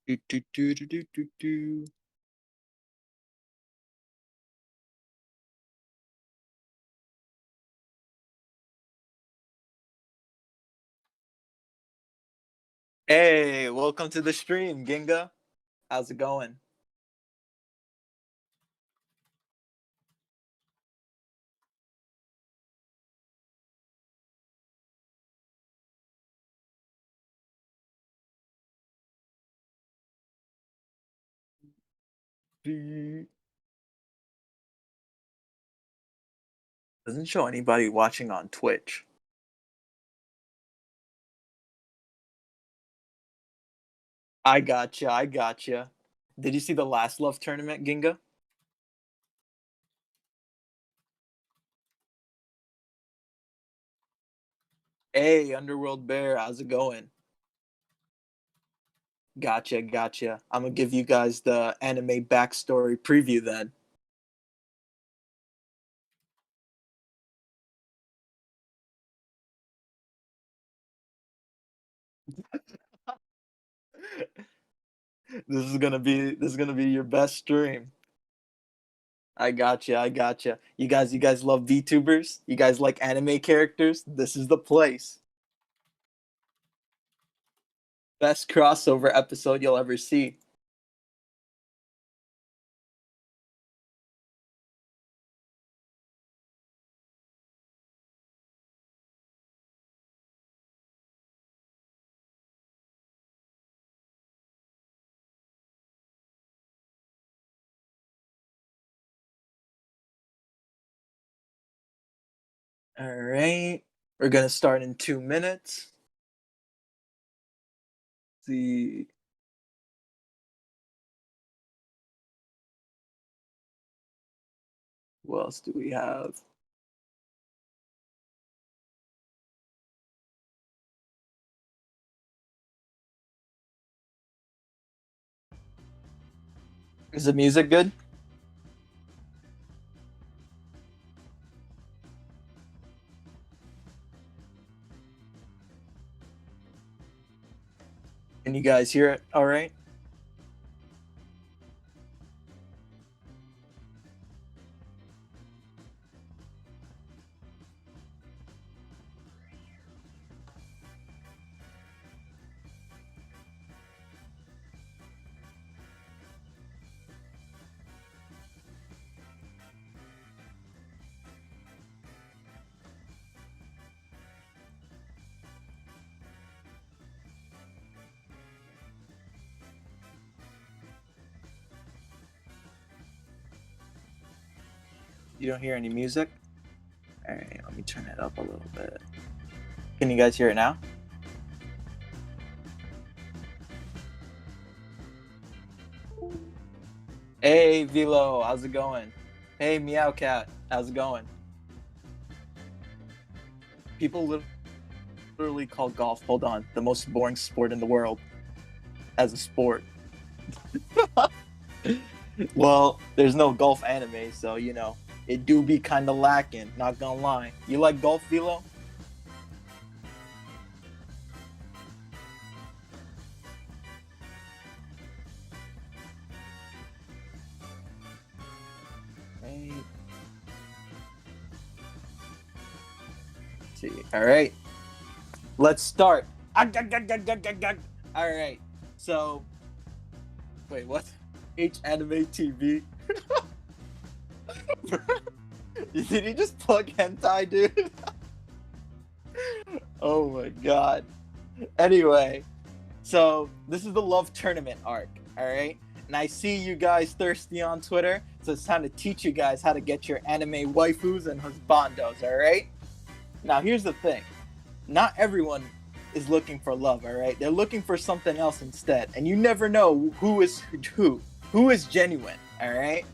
Do, do, do, do, do, do, do. Hey, welcome to the stream, Ginga. How's it going? Doesn't show anybody watching on Twitch. I gotcha. I gotcha. Did you see the last love tournament, Ginga? Hey, Underworld Bear, how's it going? Gotcha, gotcha. I'm gonna give you guys the anime backstory preview then. This is gonna be your best stream. I gotcha, I gotcha. You guys love VTubers? You guys like anime characters? This is the place. Best crossover episode you'll ever see. All right. We're going to start in 2 minutes. Let's see. What else do we have? Is the music good? Can you guys hear it all right? You don't hear any music? All right, let me turn it up a little bit. Can you guys hear it now? Hey, Vilo, how's it going? Hey, Meow Cat, how's it going? People literally call golf, hold on, the most boring sport in the world as a sport. Well, there's no golf anime, so it do be kind of lacking. Not gonna lie. You like golf, Velo? Hey. Let's see. All right, let's start. All right. So, wait, what? H anime TV. Did he just plug hentai, dude? Oh my god. Anyway, so this is the love tournament arc, all right? And I see you guys thirsty on Twitter, so it's time to teach you guys how to get your anime waifus and husbandos, all right? Now, here's the thing. Not everyone is looking for love, all right? They're looking for something else instead, and you never know who is genuine, all right?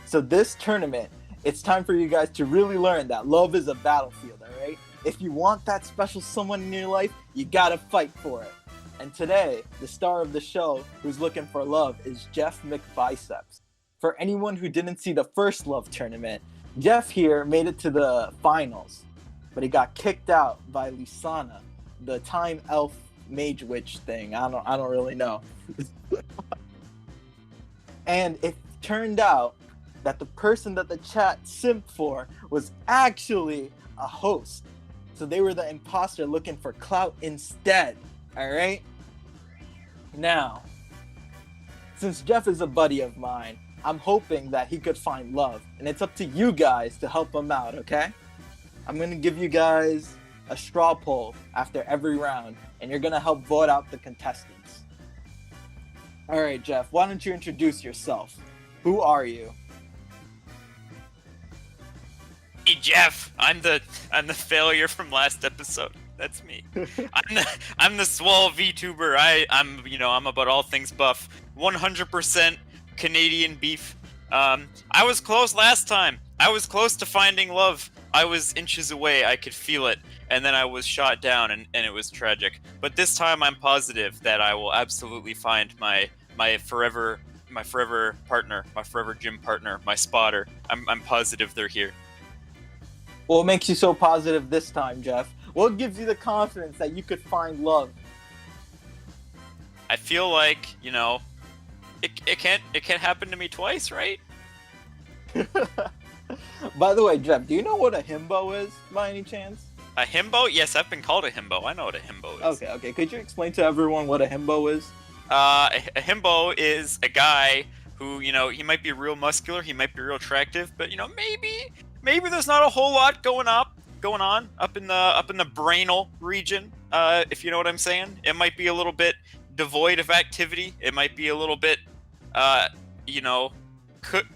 So this tournament, it's time for you guys to really learn that love is a battlefield, all right? If you want that special someone in your life, you gotta fight for it. And today, the star of the show who's looking for love is Jeff McBiceps. For anyone who didn't see the first love tournament, Jeff here made it to the finals, but he got kicked out by Lusana, the time elf mage witch thing. I don't really know. And it turned out that the person that the chat simped for was actually a host. So they were the imposter looking for clout instead. All right? Now, since Jeff is a buddy of mine, I'm hoping that he could find love. And it's up to you guys to help him out, okay? I'm going to give you guys a straw poll after every round, and you're going to help vote out the contestants. All right, Jeff, why don't you introduce yourself? Who are you? Hey, Jeff, I'm the failure from last episode. That's me. I'm the swole VTuber. I'm about all things buff. 100% Canadian beef. I was close last time. I was close to finding love. I was inches away. I could feel it, and then I was shot down, and it was tragic. But this time, I'm positive that I will absolutely find my forever partner, my forever gym partner, my spotter. I'm positive they're here. What makes you so positive this time, Jeff? What gives you the confidence that you could find love? I feel like, it can't happen to me twice, right? By the way, Jeff, do you know what a himbo is, by any chance? A himbo? Yes, I've been called a himbo. I know what a himbo is. Okay. Could you explain to everyone what a himbo is? A himbo is a guy who, he might be real muscular, he might be real attractive, but maybe there's not a whole lot going on up in the brainal region. If you know what I'm saying, it might be a little bit devoid of activity. It might be a little bit,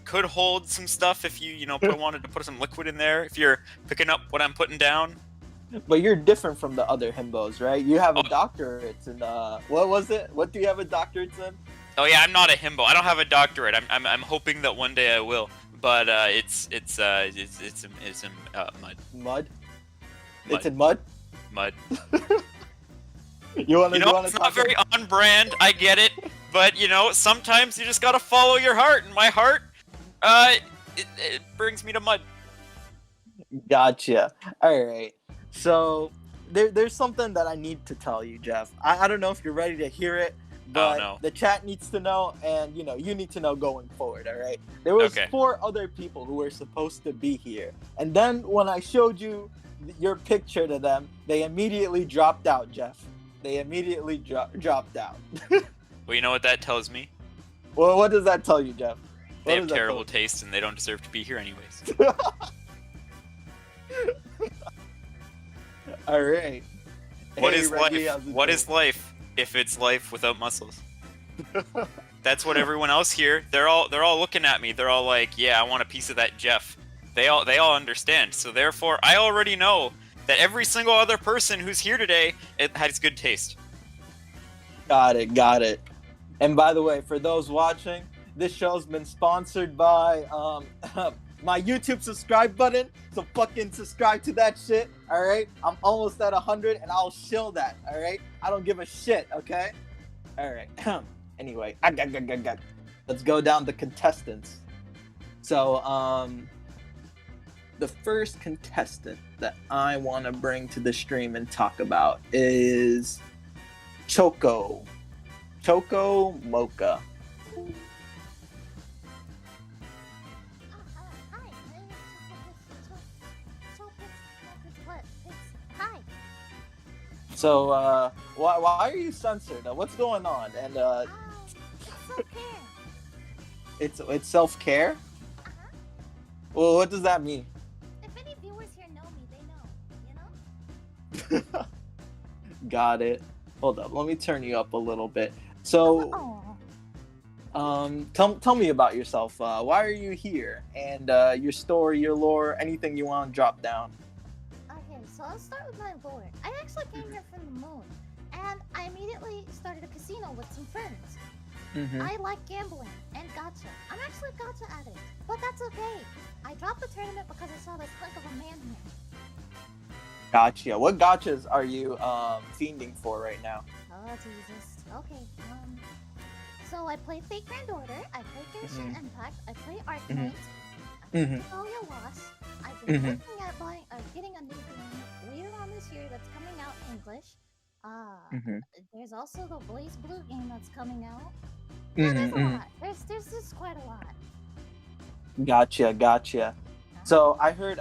could hold some stuff if you wanted to put some liquid in there. If you're picking up what I'm putting down. But you're different from the other himbos, right? You have a doctorate in what was it? What do you have a doctorate in? Oh yeah, I'm not a himbo. I don't have a doctorate. I'm hoping that one day I will. But it's in mud. Mud? It's in mud? Mud. You wanna it's not very on brand, I get it, but sometimes you just gotta follow your heart, and my heart, it brings me to mud. Gotcha. Alright. So there's something that I need to tell you, Jeff. I don't know if you're ready to hear it, but the chat needs to know, and you need to know going forward, alright? There was 4 other people who were supposed to be here, and then when I showed you your picture to them, they immediately dropped out, Jeff. They immediately dropped out. Well, you know what that tells me? Well, what does that tell you, Jeff? They have terrible taste, and they don't deserve to be here anyways. Alright. What is life? What is life if it's life without muscles? That's what everyone else here, they're all looking at me. They're all like, yeah, I want a piece of that Jeff. They all understand. So therefore, I already know that every single other person who's here today, it has good taste. Got it. And by the way, for those watching, this show's been sponsored by my YouTube subscribe button. So fucking subscribe to that shit, alright? I'm almost at 100 and I'll shill that, alright? I don't give a shit, okay? Alright. Anyway, let's go down the contestants. So, the first contestant that I want to bring to the stream and talk about is Chocoro Mocha. Hi. So, why are you censored? What's going on? And It's self-care. it's self-care? Well, what does that mean? If any viewers here know me, they know, Got it. Hold up, let me turn you up a little bit. So, tell me about yourself. Why are you here? And your story, your lore, anything you want to drop down. Okay, so I'll start with my lore. I actually came here from the moon, and I immediately started a casino with some friends. Mm-hmm. I like gambling and gacha. I'm actually a gacha addict, but that's okay. I dropped the tournament because I saw this hunk of a man here. Gotcha. What gachas are you fiending for right now? Oh, Jesus. Okay, so I play Fake Grand Order, I play Genshin Impact, I play Arknight, I play Taran Lost. I've been looking at getting a new game later on this year that's coming out in English. Uh, Mm-hmm. there's also the Blaze Blue game that's coming out. Yeah, there's a Mm-hmm. lot. There's just quite a lot. Gotcha. So I heard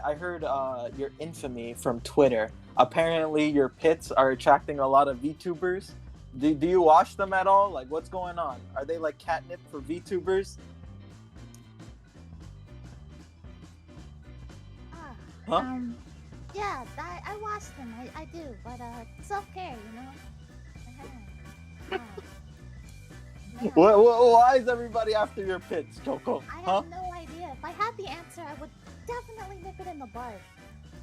your infamy from Twitter. Apparently your pits are attracting a lot of VTubers. Do you watch them at all? Like, what's going on? Are they like catnip for VTubers? Ah, Huh? yeah, I watch them. I do, but self-care, you know. Uh, yeah. Why is everybody after your pits, Choco? I Huh? have no idea. If I had the answer, I would definitely nip it in the bud.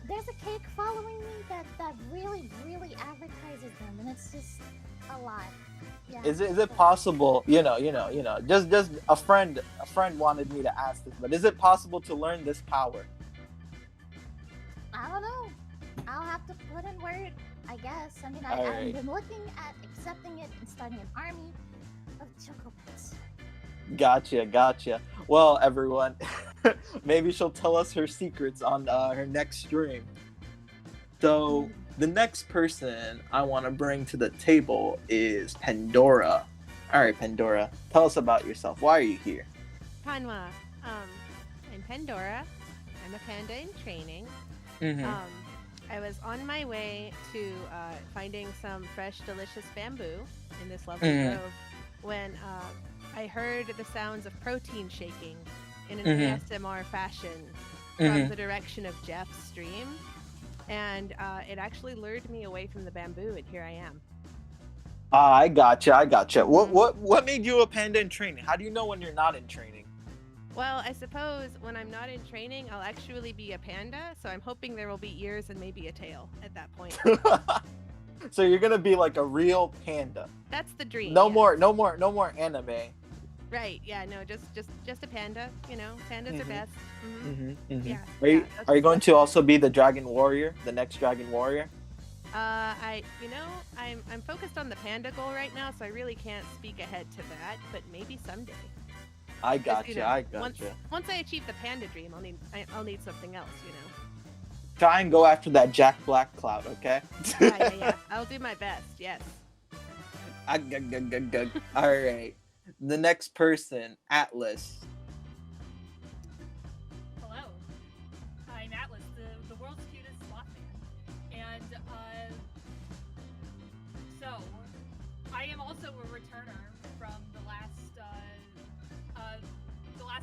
There's a cake following me that really advertises them, and it's just a lot. Yeah. Is it possible? Just a friend wanted me to ask this, but is it possible to learn this power? I don't know. I'll have to put in word, I guess. I mean, I've Alright. been looking at accepting it and starting an army of chocopets. Gotcha. Well, everyone, maybe she'll tell us her secrets on her next stream. So the next person I want to bring to the table is Pandora. All right, Pandora, tell us about yourself. Why are you here? Panwa. I'm Pandora. I'm a panda in training. Mm-hmm. I was on my way to finding some fresh, delicious bamboo in this lovely grove when I heard the sounds of protein shaking in an ASMR fashion from the direction of Jeff's stream. And it actually lured me away from the bamboo, and here I am. I gotcha. What made you a panda in training? How do you know when you're not in training? Well, I suppose when I'm not in training, I'll actually be a panda, so I'm hoping there will be ears and maybe a tail at that point. So you're gonna be like a real panda. That's the dream. No yes. more anime. Right? Yeah. No. Just a panda. You know, pandas are best. Yeah. Are you going to also be the dragon warrior, the next dragon warrior? I'm focused on the panda goal right now, so I really can't speak ahead to that. But maybe someday. I gotcha. Once I achieve the panda dream, I'll need something else. You know. Try and go after that Jack Black cloud, okay? Yeah. I'll do my best. Yes. All right. The next person, Atlas. Hello, I'm Atlas, the world's cutest sloth man, and so I am also a returner from the last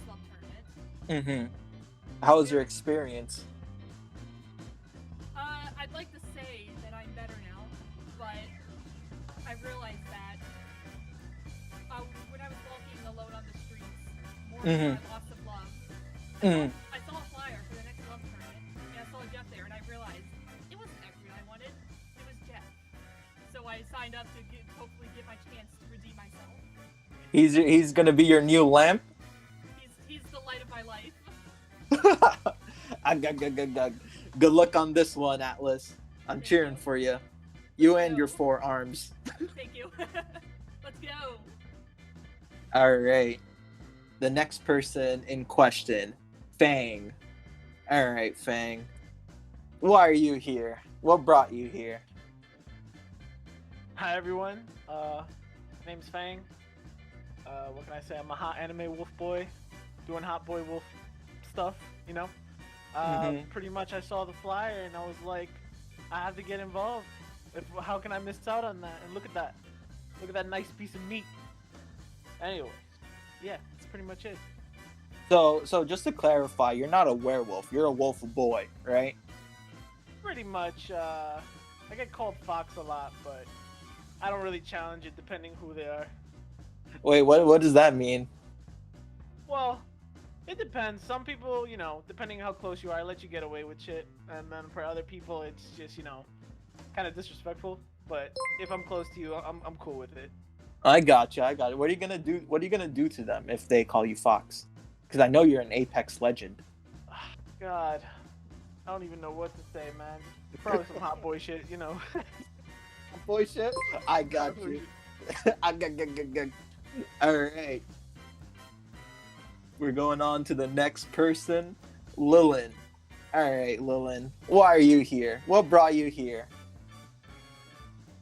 love tournament. How was your experience? I'd like to say that I'm better now, but I realized that when I was walking alone on the streets, more than my loss of love, I saw a flyer for the next love tournament, and I saw Jeff there, and I realized it wasn't actually what I wanted, it was Jeff. So I signed up to hopefully get my chance to redeem myself. He's gonna be your new lamp? He's the light of my life. Good luck on this one, Atlas. I'm cheering for you. You and your 4 arms. Thank you. Let's go. All right. The next person in question, Fang. All right, Fang. Why are you here? What brought you here? Hi everyone, name's Fang. What can I say? I'm a hot anime wolf boy, doing hot boy wolf stuff, you know? Pretty much I saw the flyer and I was like, I have to get involved. How can I miss out on that? And look at that nice piece of meat. Anyways, yeah, that's pretty much it. So just to clarify, you're not a werewolf, you're a wolf boy, right? Pretty much, I get called Fox a lot, but I don't really challenge it depending who they are. Wait, what does that mean? Well, it depends. Some people, you know, depending how close you are, I let you get away with shit. And then for other people, it's just, you know, kind of disrespectful. But if I'm close to you, I'm cool with it. I got you. What are you gonna do? What are you gonna do to them if they call you Fox? Because I know you're an Apex legend. God, I don't even know what to say, man. Probably some hot boy shit, you know. Boy shit. I got you. I got. All right. We're going on to the next person, Lilin. All right, Lilin. Why are you here? What brought you here?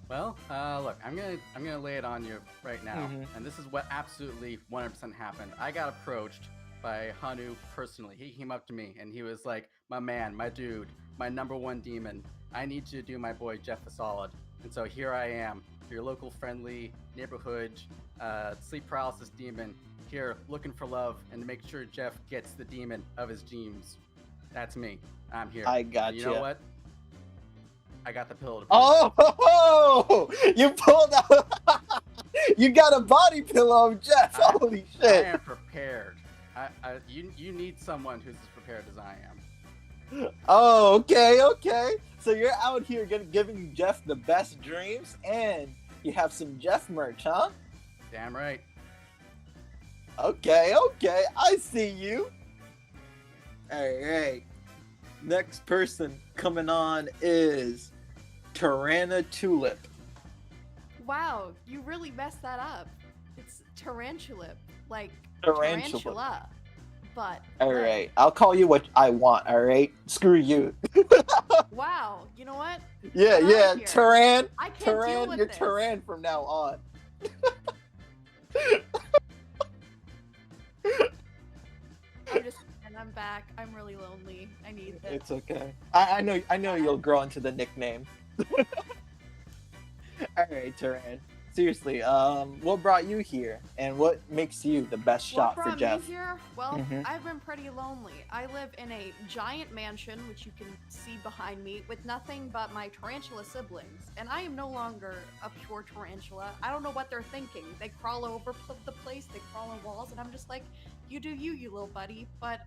Well, look, I'm gonna lay it on you right now, Mhm. and this is what absolutely 100% happened. I got approached by Hanu personally. He came up to me and he was like, "My man, my dude, my number one demon. I need you to do my boy Jeff a solid." And so here I am, your local friendly neighborhood sleep paralysis demon, here looking for love and to make sure Jeff gets the demon of his dreams. That's me. I'm here. I And got you know you. what? I got the pillow to prove Oh, you pulled out. You got a body pillow of Jeff. Holy I shit. am prepared. You need someone who's as prepared as I am. Oh, okay. So you're out here giving Jeff the best dreams, and you have some Jeff merch, huh? Damn right. Okay. I see you. All right. Next person coming on is Tarana Tulip. Wow, you really messed that up. It's tarantula, like Tarantula. tarantula, but All red. right. I'll call you what I want. All right. Screw you. Wow, you know what? Yeah. Get Yeah. outta here. Taran. I can't deal Taran. with You're this. Taran from now on. I'm back. I'm really lonely. I need this. It's okay. I know you'll grow into the nickname. All right, Taran. Seriously, what brought you here, and what makes you the best What shot for brought Jeff? me here? Well, Mhm. I've been pretty lonely. I live in a giant mansion, which you can see behind me, with nothing but my tarantula siblings. And I am no longer a pure tarantula. I don't know what they're thinking. They crawl over the place, they crawl on walls, and I'm just like, you do you, you little buddy. But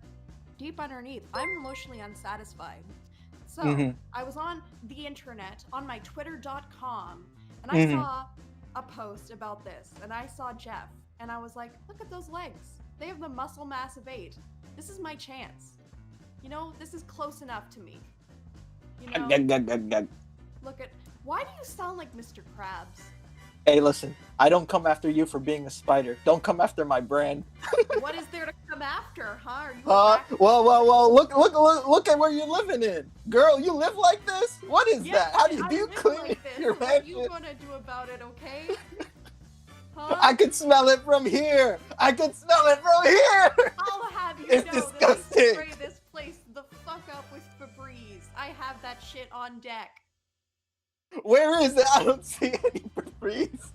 deep underneath, I'm emotionally unsatisfied. So Mhm. I was on the internet, on my twitter.com, and I Mhm. saw a post about this, and I saw Jeff, and I was like, look at those legs. They have the muscle mass of 8. This is my chance. You know, this is close enough to me. You know, look at, why do you sound like Mr. Krabs? Hey, listen. I don't come after you for being a spider. Don't come after my brand. What is there to come after, huh? Are you Huh? a rack- Well. Look at where you're living in, girl. You live like this? What is Yeah, that? How do I you live clean like this. your What are you mansion? gonna do about it, okay? Huh? I can smell it from here. I'll have you It's know disgusting. that I spray this place the fuck up with Febreze. I have that shit on deck. Where is it? I don't see any Febreze.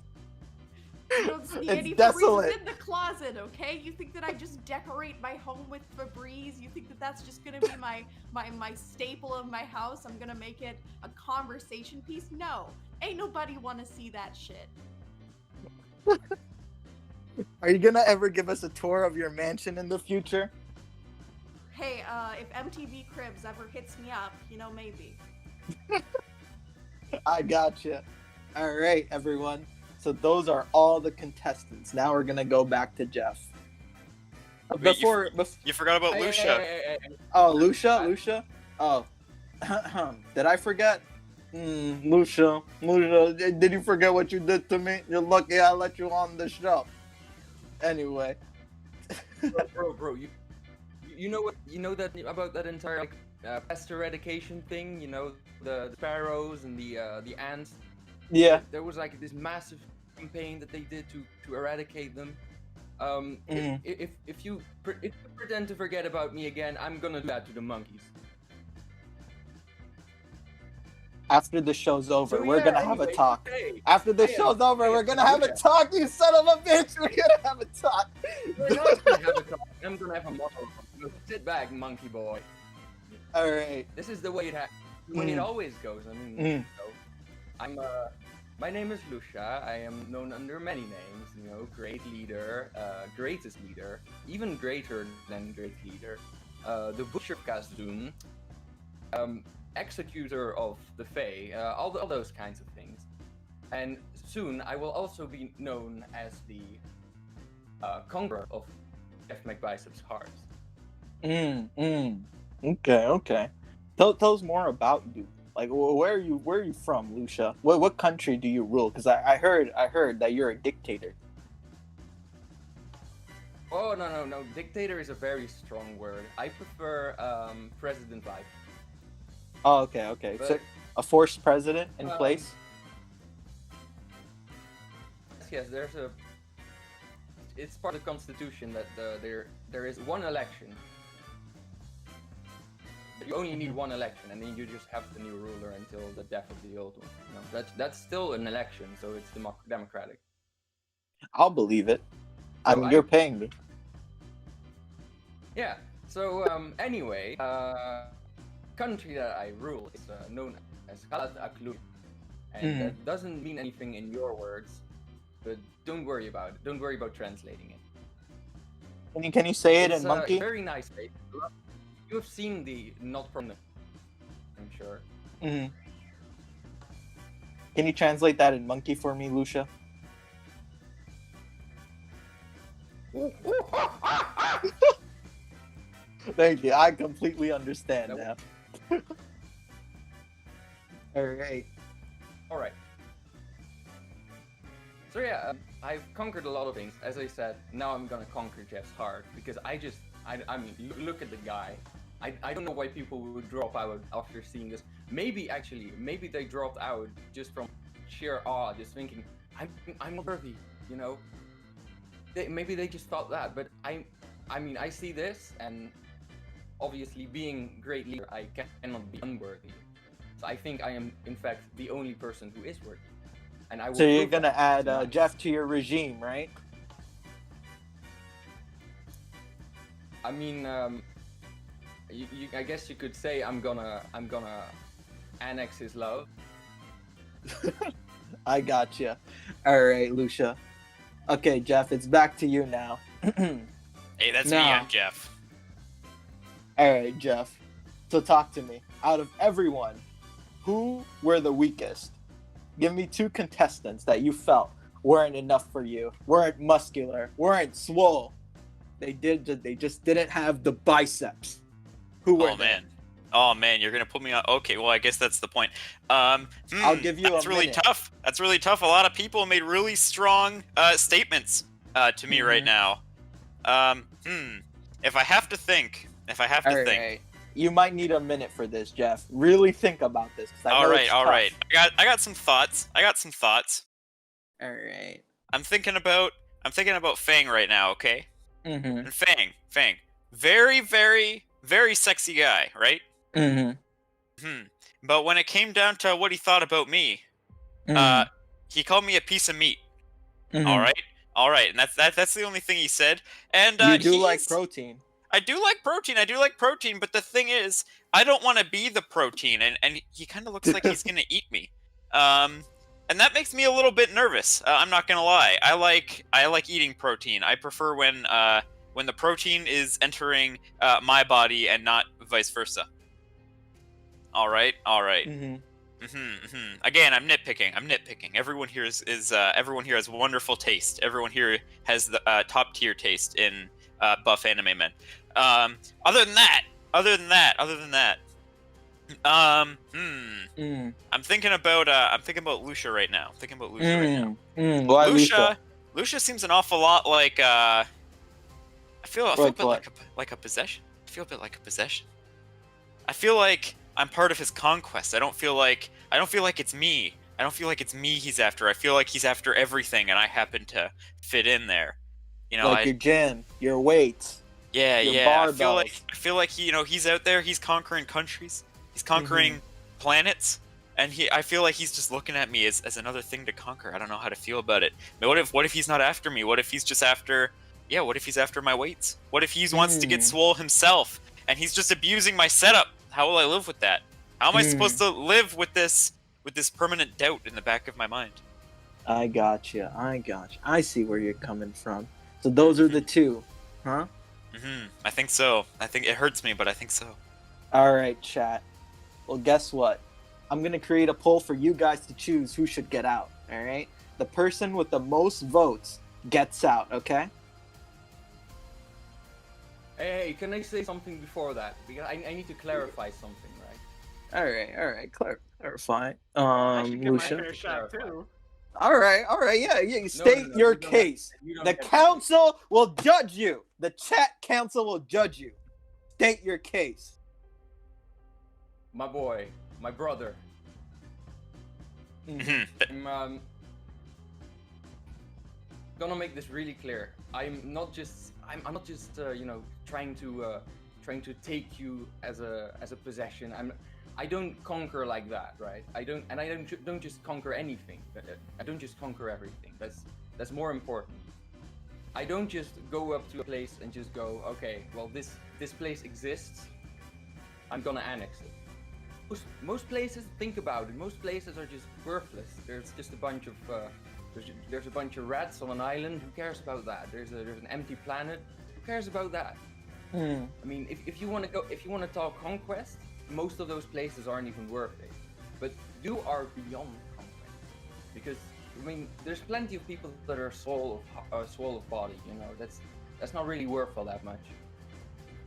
You don't see It's any desolate. Febreze in the closet, okay? You think that I just decorate my home with Febreze? You think that that's just gonna be my staple of my house? I'm gonna make it a conversation piece? No, ain't nobody wanna see that shit. Are you gonna ever give us a tour of your mansion in the future? Hey, if MTV Cribs ever hits me up, you know, maybe. I gotcha. All right, everyone. So those are all the contestants. Now we're gonna go back to Jeff. Wait, You forgot about Hey, Lusha. hey. Oh, Lusha. Oh, did I forget? Lusha. Did you forget what you did to me? You're lucky I let you on the show. Anyway. Bro, you know that about that entire like pest eradication thing. You know the sparrows and the ants. Yeah. There was like this massive campaign that they did to eradicate them. Mhm. If you pretend to forget about me again, I'm gonna do that to the monkeys. After the show's over, So, we're yeah, gonna have a anyway, talk. hey, After the I am- show's over, I we're am gonna have a Lusha. talk, you son of a bitch! We're gonna have a talk! We're not gonna have a talk. I'm gonna have a monologue. Sit back, monkey boy. Alright. This is the way it always goes. I mean, Mm. so, I'm my name is Lusha. I am known under many names. You know, great leader, greatest leader, even greater than great leader, the butcher of Kazdun, executor of the Fae, all those kinds of things. And soon I will also be known as the conqueror of JeffMcBiceps' hearts. Okay. Tell us more about you. Like, where are you from, Lusha? What country do you rule? Because I heard that you're a dictator. Oh no! Dictator is a very strong word. I prefer president life. Oh, okay. So But, a forced president in place. There's a. It's part of the constitution that there is one election. You only need one election, and then you just have the new ruler until the death of the old one. You know, that's still an election, so it's democratic. I'll believe it. I So mean, you're paying me. Yeah. So anyway, country that I rule is known as MacLeod, and that doesn't mean anything in your words, but don't worry about it. Don't worry about translating it. Can you say it It's in monkey? a very nice place. You've seen the not from the. I'm sure. Can you translate that in monkey for me, Lusha? Thank you. I completely understand now. All right. All right. So yeah, I've conquered a lot of things. As I said, now I'm gonna conquer Jeff's heart because I mean, look at the guy. I don't know why people would drop out after seeing this. Maybe they dropped out just from sheer awe, just thinking, I'm not worthy, you know. Maybe they just thought that, but I mean, I see this, and obviously being great leader, I cannot be unworthy. So I think I am, in fact, the only person who is worthy. And I will. So you're prove gonna that add tonight. Jeff to your regime, right? I mean, I guess you could say I'm gonna annex his love. I gotcha. All right, Lusha. Okay, Jeff, it's back to you now. Hey, that's me. Now. I'm Jeff. All right, Jeff. So talk to me. Out of everyone, who were the weakest? Give me 2 contestants that you felt weren't enough for you, weren't muscular, weren't swole. They just didn't have the biceps. Who were they? Oh man, you're gonna put me on. Okay, well I guess that's the point. I'll give you That's a really minute. tough. That's really tough. A lot of people made really strong statements to me right now. If I have to think, All right. You might need a minute for this, Jeff. Really think about this. 'Cause I know it's all tough. right. I got some thoughts. All right. I'm thinking about Fang right now. Okay. Mm-hmm. And Fang, very, very, very sexy guy, right? Mm-hmm. But when it came down to what he thought about me, he called me a piece of meat. Mm-hmm. All right, and that's the only thing he said. And You do like protein. I do like protein, but the thing is, I don't want to be the protein, and he kind of looks like he's gonna eat me. And that makes me a little bit nervous. I'm not gonna lie. I like eating protein. I prefer when the protein is entering my body and not vice versa. All right. Mm-hmm. Again, I'm nitpicking. Everyone here everyone here has wonderful taste. Everyone here has the top tier taste in buff anime men. Other than that, I'm thinking about Lusha right now. Why Lusha? Lusha seems an awful lot like I feel a bit what? like a possession. I feel like I'm part of his conquest. I don't feel like it's me. I don't feel like it's me he's after. I feel like he's after everything, and I happen to fit in there. You know, Like your gym, your weights. Yeah. your I barbells. feel like he's out there. He's conquering countries. He's conquering planets, and I feel like he's just looking at me as another thing to conquer. I don't know how to feel about it. But what if he's not after me? What if he's just after? Yeah. What if he's after my weights? What if he wants to get swole himself, and he's just abusing my setup? How will I live with that? How am I supposed to live with this permanent doubt in the back of my mind? I gotcha. I see where you're coming from. So those are the 2, huh? I think so. I think it hurts me, but I think so. All right, chat. Well, guess what? I'm gonna create a poll for you guys to choose who should get out. All right. The person with the most votes gets out. Okay. Hey, can I say something before that? Because I need to clarify something, right? All right. Clarify. I should get my Lusha. fair shot too. All right. Yeah. State your you don't case. You don't The get- council will judge you. The chat council will judge you. State your case. My boy, my brother. gonna make this really clear. I'm not just trying to take you as a possession. I don't conquer like that, right? I don't just conquer anything. I don't just conquer everything. That's more important. I don't just go up to a place and just go, okay, well this place exists. I'm gonna annex it. Most places, think about it. Most places are just worthless. There's just a bunch of there's a bunch of rats on an island. Who cares about that? There's an empty planet. Who cares about that? I mean, if you want to talk conquest, most of those places aren't even worth it. But you are beyond conquest, because I mean, there's plenty of people that are soul of body. You know, that's not really worth all that much.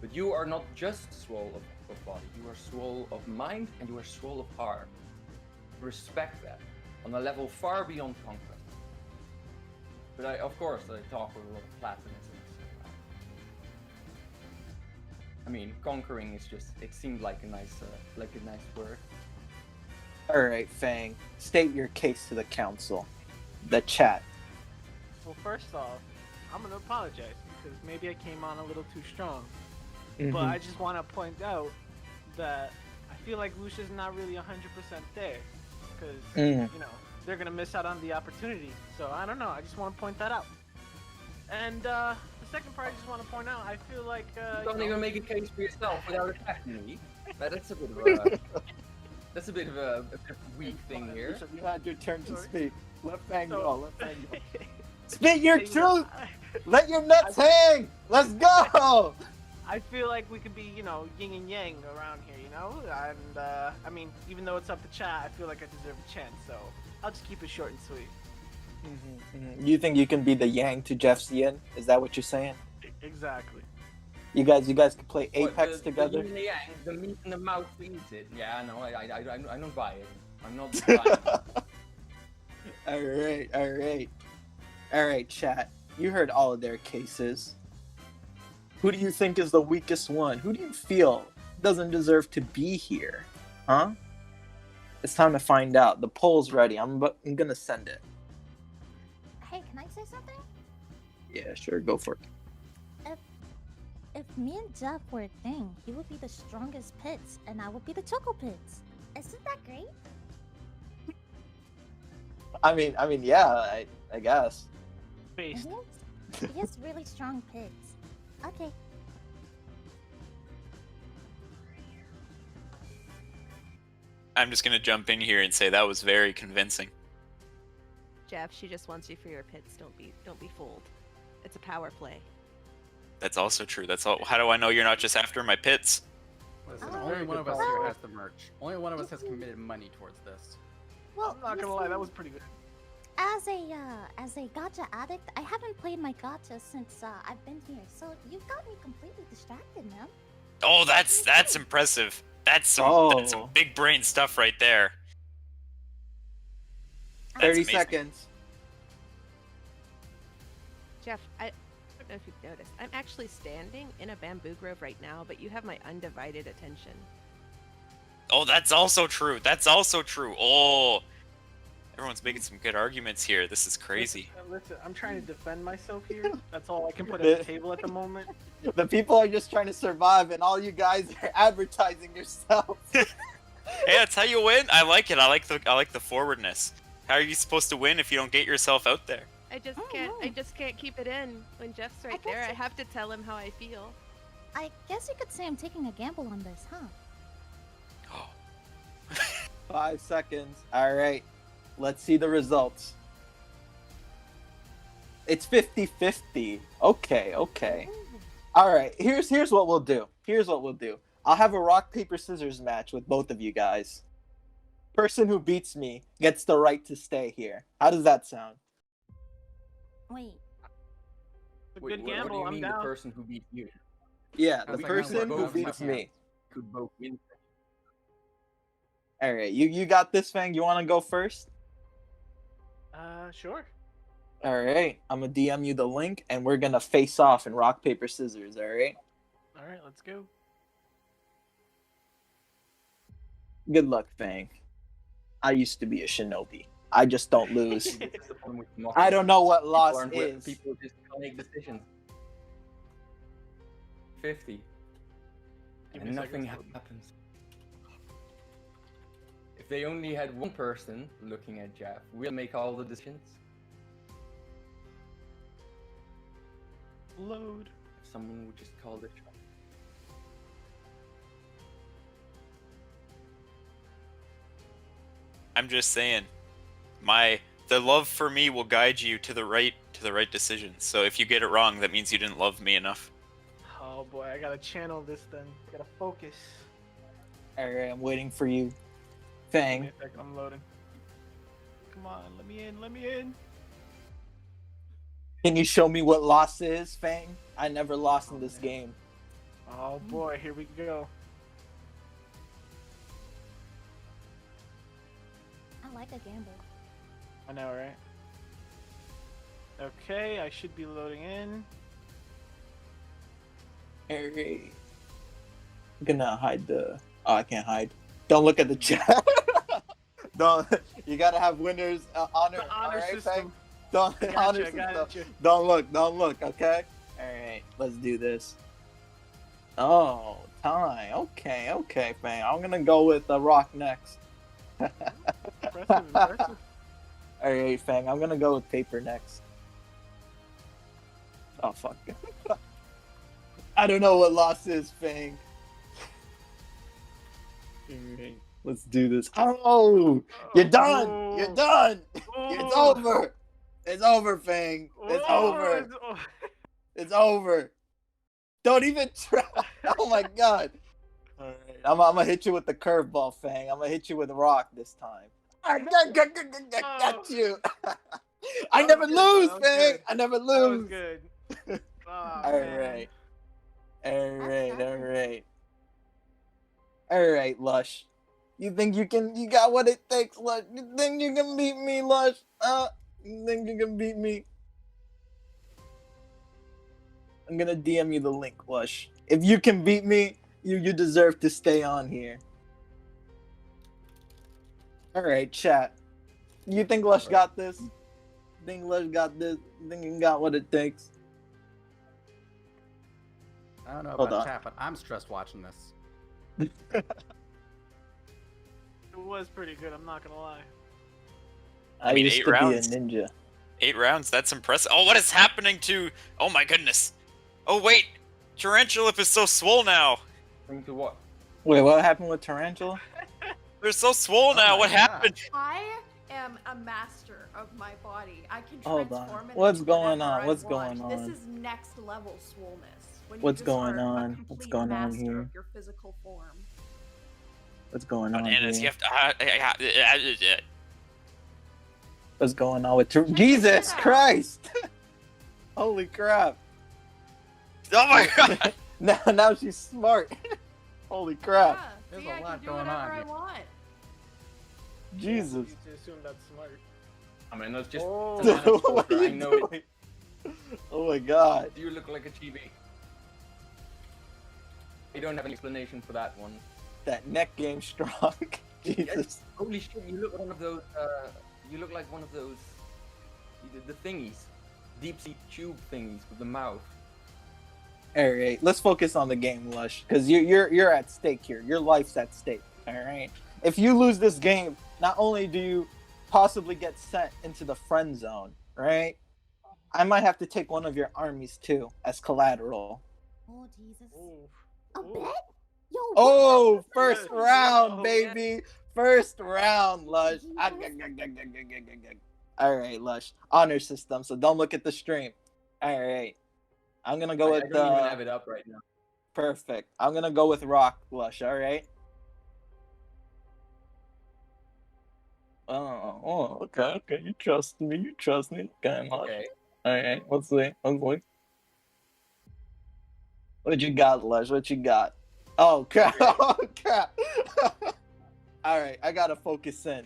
But you are not just soul of body. You are soul of mind, and you are soul of heart. Respect that on a level far beyond conquest. But of course, I talk with a lot of platonism. I mean, conquering is just—it seemed like a nice word. All right, Fang, state your case to the council, the chat. Well, first off, I'm gonna apologize because maybe I came on a little too strong. Mm-hmm. But I just want to point out that I feel like Lusha's not really 100% there, because you know, they're gonna miss out on the opportunity. So I don't know. I just want to point that out. And the second part, I just want to point out, I feel like you don't even make a case for yourself without attacking me. That's a bit of a weak thing here. Lusha, you had your turn to Sorry. speak. Let Fang So- go. Let Fang go. Spit your Hey, truth. Let your nuts hang. Let's go. I feel like we could be, you know, yin and yang around here, you know? And, I mean, even though it's up to chat, I feel like I deserve a chance, so I'll just keep it short and sweet. You think you can be the yang to Jeff's yin? Is that what you're saying? Exactly. You guys can play Apex What, the together? yin and the yang, the meat in the mouth feeds it. Yeah, no, I don't buy it. I'm not buying it. All right, chat. You heard all of their cases. Who do you think is the weakest one? Who do you feel doesn't deserve to be here? Huh? It's time to find out. The poll's ready. I'm gonna send it. Hey, can I say something? Yeah, sure. Go for it. If me and Jeff were a thing, he would be the strongest pits, and I would be the Choco Pits. Isn't that great? I mean, yeah. I guess. Based. He has really strong pits. Okay. I'm just gonna jump in here and say that was very convincing. Jeff, she just wants you for your pits. Don't be fooled. It's a power play. That's also true. That's all. How do I know you're not just after my pits? Listen, Oh, only one of us well- here has the merch. Only one of us has committed money towards this. Well, I'm not gonna lie, that was pretty good. As a gacha addict, I haven't played my gacha since I've been here, so you've got me completely distracted, man. Oh, that's impressive. That's some big brain stuff right there. That's 30 amazing. seconds. Jeff, I don't know if you've noticed. I'm actually standing in a bamboo grove right now, but you have my undivided attention. Oh, that's also true. That's also true. Oh, everyone's making some good arguments here. This is crazy. Listen, I'm trying to defend myself here. That's all I can put at the table at the moment. The people are just trying to survive, and all you guys are advertising yourself. Hey, that's how you win. I like it. I like the forwardness. How are you supposed to win if you don't get yourself out there? I just Oh, can't. no. I just can't keep it in when Jeff's right guess there. I it- have to tell him how I feel. I guess you could say I'm taking a gamble on this, huh? Oh, 5 seconds. All right. Let's see the results. It's 50-50. Okay. All right. Here's what we'll do. I'll have a rock paper scissors match with both of you guys. Person who beats me gets the right to stay here. How does that sound? Wait, It's a Wait, good what do gamble. you I'm mean down. the person who beats you? Yeah, the Sounds like person we're who both beats my me. Could both win. All right. You got this, Fang. You want to go first? Sure. All right. I'm gonna DM you the link, and we're gonna face off in rock paper scissors. All right. All right, let's go. Good luck, Fang. I used to be a shinobi. I just don't lose. This is the problem with I democracy. don't know what People loss aren't is. People just can't make decisions. 50. Give me And a nothing second. happens. If they only had one person looking at Jeff, we'll make all the decisions. Load. If someone would just call the shot. I'm just saying, the love for me will guide you to the right decision. So if you get it wrong, that means you didn't love me enough. Oh boy, I gotta channel this then. Gotta focus. Alright, I'm waiting for you. Give me Fang. a second, I'm loading. Come on, let me in, let me in. Can you show me what loss is, Fang? I never lost in this game. Oh boy, here we go. I like a gamble. I know, right? Okay, I should be loading in. Alright. I'm gonna hide the... Oh, I can't hide. Don't look at the chat. Don't. You gotta have winners honor. The honor alright, system. Fang? Don't I got honor you, I got system. you. Don't look, okay? Alright, let's do this. Oh, time. Okay, Fang. I'm gonna go with the rock next. Impressive, impressive. Alright, Fang. I'm gonna go with paper next. Oh, fuck. I don't know what loss is, Fang. Alright, let's do this. Oh! You're done! You're done! It's over! It's over, Fang. It's over. It's over. Don't even try. Oh my god. Alright, I'm gonna hit you with the curveball, Fang. I'm gonna hit you with a rock this time. I got you. I never lose, Fang. I never That was lose. good. Oh, Alright. Alright. Alright, Lush. You think you got what it takes, Lush? You think you can beat me, Lush? You think you can beat me? I'm gonna DM you the link, Lush. If you can beat me, you deserve to stay on here. Alright, chat. You think Lush got this? Think Lush got this? Think you got what it takes? I don't know Hold about on. chat, but I'm stressed watching this. It was pretty good, I'm not gonna lie. I mean, used 8 to rounds. be a ninja. 8 rounds, that's impressive. Oh, what is happening to... Oh my goodness. Oh wait, Tarantula is so swole now. Bring to what? Wait, what happened with Tarantula? They're so swole now, my what God. happened? I am a master of my body. I can Hold on. transform it What's into going whatever on? I What's want. going This on? is next level swollenness. When you What's just going are on? A What's complete going on master here? Of your physical form. What's going on Bananas, you here? have to... What's going on with Check Jesus this out. Christ? Holy crap! Oh my god! Now she's smart. Holy crap! Yeah, There's see, a I lot can do going whatever on I here. want. Jesus. You to assume that's smart. I mean, that's just Oh. banana What are poker. I you know it. doing? Oh my god. You look like a chibi. I don't have an explanation for that one. That neck game strong. Jesus. Holy shit! You look one of those. You look like one of those. The thingies, deep sea tube thingies with the mouth. Alright, let's focus on the game, Lush. Because you're at stake here. Your life's at stake. Alright? If you lose this game, not only do you possibly get sent into the friend zone, right? I might have to take one of your armies too as collateral. Oh Jesus. Ooh. A Ooh. bet? Yo. Oh, bet. first Yeah. round, Oh, baby. First round, Lush. Alright, Lush. Honor system, so don't look at the stream. Alright. I'm gonna go I with don't even have it up right now. perfect. I'm gonna go with rock, Lush, alright? Oh, okay. You trust me. Okay, Lush. Okay. Alright, let's see. What you got, Lush? What you got? Oh, crap. Oh, crap. Alright, I gotta focus in.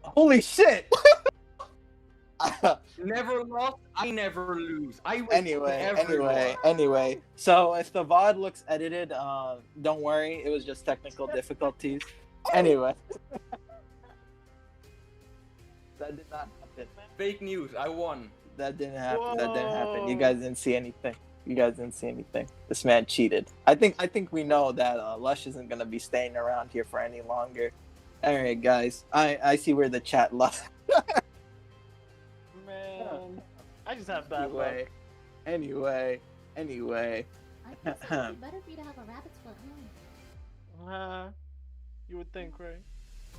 Holy shit! Never lost. I never lose. I win every one. Anyway. So if the VOD looks edited, don't worry. It was just technical difficulties. Anyway. That did not happen. Fake news. I won. That didn't happen. That didn't happen. You Whoa. guys didn't see anything. You guys didn't see anything. This man cheated. I think we know that Lush isn't gonna be staying around here for any longer. All right, guys. I see where the chat left. Man, I just have bad luck. Anyway. I guess it would be better for you to have a rabbit's foot. You would think, right?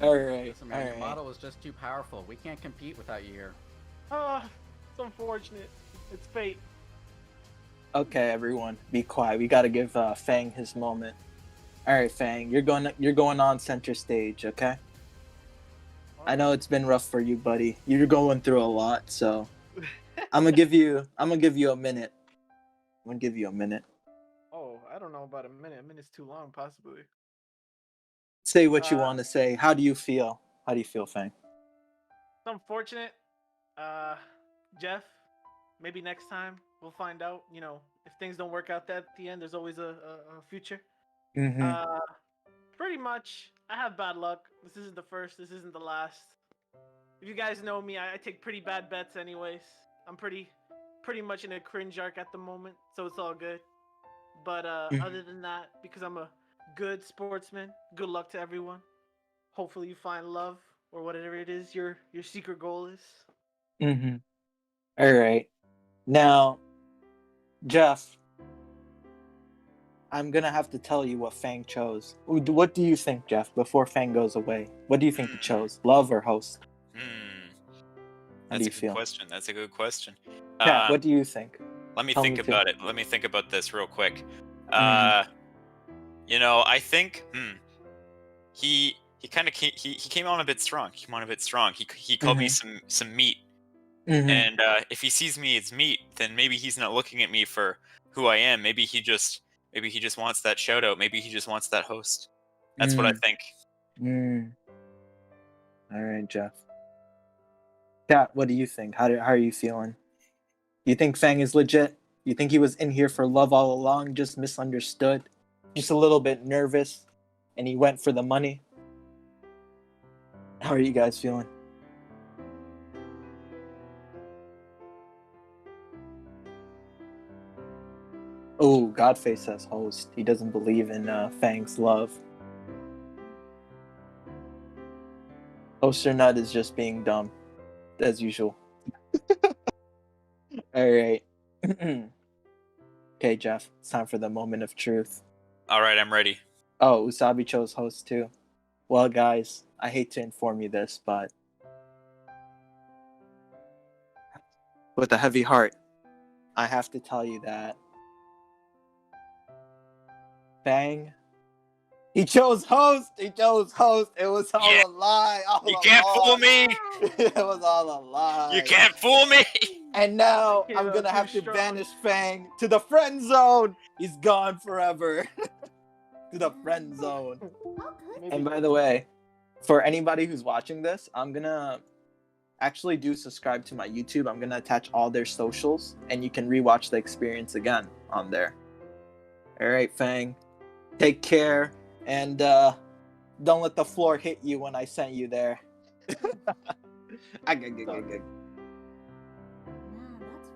All right. Listen, man, your model is just too powerful. We can't compete without you here. It's unfortunate. It's fate. Okay, everyone, be quiet. We gotta give Fang his moment. All right, Fang, you're going on center stage, okay? I know it's been rough for you, buddy. You're going through a lot, so I'm gonna give you a minute. I'm gonna give you a minute. Oh, I don't know about a minute. A minute's too long, possibly. Say what you want to say. How do you feel? How do you feel, Fang? It's unfortunate. Jeff, maybe next time we'll find out. You know, if things don't work out at the end, there's always a future. Mm-hmm. Pretty much, I have bad luck. This isn't the first. This isn't the last. If you guys know me, I take pretty bad bets anyways. I'm pretty much in a cringe arc at the moment, so it's all good. But other than that, because I'm a good sportsman, good luck to everyone. Hopefully you find love or whatever it is your secret goal is. Mm-hmm. All right. Now, Jeff, I'm gonna have to tell you what Fang chose. What do you think, Jeff? Before Fang goes away, what do you think he chose? Love or host? How do you feel? That's a good question. Yeah. What do you think? Let me Tell think me too. about it. Let me think about this real quick. Mhm. You know, I think he came on a bit strong. He called me some meat. Mhm. And if he sees me as meat, then maybe he's not looking at me for who I am. Maybe he just wants that shout out. Maybe he just wants that host. That's what I think. All right, Jeff. Kat, what do you think? How are you feeling? You think Fang is legit? You think he was in here for love all along, just misunderstood? Just a little bit nervous, and he went for the money? How are you guys feeling? Oh, Godface says host. He doesn't believe in Fang's love. Host or nut is just being dumb, as usual. All right. Okay, Jeff, it's time for the moment of truth. All right, I'm ready. Oh, Usabi chose host too. Well, guys, I hate to inform you this, but with a heavy heart, I have to tell you that Fang, he chose host. It was all a lie. You can't fool me. It was all a lie. You can't fool me. And now Yeah, I'm gonna have too to strong. banish Fang to the friend zone. He's gone forever. To the friend zone. How good. And by the way, for anybody who's watching this, I'm gonna actually do subscribe to my YouTube. I'm gonna attach all their socials, and you can rewatch the experience again on there. All right, Fang, take care, and don't let the floor hit you when I sent you there. Nah, that's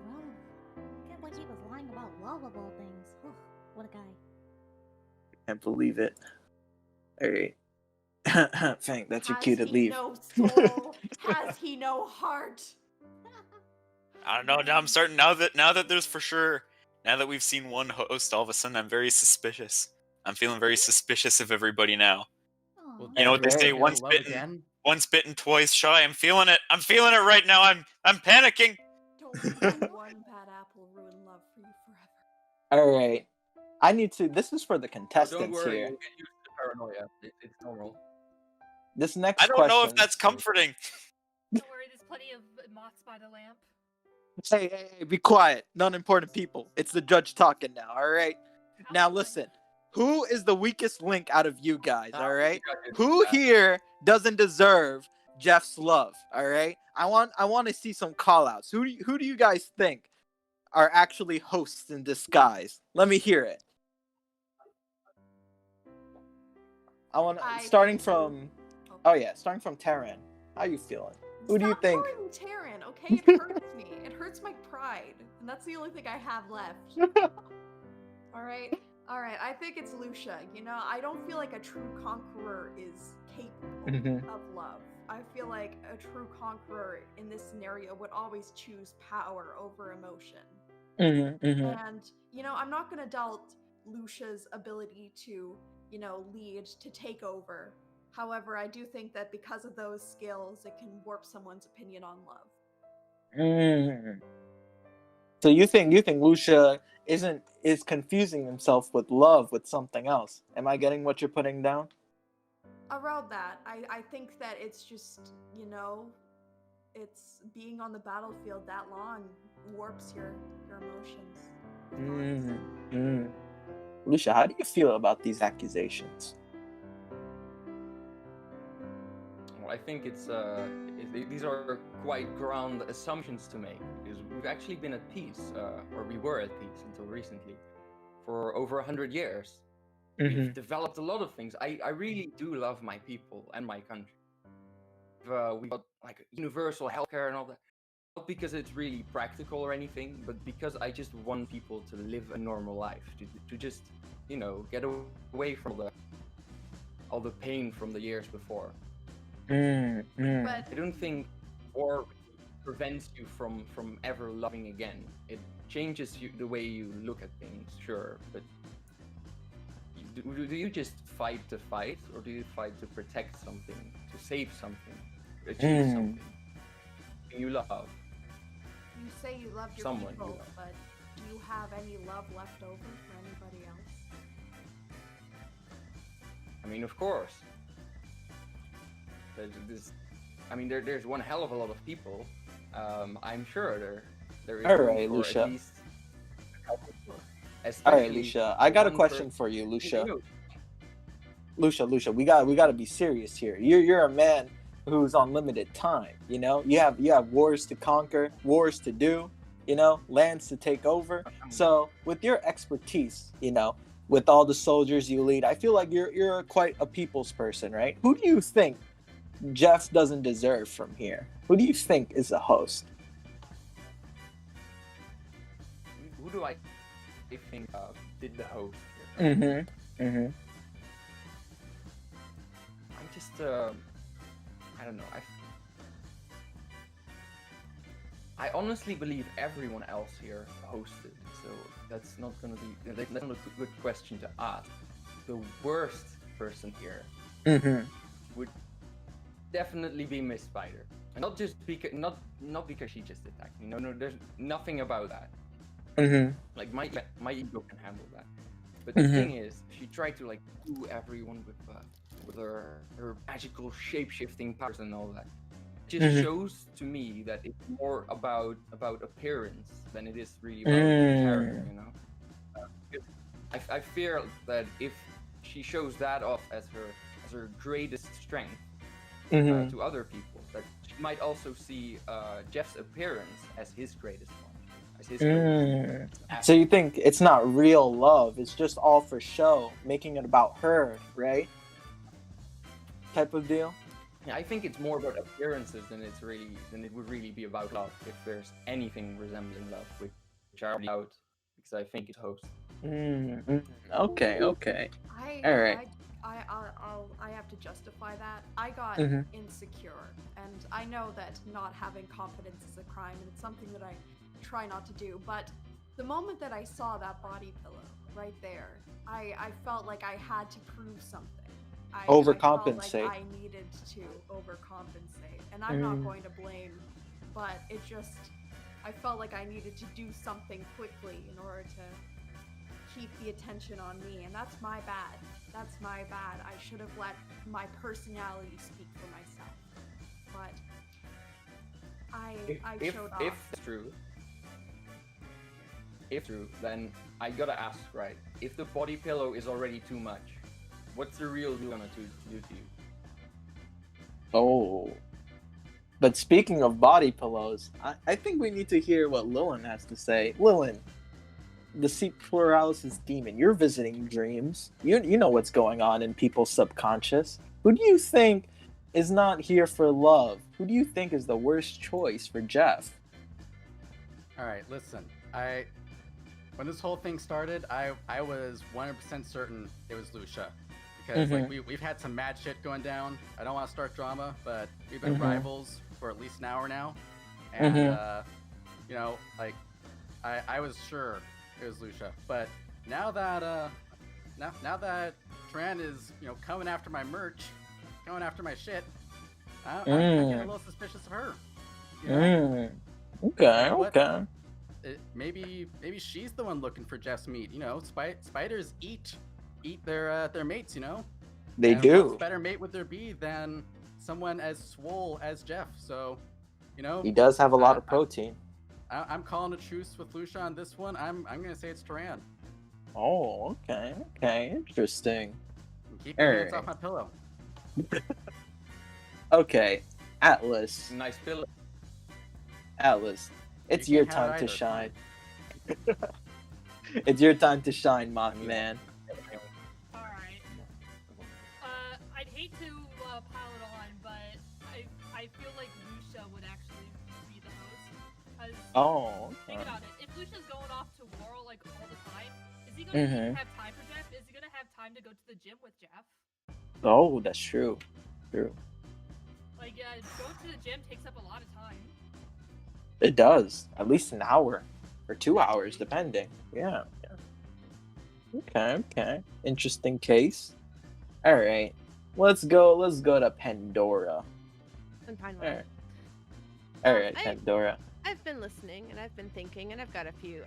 rough. Can't believe he was lying about lovable things. What a guy. Can't believe it. All right. Fang, that's your cue to Has he leave. no soul? Has he no heart? I don't know. Now I'm starting. Now that there's for sure. Now that we've seen one host, all of a sudden I'm very suspicious. I'm feeling very suspicious of everybody now. Aw. You know what they Right. say? Feel Once love bitten, again? once bitten, twice shy. I'm feeling it. I'm feeling it right now. I'm panicking. Don't let one bad apple ruin love for you forever. All right. I need to. This is for the Oh, don't contestants worry, here. you'll get used to paranoia. It's normal. This next I don't question. know if that's comforting. Don't worry, there's plenty of moths by the lamp. Hey, be quiet. Non-important people. It's the judge talking now, all right? Now listen. Who is the weakest link out of you guys, all right? Who here doesn't deserve Jeff's love, all right? I want to see some call-outs. Who do you guys think are actually hosts in disguise? Let me hear it. starting from Taran. How you feeling? Who do you Stop think? calling me Taran, okay? It hurts me. It hurts my pride, and that's the only thing I have left. All right. I think it's Lusha. You know, I don't feel like a true conqueror is capable of love. I feel like a true conqueror in this scenario would always choose power over emotion. And, you know, I'm not going to doubt Lusha's ability to, you know, lead, to take over. However, I do think that because of those skills, it can warp someone's opinion on love. So you think Lusha is confusing himself with love with something else? Am I getting what you're putting down? Around that, I think that it's just, you know, it's being on the battlefield that long warps your emotions. Lusha, how do you feel about these accusations? Well, I think these are quite ground assumptions to make, because we've actually been at peace, or we were at peace until recently, for over 100 years. We've developed a lot of things. I really do love my people and my country. We got like universal healthcare and all that. Not because it's really practical or anything, but because I just want people to live a normal life, to just, you know, get away from all the pain from the years before. But I don't think war prevents you from ever loving again. It changes the way you look at things, sure, but do you just fight to fight, or do you fight to protect something, to save something, to achieve something you love? you say you love your Someone you people, love. but do you have any love left over for anybody else? I mean, of course. There's one hell of a lot of people. I'm sure there is. All right, room for Lusha. at least a couple more. All right, Especially Lusha. I got a one question person- for you, Lusha. You Lusha, we got to be serious here. You're a man who's on limited time. You know, you have wars to conquer, wars to do. You know, lands to take over. So with your expertise, you know, with all the soldiers you lead, I feel like you're quite a people's person, right? Who do you think Jeff doesn't deserve from here? Who do you think is the host? Who do I think did the host here? I'm just I don't know. I honestly believe everyone else here hosted, so that's not a good question to ask. The worst person here would definitely be Miss Spider, and not just because not because she just attacked me. No, there's nothing about that. Like my ego can handle that. But the thing is, she tried to like do everyone with her magical shape-shifting powers and all that. It just shows to me that it's more about appearance than it is really about character, you know. Because I fear that if she shows that off as her greatest strength to other people, that she might also see Jeff's appearance as his greatest one, as his greatest So you think it's not real love? It's just all for show, making it about her, right? Type of deal. Yeah, I think it's more about appearances than it would really be about love, if there's anything resembling love, which I already doubt, because I think it's host. Okay. All right. I have to justify that. I got insecure, and I know that not having confidence is a crime, and it's something that I try not to do. But the moment that I saw that body pillow right there, I felt like I had to prove something. I Overcompensate. felt like I needed to overcompensate, and I'm not going to blame, but I felt like I needed to do something quickly in order to keep the attention on me, and that's my bad. That's my bad. I should have let my personality speak for myself, but I showed off. If it's true, then I gotta ask, right? If the body pillow is already too much, what's the real deal gonna do to you? Oh. But speaking of body pillows, I think we need to hear what Lilin has to say. Lilin, the sleep paralysis demon, you're visiting dreams. You know what's going on in people's subconscious. Who do you think is not here for love. Who do you think is the worst choice for Jeff? All right, listen. When this whole thing started, I was 100% certain it was Lusha, because like we've had some mad shit going down. I don't want to start drama, but we've been rivals for at least an hour now, and you know, like I was sure it was Lusha, but now that now that Taran is, you know, coming after my merch, going after my shit, I'm getting a little suspicious of her. You know? Okay, What? okay. Maybe she's the one looking for Jeff's meat. You know, spiders eat their mates. You know, They and do. What's better mate would there be than someone as swole as Jeff? So, you know, He does have a lot of protein. I'm calling a truce with Lusha on this one. I'm gonna say it's Taran. Oh, okay, interesting. Keep your hands off my pillow. Okay, Atlas, Nice pillow. Atlas, it's You your can't have time to it either, shine. It's your time to shine, my man. Alright. I'd hate to pile it on, but I feel like Lusha would actually be the host. 'Cause Oh, think okay. about it. If Lucia's going off to war like all the time, is he gonna even have time for Jeff? Is he gonna have time to go to the gym with Jeff? Oh, that's true. True. Like, going to the gym takes up a lot of time. It does. At least an hour or 2 hours, depending. Yeah. Okay. Interesting case. All right. Let's go to Pandora. And Pine All Line. right. All right, I- Pandora. I've been listening and I've been thinking and I've got a few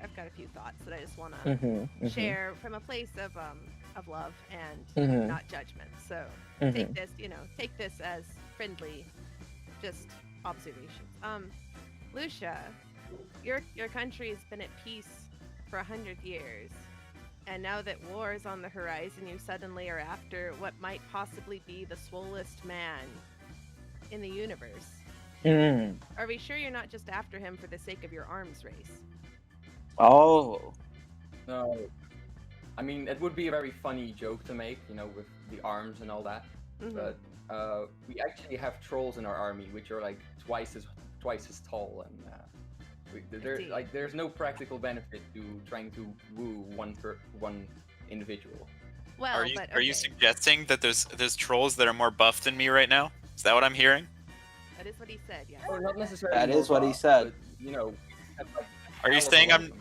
thoughts that I just want to share from a place of love and not judgment. So take this as friendly, just observations. Lusha, your country's been at peace for 100 years, and now that war is on the horizon, you suddenly are after what might possibly be the swollest man in the universe. Are we sure you're not just after him for the sake of your arms race? Oh. No. I mean, it would be a very funny joke to make, you know, with the arms and all that. But we actually have trolls in our army, which are like twice as tall, and there's no practical benefit to trying to woo one individual. Well, Are you suggesting that there's trolls that are more buff than me right now? Is that what I'm hearing? That is what he said. Yeah. Or not necessarily. That more is what he buff, said. But, you know, we have, like, Are you all of saying them.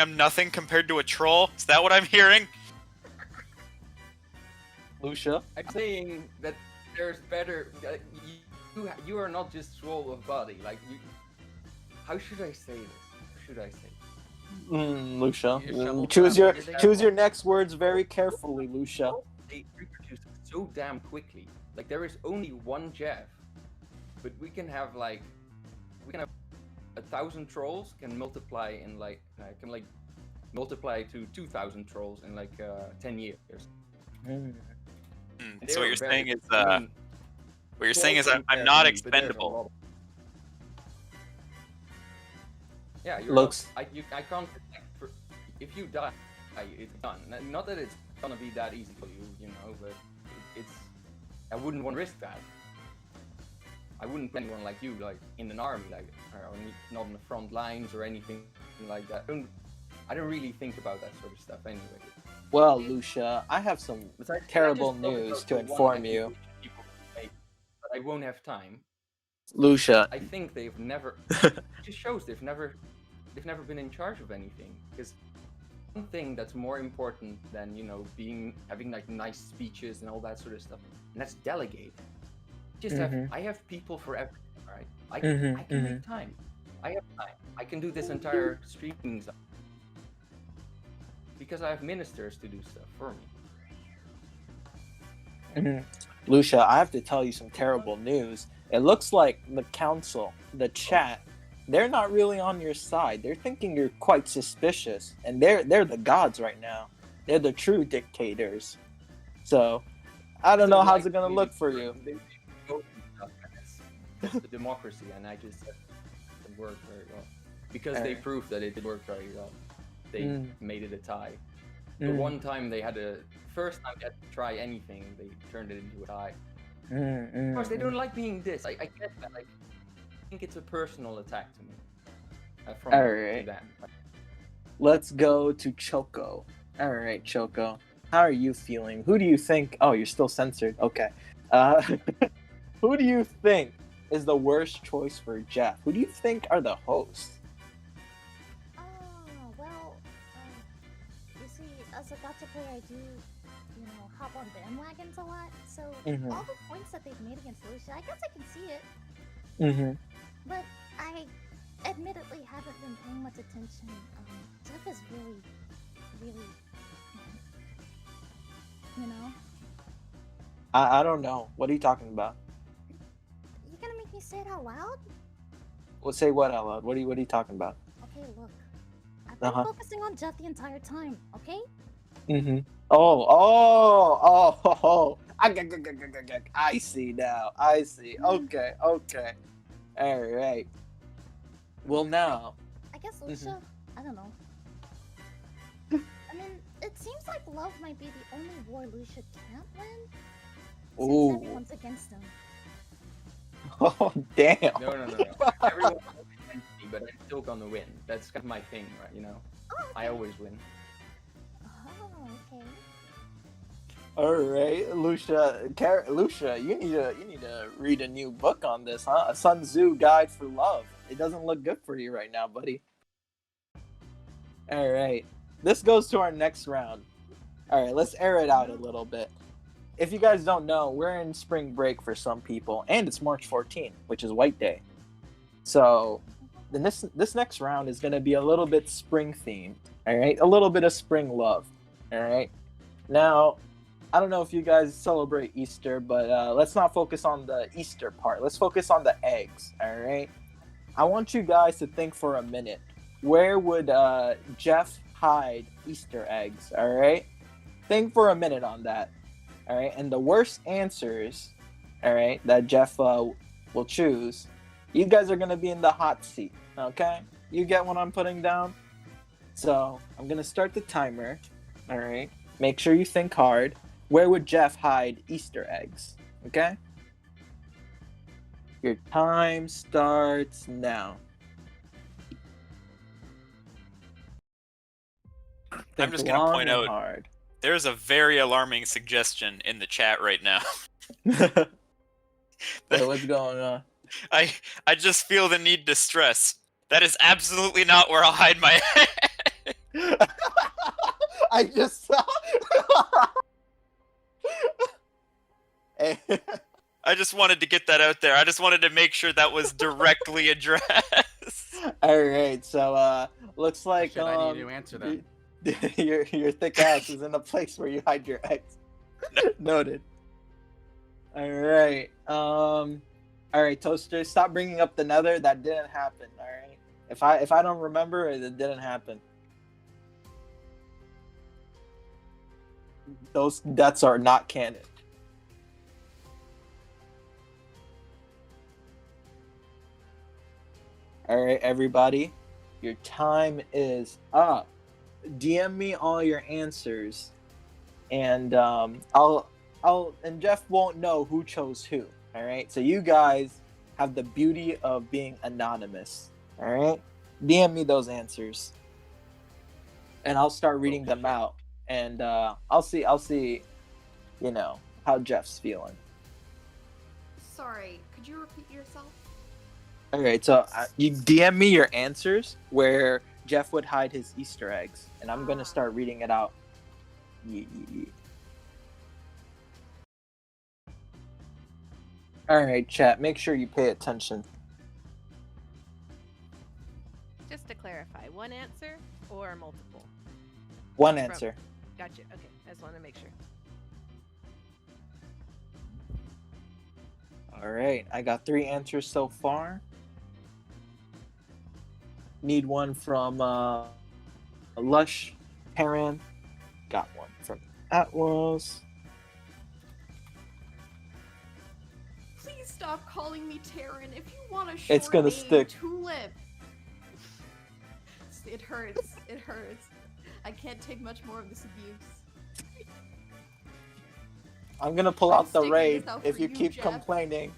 I'm nothing compared to a troll? Is that what I'm hearing? Lucia? I'm saying that there's better. You are not just swole of body. Like you. How should I say this? Lucia. You shovel Choose down. your next words very carefully, Lucia. They reproduce so damn quickly. Like there is only one Jeff, but we can have 1,000 trolls can multiply in multiply to 2,000 trolls in 10 years. So what you're saying is I mean, what you're saying is trolls I'm compare not to me, but there's a expendable. lot of- Yeah, you're Looks- not, I can't. If you die, it's done. Not that it's gonna be that easy for you, you know, but it's. I wouldn't want to risk that. I wouldn't put anyone like you, like in an army, or not in the front lines or anything like that. I don't really think about that sort of stuff anyway. Well, Lucia, I have some Besides, terrible I just thought news about to the one inform you. activity people make, but I won't have time. Lucia, I think they've never. It just shows they've never been in charge of anything. Because one thing that's more important than having nice speeches and all that sort of stuff, and that's delegate. I have people for everything, right? I can make time. I have time. I can do this entire streaming stuff because I have ministers to do stuff for me. Lucia, I have to tell you some terrible news. It looks like the council, the chat, they're not really on your side. They're thinking you're quite suspicious, and they're the gods right now. They're the true dictators. So, I don't know how's it gonna look for you. It's the democracy, and I just said it didn't work very well because they proved that it did work very well. They made it a tie. The one time first time they had to try anything, they turned it into a tie. Of course, they don't like being dissed. I get that. Like, I think it's a personal attack to me. From Alright. them. Let's go to Choco. All right, Choco. How are you feeling? Who do you think? Oh, you're still censored. Okay. Who do you think is the worst choice for Jeff? Who do you think are the hosts? Oh, well, you see, as a gacha player, I do, hop on bandwagons a lot. So all the points that they've made against Lusha, I guess I can see it. Mm-hmm. But I admittedly haven't been paying much attention. Jeff is really, I don't know. What are you talking about? You gonna make me say it out loud? Well, say what out loud? What are you talking about? Okay, look. I've been focusing on Jeff the entire time, okay? Mm-hmm. Oh. I see now. I see. Okay. All right. Well, now. I guess Lusha, I don't know. I mean, it seems like love might be the only war Lusha can't win. Since everyone's against him. Oh, damn. No. Everyone's against me, but I'm still gonna win. That's kind of my thing, right? You know? Oh, okay. I always win. Oh, okay. All right, Lusha, you need to read a new book on this, huh? A Sun Tzu Guide for Love. It doesn't look good for you right now, buddy. All right, this goes to our next round. All right, let's air it out a little bit. If you guys don't know, we're in spring break for some people, and it's March 14th, which is White Day. So, then this next round is going to be a little bit spring themed. All right, a little bit of spring love. All right. Now, I don't know if you guys celebrate Easter, but let's not focus on the Easter part. Let's focus on the eggs. All right. I want you guys to think for a minute. Where would Jeff hide Easter eggs? All right. Think for a minute on that. All right. And the worst answers, all right, that Jeff will choose, you guys are going to be in the hot seat. Okay. You get what I'm putting down? So I'm going to start the timer. All right. Make sure you think hard. Where would Jeff hide Easter eggs? Okay? Your time starts now. I'm just going to point out, there's a very alarming suggestion in the chat right now. Wait, what's going on? I just feel the need to stress. That is absolutely not where I'll hide my I just saw. I just wanted to get that out there. I just wanted to make sure that was directly addressed. All right, so looks like I need to answer that. your thick ass is in a place where you hide your eggs. Noted. All right. All right, Toaster. Stop bringing up the Nether. That didn't happen. All right. If I don't remember, it didn't happen. Those deaths are not canon. All right, everybody, your time is up. DM me all your answers, and and Jeff won't know who chose who. All right, so you guys have the beauty of being anonymous. All right, DM me those answers, and I'll start reading them out, and I'll see, how Jeff's feeling. Sorry, could you repeat yourself? All right, so you DM me your answers where Jeff would hide his Easter eggs, and I'm gonna start reading it out. All right, chat. Make sure you pay attention. Just to clarify, one answer or multiple? One answer. Gotcha. Okay, I just want to make sure. All right, I got 3 answers so far. Need one from Lush, Taran. Got one from Atlas. Please stop calling me Taran. If you want a short It's gonna name, stick. Tulip. It hurts. It hurts. I can't take much more of this abuse. I'm gonna pull I'm out the sticking raid this out if for you you, keep Jeff. complaining.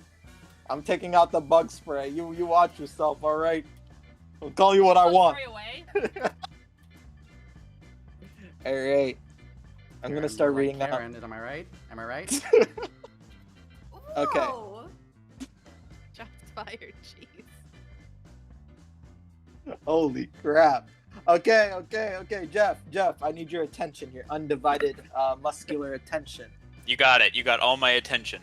I'm taking out the bug spray. You watch yourself, all right? I'll call you what I Bug want. spray away. All right. I'm gonna start reading out. Karen, am I right? Am I right? Okay. Whoa. Shots fired, jeez. Holy crap. Okay, Jeff, I need your attention, your undivided muscular attention. You got it. You got all my attention.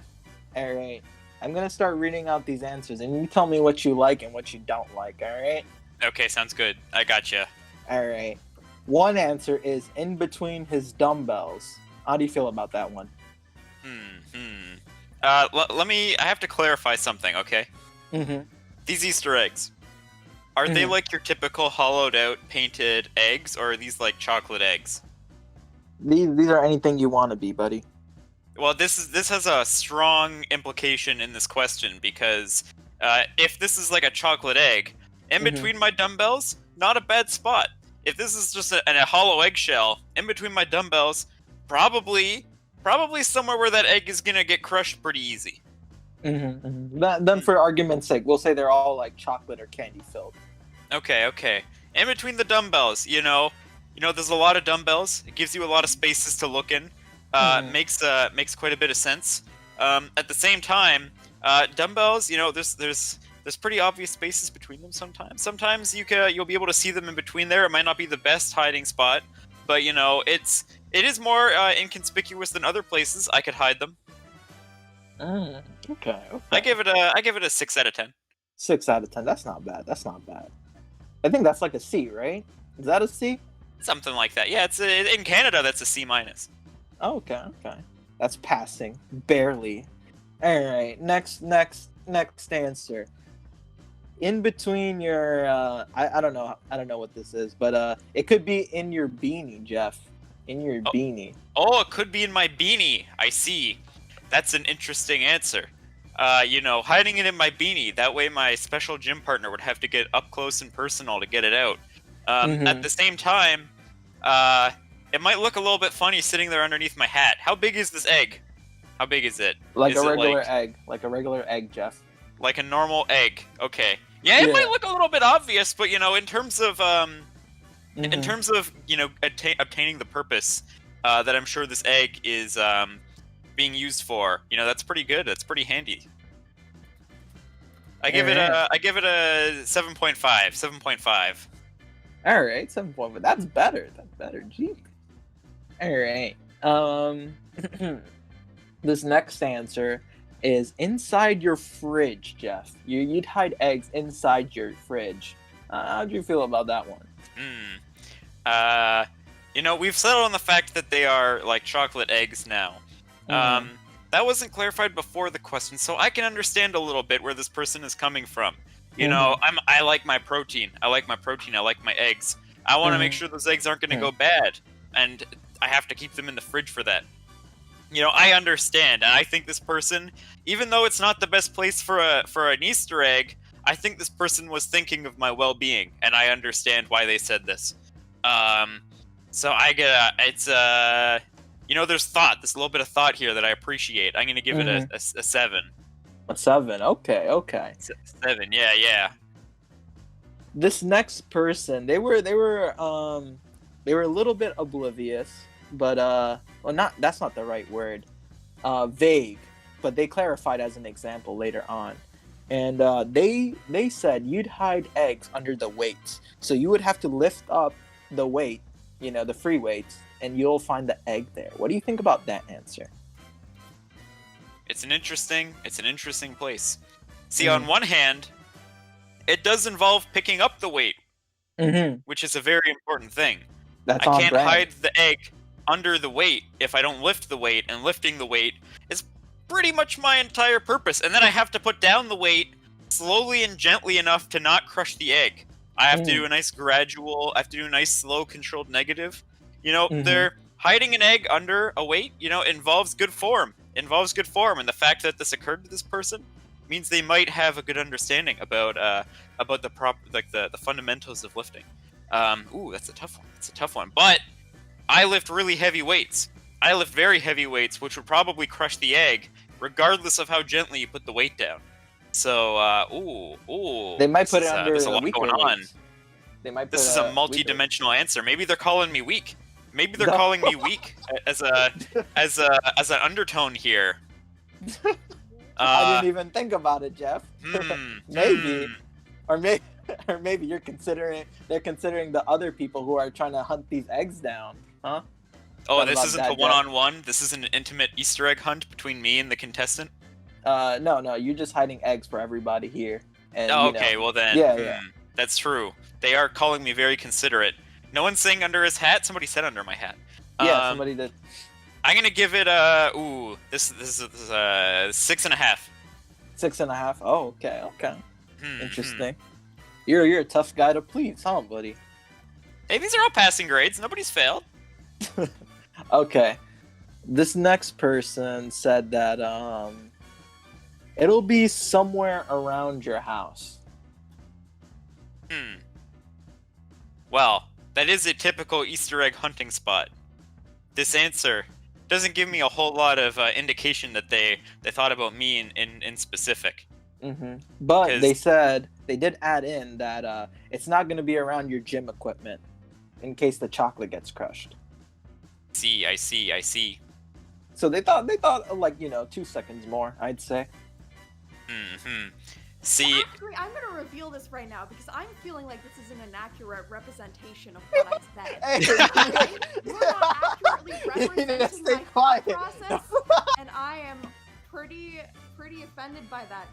All right. I'm gonna start reading out these answers, and you tell me what you like and what you don't like. All right. Okay, sounds good. I gotcha. All right. One answer is in between his dumbbells. How do you feel about that one? Let me. I have to clarify something. Okay. Mm-hmm. These Easter eggs. Are they like your typical hollowed out painted eggs, or are these like chocolate eggs? These are anything you want to be, buddy. Well, this has a strong implication in this question because if this is like a chocolate egg, in between my dumbbells, not a bad spot. If this is just a hollow eggshell, in between my dumbbells, probably somewhere where that egg is gonna get crushed pretty easy. Then for argument's sake, we'll say they're all like chocolate or candy filled. Okay. In between the dumbbells, you know, there's a lot of dumbbells. It gives you a lot of spaces to look in. Makes quite a bit of sense. At the same time, dumbbells, there's pretty obvious spaces between them sometimes. Sometimes you'll be able to see them in between there. It might not be the best hiding spot, but it is more inconspicuous than other places. I could hide them. Okay. I give it a 6 out of 10. 6 out of 10. That's not bad. I think that's like a C, right? Is that a C? Something like that. Yeah, it's in Canada. That's a C-. Oh, okay. That's passing, barely. All right. Next answer. In between your, I don't know what this is, but it could be in your beanie, Jeff. In your beanie. Oh, it could be in my beanie. I see. That's an interesting answer. Hiding it in my beanie. That way my special gym partner would have to get up close and personal to get it out. At the same time, it might look a little bit funny sitting there underneath my hat. How big is this egg? How big is it? Like a regular egg. Like a regular egg, Jeff. Like a normal egg. Okay. Yeah, it might look a little bit obvious, but in terms of obtaining the purpose that I'm sure this egg is being used for, that's pretty good. That's pretty handy. I give it a 7.5. 7.5. All right, 7.5. That's better. Gee. All right. This next answer is inside your fridge, Jeff. You'd hide eggs inside your fridge. How do you feel about that one? We've settled on the fact that they are like chocolate eggs now. That wasn't clarified before the question, so I can understand a little bit where this person is coming from. I like my protein. I like my eggs. I want to make sure those eggs aren't going to go bad, and I have to keep them in the fridge for that. I understand, and I think this person, even though it's not the best place for an Easter egg, I think this person was thinking of my well-being, and I understand why they said this. So I get there's thought. There's a little bit of thought here that I appreciate. I'm gonna give it a 7. A 7. Okay. 7. Yeah. This next person, they were a little bit oblivious, but that's not the right word. Vague, but they clarified as an example later on. And they said you'd hide eggs under the weights. So you would have to lift up the weight, the free weights, and you'll find the egg there. What do you think about that answer? It's an interesting place. See, on one hand, it does involve picking up the weight, which is a very important thing. That's I on can't brand. hide the egg under the weight if I don't lift the weight, and lifting the weight is pretty much my entire purpose. And then I have to put down the weight slowly and gently enough to not crush the egg. I have to do a nice slow controlled negative. They're hiding an egg under a weight, involves good form. And the fact that this occurred to this person means they might have a good understanding about the fundamentals of lifting. That's a tough one. But I lift really heavy weights. I lift very heavy weights, which would probably crush the egg, regardless of how gently you put the weight down. So, They might put it under there's a lot weaker going on. weights. They might. This is a multi-dimensional answer. Maybe they're calling me weak. Maybe they're calling me weak as an undertone here. I didn't even think about it, Jeff. Maybe, or maybe they're considering the other people who are trying to hunt these eggs down, huh? Oh, this isn't a one-on-one. This is an intimate Easter egg hunt between me and the contestant. No, you're just hiding eggs for everybody here. And, okay, well then, yeah. That's true. They are calling me very considerate. No one's saying under his hat. Somebody said under my hat. Yeah, somebody did. I'm gonna give it this is 6.5. 6.5. Oh, okay. Interesting. You're a tough guy to please, huh, buddy? Hey, these are all passing grades. Nobody's failed. Okay. This next person said that it'll be somewhere around your house. Well, that is a typical Easter egg hunting spot. This answer doesn't give me a whole lot of indication that they thought about me in specific. But they said, they did add in that it's not going to be around your gym equipment in case the chocolate gets crushed. I see. So they thought like, 2 seconds more, I'd say. See, actually, I'm gonna reveal this right now because I'm feeling like this is an inaccurate representation of what I said. You're not accurately representing my thought process, and I am pretty offended by that.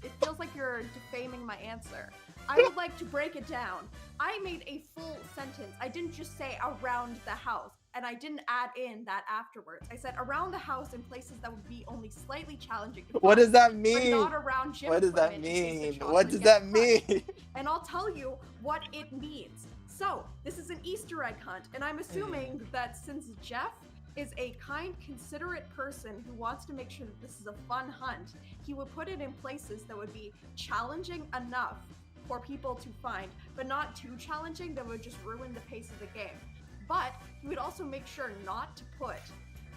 It feels like you're defaming my answer. I would like to break it down. I made a full sentence. I didn't just say around the house, and I didn't add in that afterwards. I said around the house in places that would be only slightly challenging to find. What does that mean? But not around gym What does that equipment in case the mean? What chocolate does gets that crushed. mean? And I'll tell you what it means. So, this is an Easter egg hunt, and I'm assuming that since Jeff is a kind, considerate person who wants to make sure that this is a fun hunt, he would put it in places that would be challenging enough for people to find, but not too challenging that would just ruin the pace of the game. But he would also make sure not to put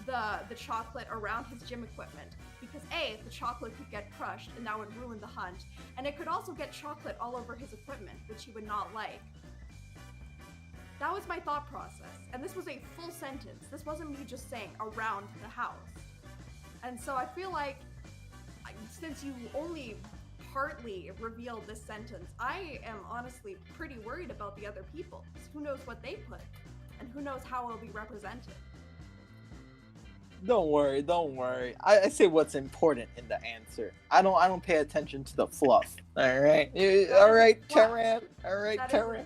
the chocolate around his gym equipment, because A, the chocolate could get crushed and that would ruin the hunt, and it could also get chocolate all over his equipment, which he would not like. That was my thought process, and this was a full sentence. This wasn't me just saying around the house. And so I feel like, since you only partly revealed this sentence, I am honestly pretty worried about the other people. Who knows what they put, and who knows how it'll be represented. Don't worry. I say what's important in the answer. I don't pay attention to the fluff. All right, Taran. All right, Taran.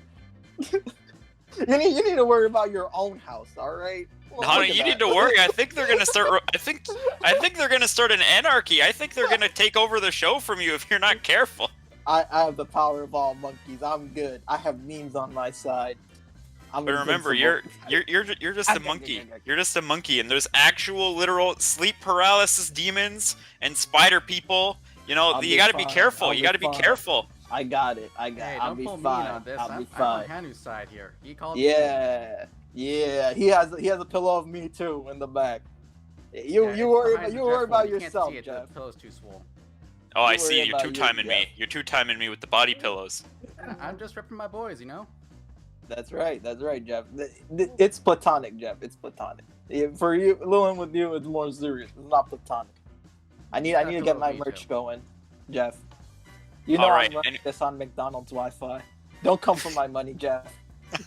You need to worry about your own house. All right. No, you need to worry. I think they're gonna start. I think they're gonna start an anarchy. I think they're gonna take over the show from you if you're not careful. I have the power of all monkeys. I'm good. I have memes on my side. But remember, you're just a monkey. You're just a monkey, and there's actual, literal sleep paralysis demons and spider people. You gotta be careful. You gotta be careful. I got it. Hey, I'll don't be pull fine. me on this. I'll I'm be fine. on Hanu's side here. He called. Yeah. He has a pillow of me too in the back. You worry about yourself, Jeff. Jeff. The pillow's too swole. Oh, I see. You're two-timing me. You're two-timing me with the body pillows. I'm just ripping my boys, you know. That's right, Jeff. It's platonic, Jeff. It's platonic. For you, Lilin, with you, it's more serious. It's not platonic. I need to get my merch going, Jeff. You know I'm running this on McDonald's Wi-Fi. Don't come for my money, Jeff.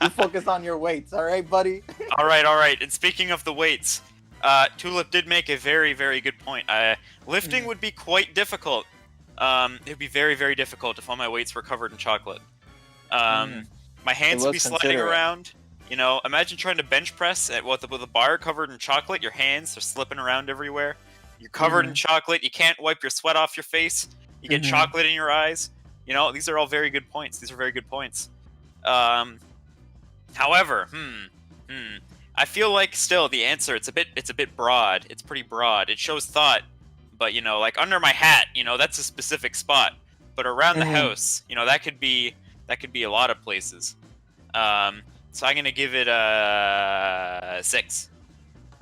You focus on your weights, all right, buddy? All right. And speaking of the weights, Tulip did make a very, very good point. Lifting would be quite difficult. It would be very, very difficult if all my weights were covered in chocolate. My hands would be sliding around. Imagine trying to bench press with a bar covered in chocolate. Your hands are slipping around everywhere. You're covered in chocolate. You can't wipe your sweat off your face. You get chocolate in your eyes. These are all very good points. These are very good points. However, I feel like still the answer it's a bit broad. It's pretty broad. It shows thought, but like under my hat, that's a specific spot. But around the house, that could be a lot of places. So I'm gonna give it a 6.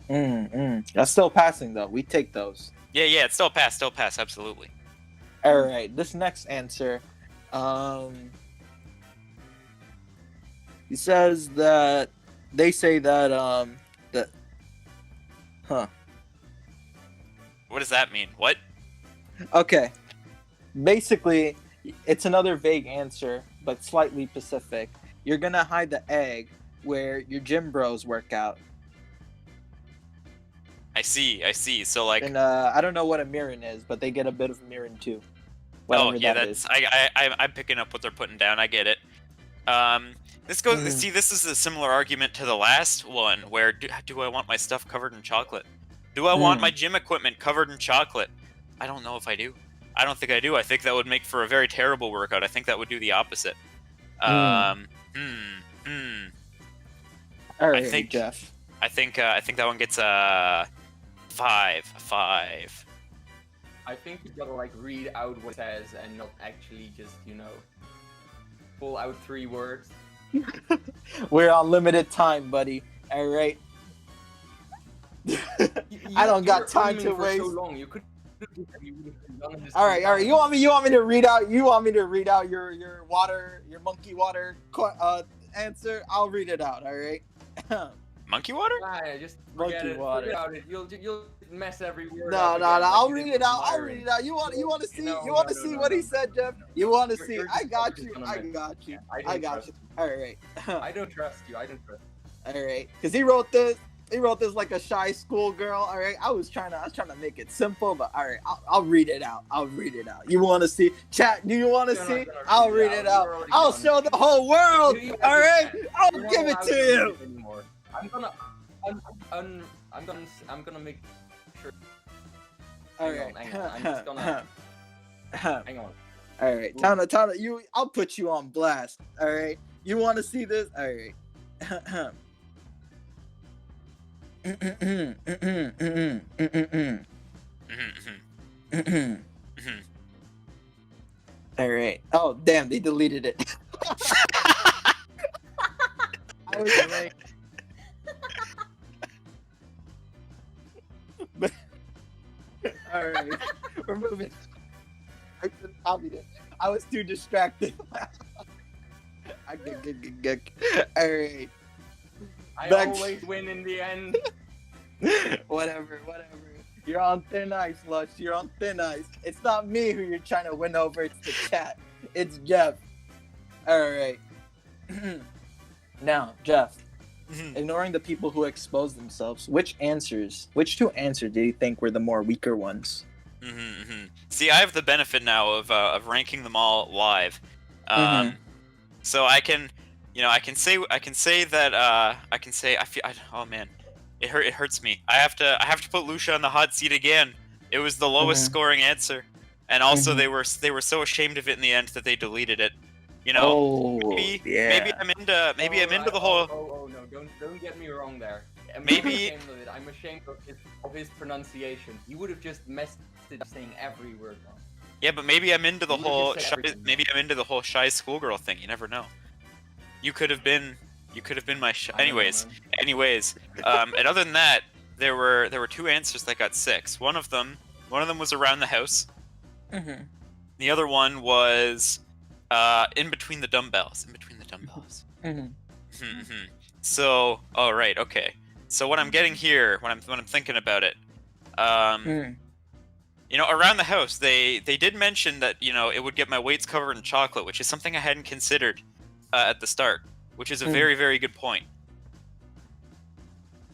That's still passing though. We take those. Yeah, it's still pass, absolutely. All right. This next answer, he says that they say that that. Huh. What does that mean? What? Okay. Basically, it's another vague answer, but slightly specific. You're gonna hide the egg where your gym bros work out. I see. So like, And I don't know what a mirin is, but they get a bit of mirin too. Whatever yeah, that that's is. I'm picking up what they're putting down. I get it. This goes. See, this is a similar argument to the last one, where do I want my stuff covered in chocolate? Do I want my gym equipment covered in chocolate? I don't know if I do. I don't think I do. I think that would make for a very terrible workout. I think that would do the opposite. All right, I think Jeff. I think that one gets a 5. I think you gotta like read out what it says and not actually just, pull out 3 words. We're on limited time, buddy. All right. I don't got time to waste. So long. You could. All right. You want me to read out? You want me to read out your monkey water answer? I'll read it out. All right. Monkey water? Yeah, just Monkey forget it. water. Forget about it. You'll mess every word. No. up again, I'll like read you it did out. with I'll Myron. read it out. You want to see? No, You want to no, see no, what he no. said, Jeff? You want to see? You're I got just you. gonna I mess. got you. I I don't got trust you. you. All right. I don't trust you. I don't trust you. All right. Because he wrote this. He wrote this like a shy schoolgirl. All right. I was trying to make it simple, but all right. I'll read it out. You want to see? Chat. Do you want to You're not see? gonna I'll read read it it out. out. You're already I'll done. show the whole world. You All right. I'll You're not give it allowed to read you. it anymore. I'm gonna make sure. All Hang right. on, I'm just gonna. Hang on. All right. Tana, you. I'll put you on blast. All right. You want to see this? All right. All right. Oh, damn! They deleted it. I was like, but, all right, we're moving. I couldn't copy it. I was too distracted. All right. I Back- always win in the end. Whatever. You're on thin ice, Lush. You're on thin ice. It's not me who you're trying to win over. It's the chat. It's Jeff. All right. Now, Jeff, ignoring the people who expose themselves, which two answers do you think were the more weaker ones? See, I have the benefit now of ranking them all live, so I can say that oh man, it hurts me. I have to put Lusha on the hot seat again. It was the lowest scoring answer, and also they were so ashamed of it in the end that they deleted it. Maybe I'm into the whole. Oh no! Don't get me wrong there. Maybe- I'm ashamed of his pronunciation. He would have just messed it up saying every word wrong. Yeah, but maybe I'm into the You would've whole. just said Shy, everything. maybe I'm into the whole shy schoolgirl thing. You never know. You could have been my shy. I don't know, Anyways. And other than that, there were 2 answers that got 6. One of them was around the house. The other one was in between the dumbbells. So, all right, okay. So what I'm getting here, when I'm thinking about it, around the house, they did mention that it would get my weights covered in chocolate, which is something I hadn't considered at the start, which is a very, very good point.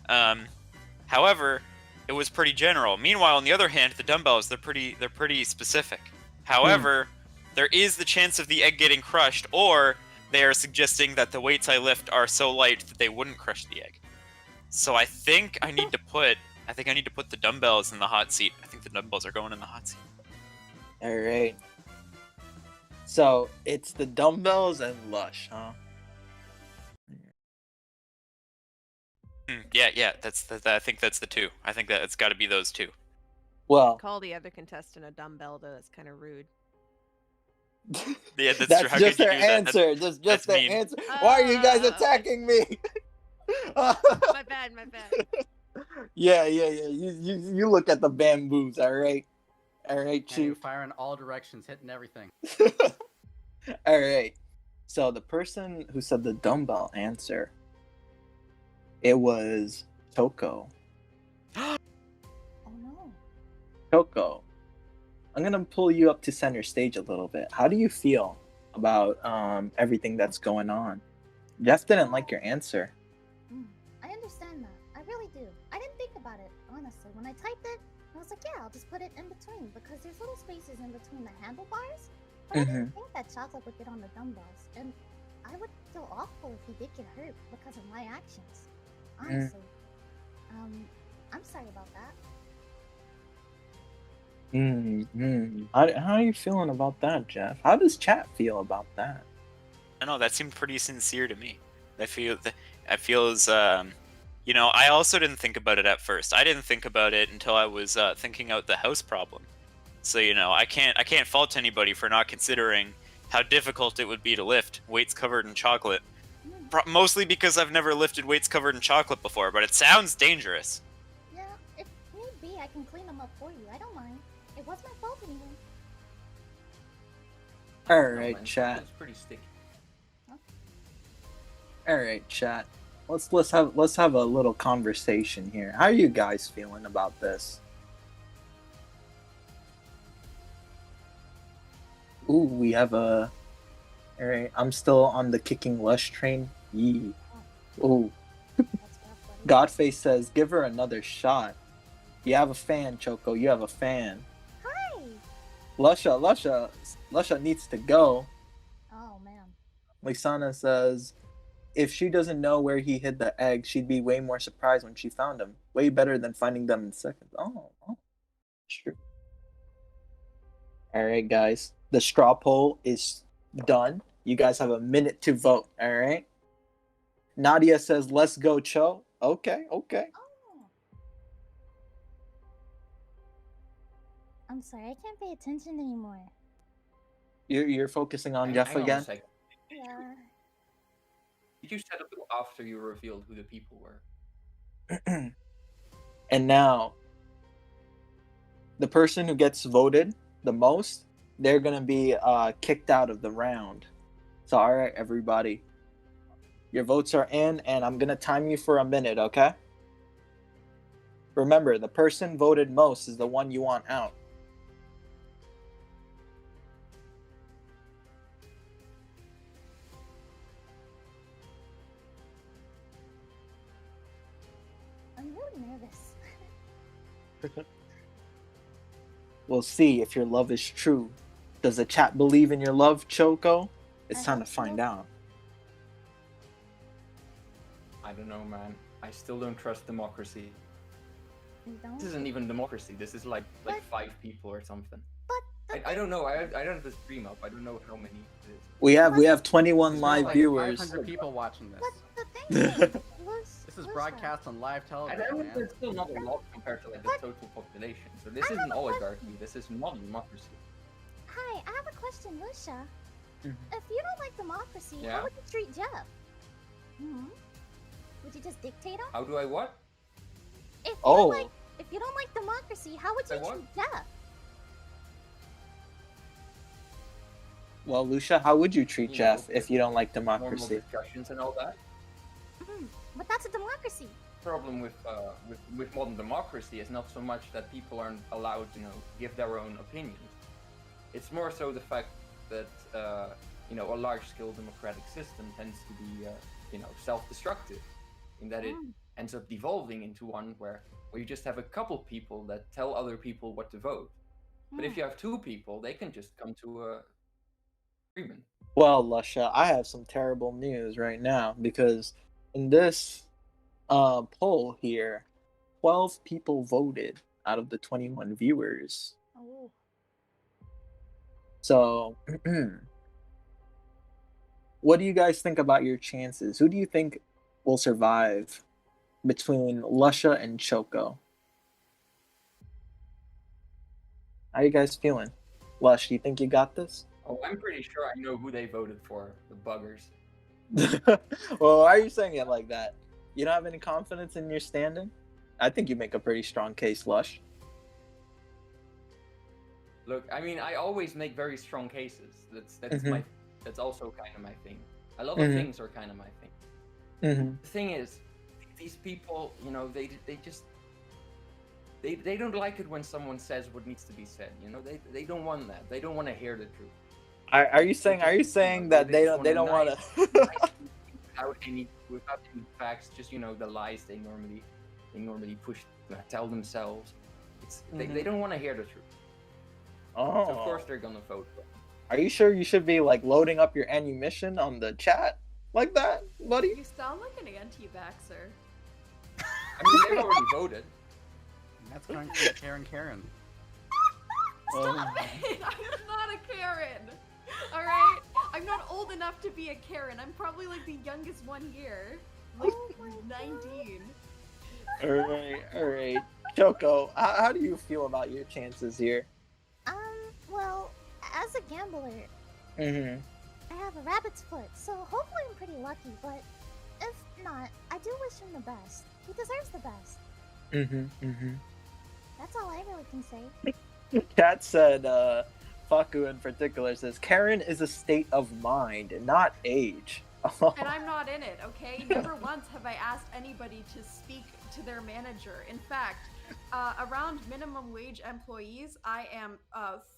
However, it was pretty general. Meanwhile, on the other hand, the dumbbells, they're pretty specific. However, there is the chance of the egg getting crushed, or they are suggesting that the weights I lift are so light that they wouldn't crush the egg. So I think I need to put the dumbbells in the hot seat. I think the dumbbells are going in the hot seat. All right. So it's the dumbbells and Lush, huh? Yeah. I think that's the 2. I think that it's got to be those 2. Well, Call the other contestant a dumbbell, though. That's kind of rude. Yeah, that's true. that's How just could you their do that? answer. Just that's their mean. answer. Why are you guys attacking me? My bad. Yeah. You look at the bamboos, all right? All right, And you Chief. fire in all directions, hitting everything. All right. So the person who said the dumbbell answer, it was Choco. Oh no. Choco, I'm gonna pull you up to center stage a little bit. How do you feel about everything that's going on? Jeff didn't like your answer. I understand that. I really do. I didn't think about it, honestly. When I typed it, I was like, yeah, I'll just put it in between because there's little spaces in between the handlebars. But I didn't think that chocolate would get on the dumbbells. And I would feel awful if he did get hurt because of my actions. Honestly. I'm sorry about that. How are you feeling about that, Jeff? How does chat feel about that? I know that seemed pretty sincere to me. I feel as you know, I also didn't think about it at first. I didn't think about it until I was thinking out the house problem. So you know, I can't fault anybody for not considering how difficult it would be to lift weights covered in chocolate. Mostly because I've never lifted weights covered in chocolate before, but it sounds dangerous. Yeah, if need be, I can clean them up for you. I don't mind. It was my fault anyway. All No, right, man, chat. chocolate's pretty sticky. All right, chat. Let's have a little conversation here. How are you guys feeling about this? Ooh, we have a. All right, I'm still on the kicking Lush train. Yee. Ooh. That's rough, buddy. Godface says, "Give her another shot." You have a fan, Choco. You have a fan. Hi! Lusha needs to go. Oh, man. Lisana says, if she doesn't know where he hid the egg, she'd be way more surprised when she found him. Way better than finding them in seconds. Oh, that's true. All right, guys. The straw poll is done. You guys have a minute to vote. All right. Nadia says, "Let's go, Cho." Okay. Oh. I'm sorry, I can't pay attention anymore. You're focusing on Jeff Hang on a again. second. Yeah. Did you set up after you revealed who the people were? And now, the person who gets voted the most, they're gonna be kicked out of the round. So, all right, everybody, your votes are in, and I'm gonna time you for a minute. Okay. Remember, the person voted most is the one you want out. I'm really nervous. We'll see if your love is true. Does the chat believe in your love, Choco? It's I time to hope find so. out. I don't know, man. I still don't trust democracy. You don't? This isn't even democracy. This is like But- 5 people or something. But I don't know. I don't have the stream up. I don't know how many it is. We have 21 There's live like viewers. 500 people watching this. But the thing is, This is broadcast on live television, And man. it's still not a lot compared to like the total population. So this I isn't have a oligarchy. question. This is not democracy. Hi, I have a question, Lusha. Mhm. If you don't like democracy, Yeah? how would you treat Jeff? Would you just dictate him? How do I what? If Oh. if you don't like democracy, how would you Say what? treat Jeff? Well, Lusha, how would you treat You Jeff know, if you don't like Normal democracy? discussions and all that. But that's a democracy. Problem with modern democracy is not so much that people aren't allowed to give their own opinions. It's more so the fact that a large-scale democratic system tends to be self-destructive, in that it ends up devolving into one where you just have a couple people that tell other people what to vote. But if you have 2 people, they can just come to a agreement. Well, Lusha, I have some terrible news right now because in this poll here, 12 people voted out of the 21 viewers. Oh. So, what do you guys think about your chances? Who do you think will survive between Lusha and Choco? How are you guys feeling? Lush, do you think you got this? Oh, I'm pretty sure I know who they voted for, the buggers. Well, why are you saying it like that? You don't have any confidence in your standing? I think you make a pretty strong case, Lush. Look, I mean, I always make very strong cases. That's also kind of my thing. A lot of things are kind of my thing. The thing is, these people, you know, they don't like it when someone says what needs to be said. You know, they don't want that. They don't want to hear the truth. Are you saying that they don't want to? without any facts, just, you know, the lies they normally tell themselves. They don't want to hear the truth. Oh. So of course they're gonna vote. Are you sure you should be like loading up your ammunition on the chat like that, buddy? You sound like an anti-vaxxer. I mean, they've already voted. That's going to be Karen. Stop it! I'm not a Karen. All right, I'm not old enough to be a Karen. I'm probably like the youngest one here, like 19. All right. Choco, how do you feel about your chances here? Well, as a gambler, I have a rabbit's foot, so hopefully I'm pretty lucky, but if not, I do wish him the best. He deserves the best. That's all I really can say. Kat said, Faku in particular says, Karen is a state of mind, not age. And I'm not in it, okay? Never once have I asked anybody to speak to their manager. In fact, around minimum wage employees, I am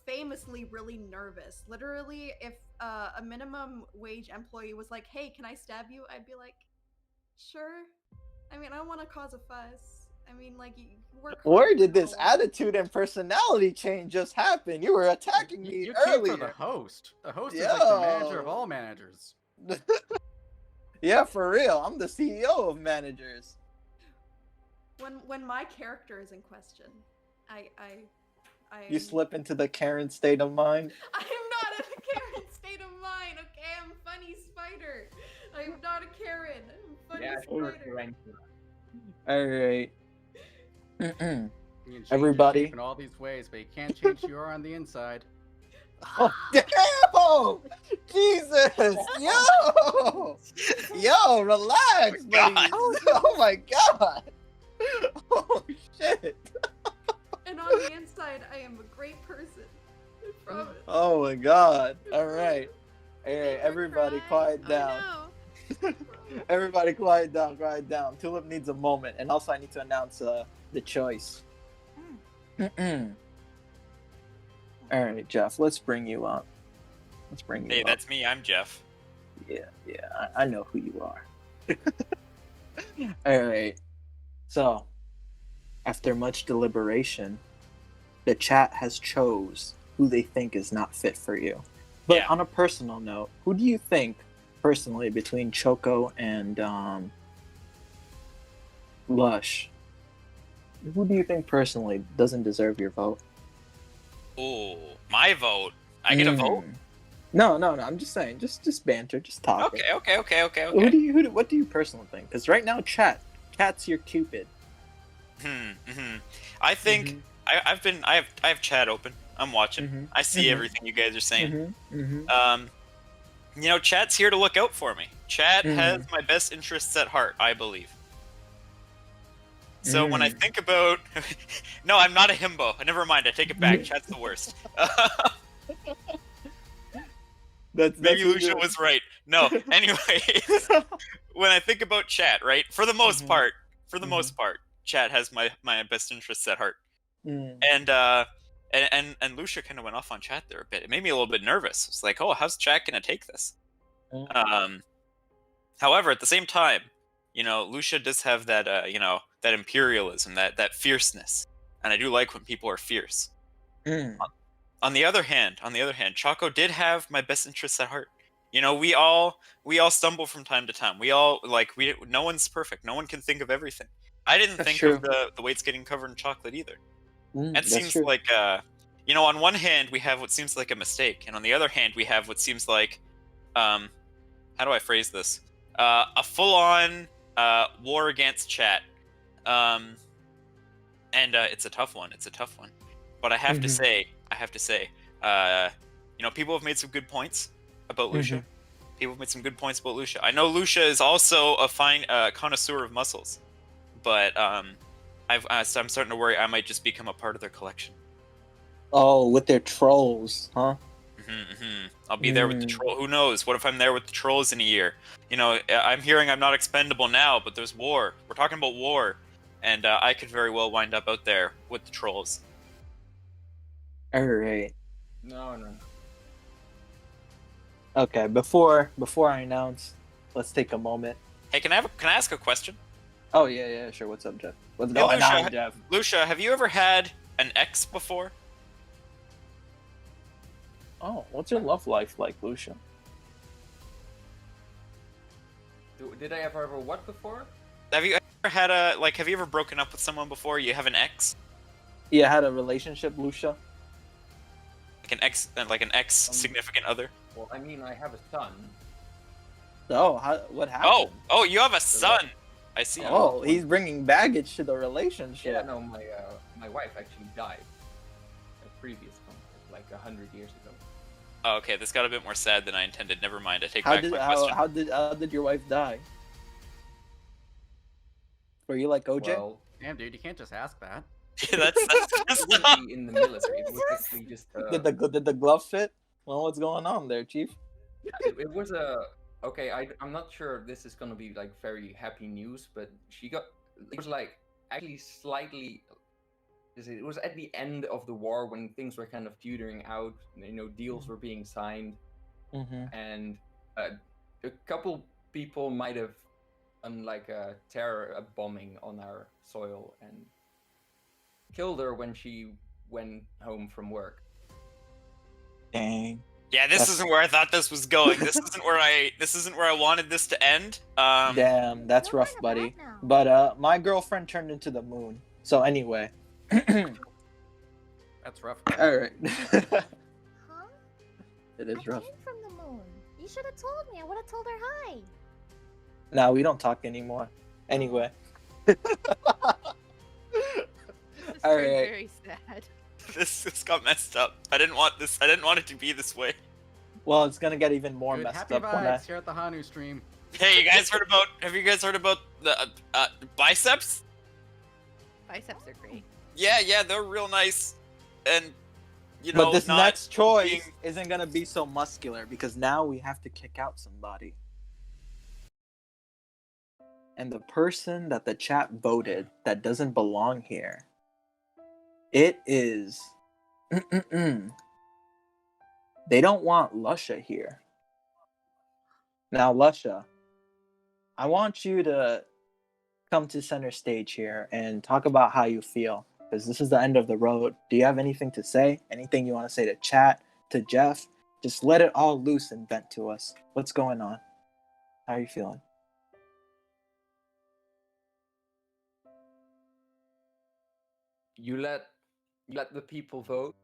famously really nervous. Literally, if a minimum wage employee was like, hey, can I stab you? I'd be like, sure. I mean, I don't want to cause a fuss. I mean, like, you work hard. Where did this attitude and personality change just happen? You were attacking me earlier. Came for the host. The host is like the manager of all managers. Yeah, for real. I'm the CEO of managers. When my character is in question, I You slip into the Karen state of mind. I'm not in a Karen state of mind, okay? I'm Funny Spider. I'm not a Karen. I'm Funny Spider. All right. You can change Everybody. your shape in all these ways, but you can't change who you are on the inside. Oh, damn! Jesus! Yo, relax, buddy. Oh my god! Oh shit! And on the inside, I am a great person. I promise. Oh my god! All right, everybody, quiet down. Oh, Everybody, quiet down. Tulip needs a moment, and also I need to announce the choice. All right, Jeff, let's bring you up. Hey, that's me. I'm Jeff. Yeah, I know who you are. All right. So, after much deliberation, the chat has chose who they think is not fit for you. But on a personal note, who do you think, personally, between Choco and Lush, who do you think personally doesn't deserve your vote? Oh, my vote. I get a vote? No. I'm just saying, just banter, just talk. Okay. What do you personally think? Because right now, Cat's your Cupid. I think I have chat open. I'm watching. I see everything you guys are saying. You know, chat's here to look out for me. Chat has my best interests at heart, I believe. So when I think about... No, I'm not a himbo. Never mind, I take it back. Chat's the worst. Maybe Lusha was right. No, anyways. When I think about chat, right? For the most part, chat has my best interests at heart. And Lusha kind of went off on chat there a bit. It made me a little bit nervous. It's like, oh, how's chat gonna take this? However, at the same time, you know, Lusha does have that, you know, that imperialism, that fierceness, and I do like when people are fierce. On the other hand, Choco did have my best interests at heart. You know, we all stumble from time to time. No one's perfect. No one can think of everything. I didn't think of the weights getting covered in chocolate either. That seems like, you know, on one hand we have what seems like a mistake, and on the other hand we have what seems like, how do I phrase this? A full-on war against chat. And it's a tough one. But I have to say, you know, people have made some good points about Lusha. I know Lusha is also a fine connoisseur of muscles, but So I'm starting to worry I might just become a part of their collection. Oh, with their trolls, huh? I'll be there with the troll. Who knows? What if I'm there with the trolls in a year? You know, I'm hearing I'm not expendable now, but there's war. We're talking about war, and I could very well wind up out there with the trolls. All right. No. Okay. Before I announce, let's take a moment. Hey, can I ask a question? Oh yeah, sure. What's up, Jeff? What's Hey, going Lusha, on, Jeff? Lusha, have you ever had an ex before? Oh, what's your love life like, Lucia? Did I ever what before? Have you ever had have you ever broken up with someone before? You have an ex? You had a relationship, Lucia? Like an ex significant other? Well, I mean, I have a son. Oh, what happened? Oh, you have a son. I see. Oh, he's bringing baggage to the relationship. Yeah, no, my wife actually died. A previous one, like 100 years ago. Oh, okay, this got a bit more sad than I intended. Never mind. I take back my question. How did your wife die? Were you like OJ? Well, Damn, dude, you can't just ask that. Yeah, that's actually in the military. It was actually just. Did the glove fit? Well, what's going on there, Chief? It was a. Okay, I'm not sure this is gonna be like very happy news, but it was like actually slightly. It was at the end of the war when things were kind of teetering out. You know, deals were being signed, and a couple people might have done like a bombing on our soil and killed her when she went home from work. Dang. Yeah, this isn't where I thought this was going. This isn't where I wanted this to end. Damn, that's rough, buddy. But my girlfriend turned into the moon. So anyway. That's rough. All right. Huh? It is rough. I came from the moon. You should have told me. I would have told her hi. Now we don't talk anymore. Anyway. This is All very, right. very sad. This got messed up. I didn't want this. I didn't want it to be this way. Well, it's gonna get even more Dude, messed happy up when I... vibes here at the Hanu stream. Hey, have you guys heard about the biceps? Biceps are great. Yeah, they're real nice, and you know. But this not next choice being- isn't gonna be so muscular because now we have to kick out somebody. And the person that the chat voted that doesn't belong here, it is... They don't want Lusha here. Now, Lusha, I want you to come to center stage here and talk about how you feel, because this is the end of the road. Do you have anything to say? Anything you want to say to chat, to Jeff? Just let it all loose and vent to us. What's going on? How are you feeling? You let the people vote.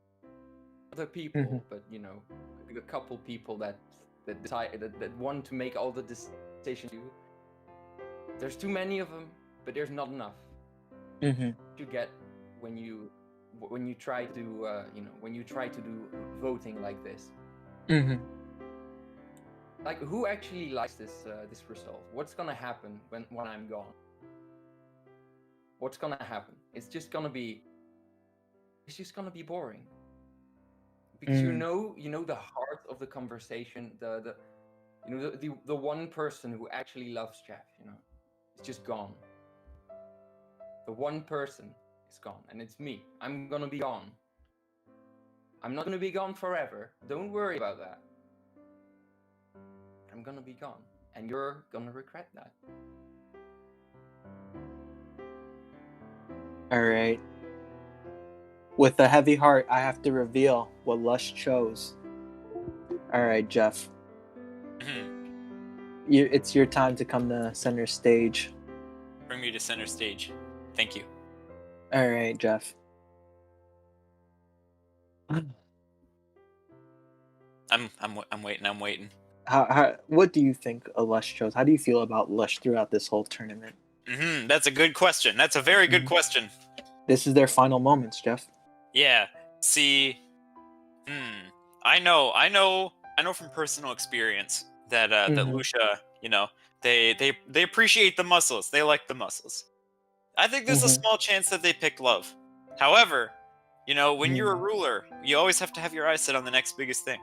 Other people, but you know, a couple people that decide that want to make all the decisions. There's too many of them, but there's not enough. To get when you try to when you try to do voting like this. Like, who actually likes this result? What's gonna happen when I'm gone? What's gonna happen? It's just gonna be boring. Because you know the heart of the conversation, the one person who actually loves Jeff, it's just gone. The one person is gone, and it's me. I'm gonna be gone. I'm not gonna be gone forever. Don't worry about that. I'm gonna be gone, and you're gonna regret that. All right. With a heavy heart, I have to reveal what Lush chose. All right, Jeff. It's your time to come to center stage. Bring me to center stage. Thank you. All right, Jeff. I'm waiting. What do you think Lush chose? How do you feel about Lush throughout this whole tournament? That's a good question. That's a very good question. This is their final moments, Jeff. Yeah. See, I know from personal experience that that Lusha, they appreciate the muscles. They like the muscles. I think there's a small chance that they pick love. However, you know, when you're a ruler, you always have to have your eyes set on the next biggest thing.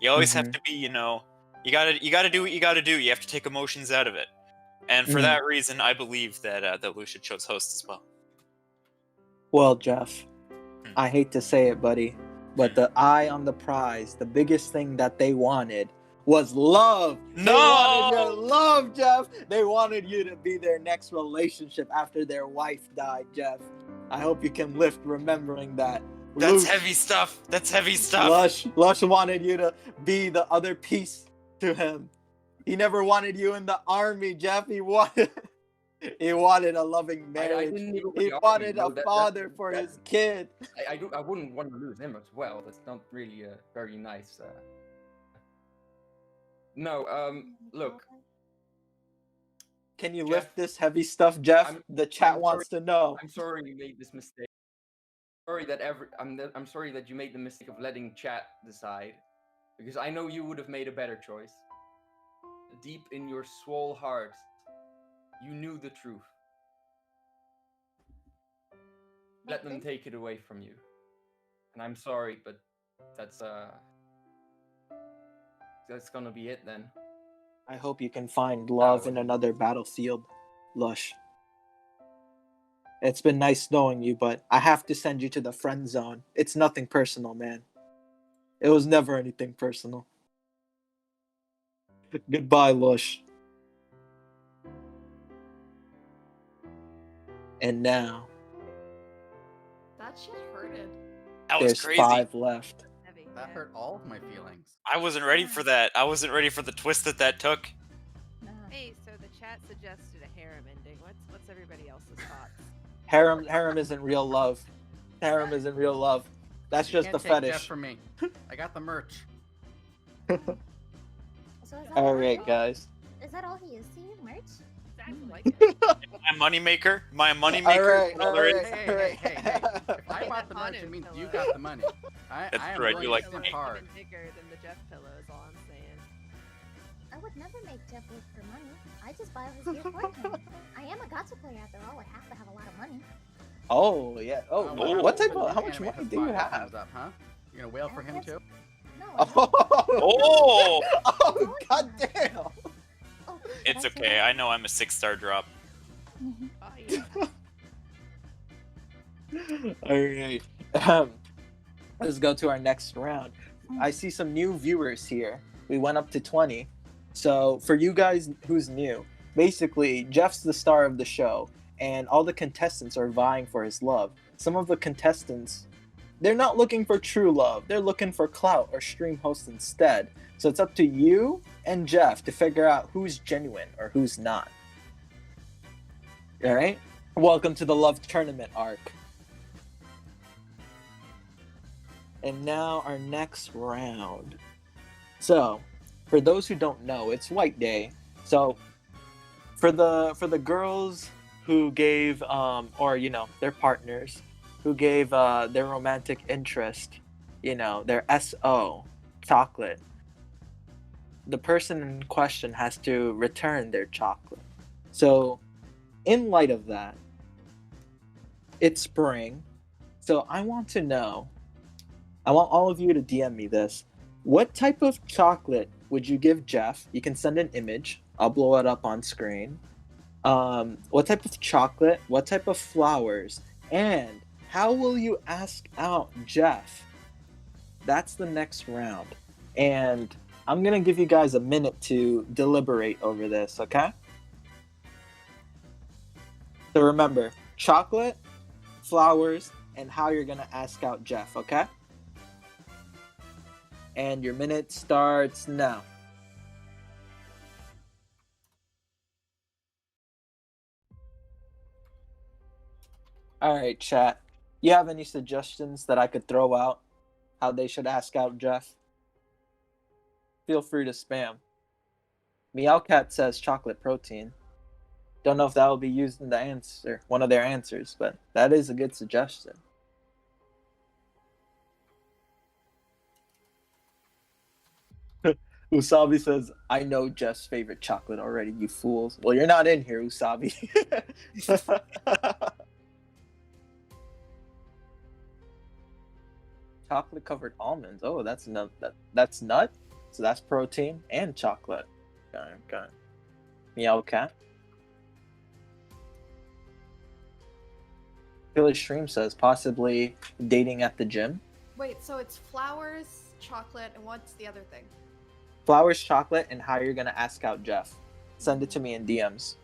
You always have to be, you know, you gotta do what you gotta do. You have to take emotions out of it. And for that reason, I believe that that Lusha chose host as well. Well, Jeff, I hate to say it, buddy, but the eye on the prize, the biggest thing that they wanted was love. No! They wanted your love, Jeff. They wanted you to be their next relationship after their wife died, Jeff. I hope you can lift remembering that. That's heavy stuff. That's heavy stuff. Lush wanted you to be the other piece to him. He never wanted you in the army, Jeff. He wanted a loving marriage. He wanted a father for his kid. I wouldn't want to lose him as well. That's not really very nice. No, look. Can you Jeff, lift this heavy stuff, Jeff? The chat wants to know. I'm sorry you made this mistake. I'm sorry that you made the mistake of letting chat decide, because I know you would have made a better choice. Deep in your swole heart, you knew the truth. Let them take it away from you. And I'm sorry, but that's gonna be it then. I hope you can find love in another battlefield, Lush. It's been nice knowing you, but I have to send you to the friend zone. It's nothing personal, man. It was never anything personal. Goodbye, Lush. And now, That shit hurted. That was there's crazy. 5 left. Heavy. That hurt all of my feelings. I wasn't ready for that. I wasn't ready for the twist that took. Hey, so the chat suggested a harem ending. What's everybody else's thoughts? Harem isn't real love. Harem isn't real love. That's just the Can't take Jeff fetish. from me. I got the merch. So is that Alright, all? guys. Is that all he is to you, merch? My moneymaker. My moneymaker. Alright. Hey. If I bought the merch, it means you got the money. I That's am right, willing you like to money. simp hard. Even bigger than the Jeff pillow is all I'm saying. I would never make Jeff work for money. I just buy all his gear for him. I am a gacha player after all. I have to have a lot of money. Oh, yeah. Oh, well, what type when of... How the much anime money has do you bought have? Up, huh? You gonna wail for him too? No. Oh, Oh, goddamn. Oh, it's did I say okay. I know I'm a 6-star drop. Oh yeah. Alright. Let's go to our next round. I see some new viewers here. We went up to 20. So for you guys who's new, basically Jeff's the star of the show and all the contestants are vying for his love. Some of the contestants, they're not looking for true love. They're looking for clout or stream host instead. So it's up to you and Jeff to figure out who's genuine or who's not. Alright? Welcome to the Love Tournament arc. And now our next round. So, for those who don't know, it's White Day. So, for the girls who gave or you know, their partners who gave their romantic interest, you know, their SO chocolate, the person in question has to return their chocolate. So, in light of that, it's spring. So, I want to know, I want all of you to DM me this. What type of chocolate would you give Jeff? You can send an image. I'll blow it up on screen. What type of chocolate? What type of flowers? And how will you ask out Jeff? That's the next round. And I'm going to give you guys a minute to deliberate over this, okay? So remember, chocolate, flowers, and how you're going to ask out Jeff, okay? And your minute starts now. Alright, chat. You have any suggestions that I could throw out? How they should ask out Jeff? Feel free to spam. Meowcat says chocolate protein. Don't know if that will be used in the answer, one of their answers, but that is a good suggestion. Usabi says, I know Jeff's favorite chocolate already, you fools. Well, you're not in here, Usabi. chocolate covered almonds. Oh, that's nut. That's nut. So that's protein and chocolate. Okay. Meow cat. Killer Stream says possibly dating at the gym. Wait, so it's flowers, chocolate, and what's the other thing? Flowers, chocolate, and how you're gonna ask out Jeff. Send it to me in DMs.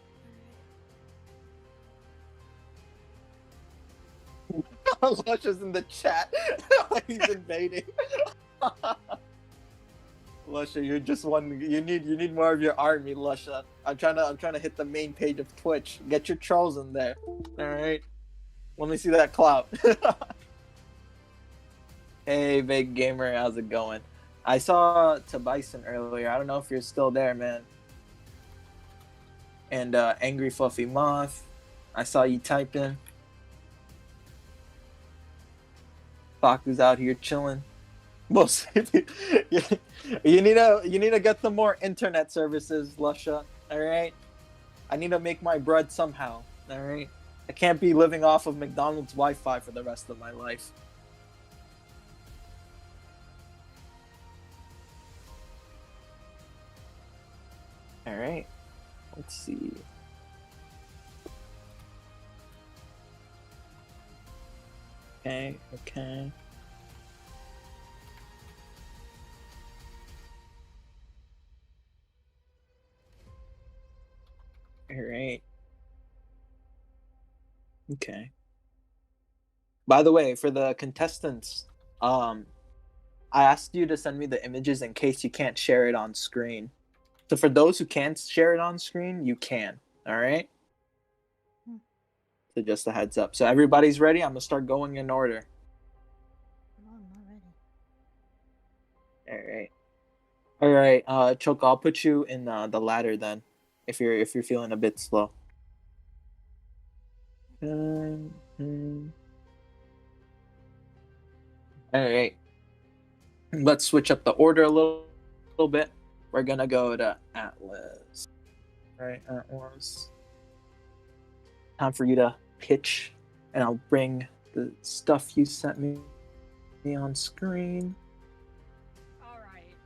Lusha's in the chat. He's invading. Lusha, you're just one. You need more of your army, Lusha. I'm trying to hit the main page of Twitch. Get your trolls in there. All right. Let me see that clout. Hey, Big Gamer, how's it going? I saw Bison earlier. I don't know if you're still there, man. And Angry Fluffy Moth, I saw you typing. Baku's out here chilling. Mostly, you need to get some more internet services, Lusha. All right. I need to make my bread somehow. All right. I can't be living off of McDonald's Wi-Fi for the rest of my life. All right. Let's see. Okay. All right. Okay. By the way, for the contestants, I asked you to send me the images in case you can't share it on screen. So for those who can't share it on screen, you can. All right? So just a heads up. So everybody's ready? I'm going to start going in order. No, I'm not ready. All right. Choco, I'll put you in the ladder then if you're feeling a bit slow. All right. Let's switch up the order a little bit. We're gonna go to Atlas. All right, Atlas. Time for you to pitch, and I'll bring the stuff you sent me on screen. All right.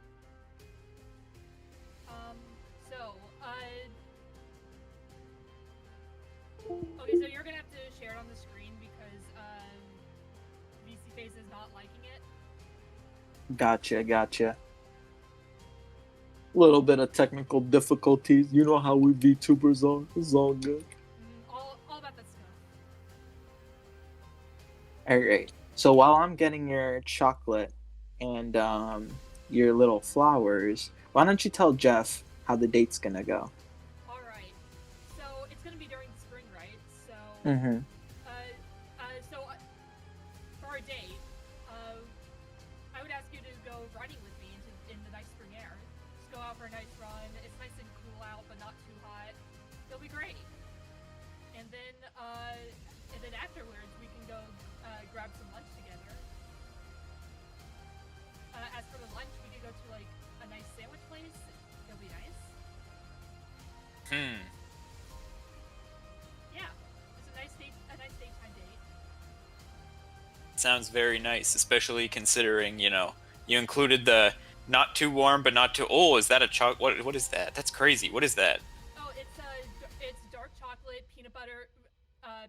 Okay, so you're gonna have to share it on the screen because VC Face is not liking it. Gotcha. Little bit of technical difficulties. You know how we VTubers are. It's all good. All about that stuff. All right. So while I'm getting your chocolate and your little flowers, why don't you tell Jeff how the date's gonna go? All right. So it's gonna be during the spring, right? So. Mm-hmm. So for our date, I would ask you to go riding with me in the nice spring air. Just go out for a nice run. It's nice and cool out, but not too hot. It'll be great. And then afterwards, we can go grab some lunch together. As for the lunch, we could go to like a nice sandwich place. It'll be nice. Yeah, it's a nice daytime date. Sounds very nice, especially considering, you included the not too warm but not too. Oh, is that a chocolate? What is that? That's crazy. What is that? Oh, it's dark chocolate, peanut butter,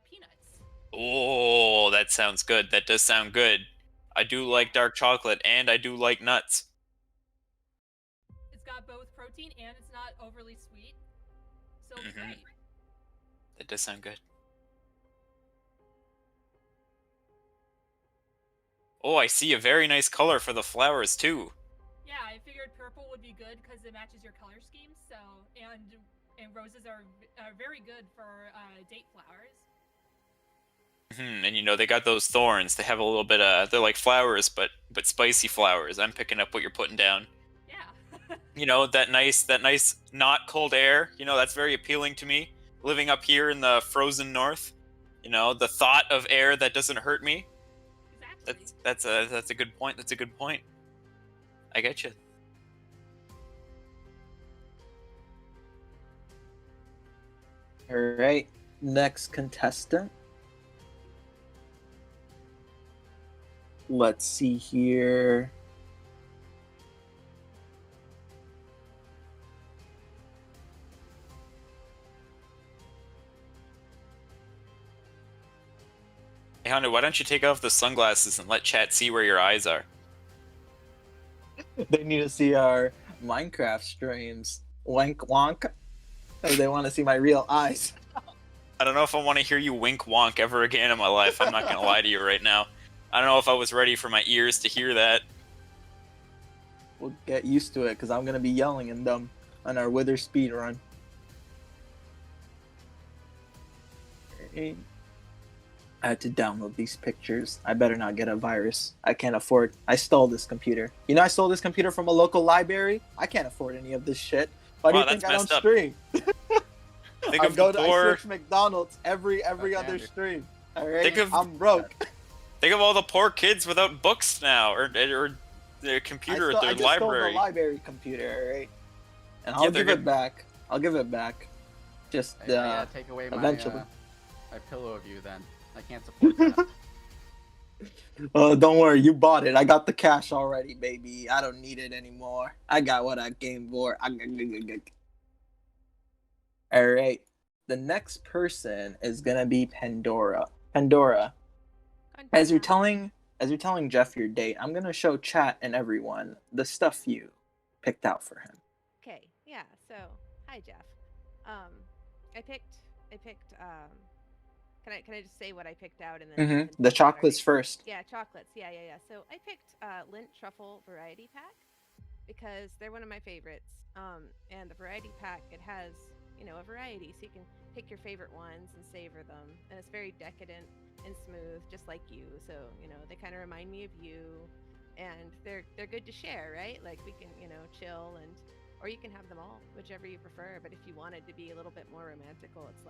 peanuts. Oh, that sounds good. That does sound good. I do like dark chocolate and I do like nuts. It's got both protein and it's not overly sweet. So it's great. That does sound good. Oh, I see a very nice color for the flowers too. Yeah, I figured purple would be good because it matches your color scheme. So and roses are very good for date flowers. And they got those thorns. They have a little bit they're like flowers, but spicy flowers. I'm picking up what you're putting down. Yeah. That nice not cold air. That's very appealing to me. Living up here in the frozen north, the thought of air that doesn't hurt me. Exactly. That's a good point. That's a good point. I get you. All right. Next contestant. Let's see here. Hey, Hondo, why don't you take off the sunglasses and let chat see where your eyes are? They need to see our Minecraft streams. Wank wonk. Oh, they want to see my real eyes. I don't know if I want to hear you wink wonk ever again in my life. I'm not going to lie to you right now. I don't know if I was ready for my ears to hear that. We'll get used to it because I'm going to be yelling in them on our Wither speed run. I had to download these pictures. I better not get a virus. I can't afford. I stole this computer. You know, I stole this computer from a local library. I can't afford any of this shit. Why do you think I don't stream? Think I of go the to I poor. search McDonald's every other stream. All right, I'm broke. Think of all the poor kids without books now, or their computer at their I just library. stole the library computer, all right? And I'll Yeah, they're give it good. back. I'll give it back. Just I gotta take away eventually. my pillow of you then. I can't support that. Don't worry, you bought it. I got the cash already, baby. I don't need it anymore. I got what I came for. All right. The next person is gonna be Pandora. Pandora, as you're telling Jeff your date, I'm gonna show chat and everyone the stuff you picked out for him. Okay, yeah. So, hi Jeff. I picked. Can I just say what I picked out and then? Mm-hmm. The chocolates first. Yeah, chocolates. Yeah. So I picked Lint Truffle Variety Pack because they're one of my favorites. And the variety pack, it has a variety, so you can pick your favorite ones and savor them. And it's very decadent and smooth, just like you. So they kind of remind me of you, and they're good to share, right? Like we can chill or you can have them all, whichever you prefer. But if you wanted to be a little bit more romantical, it's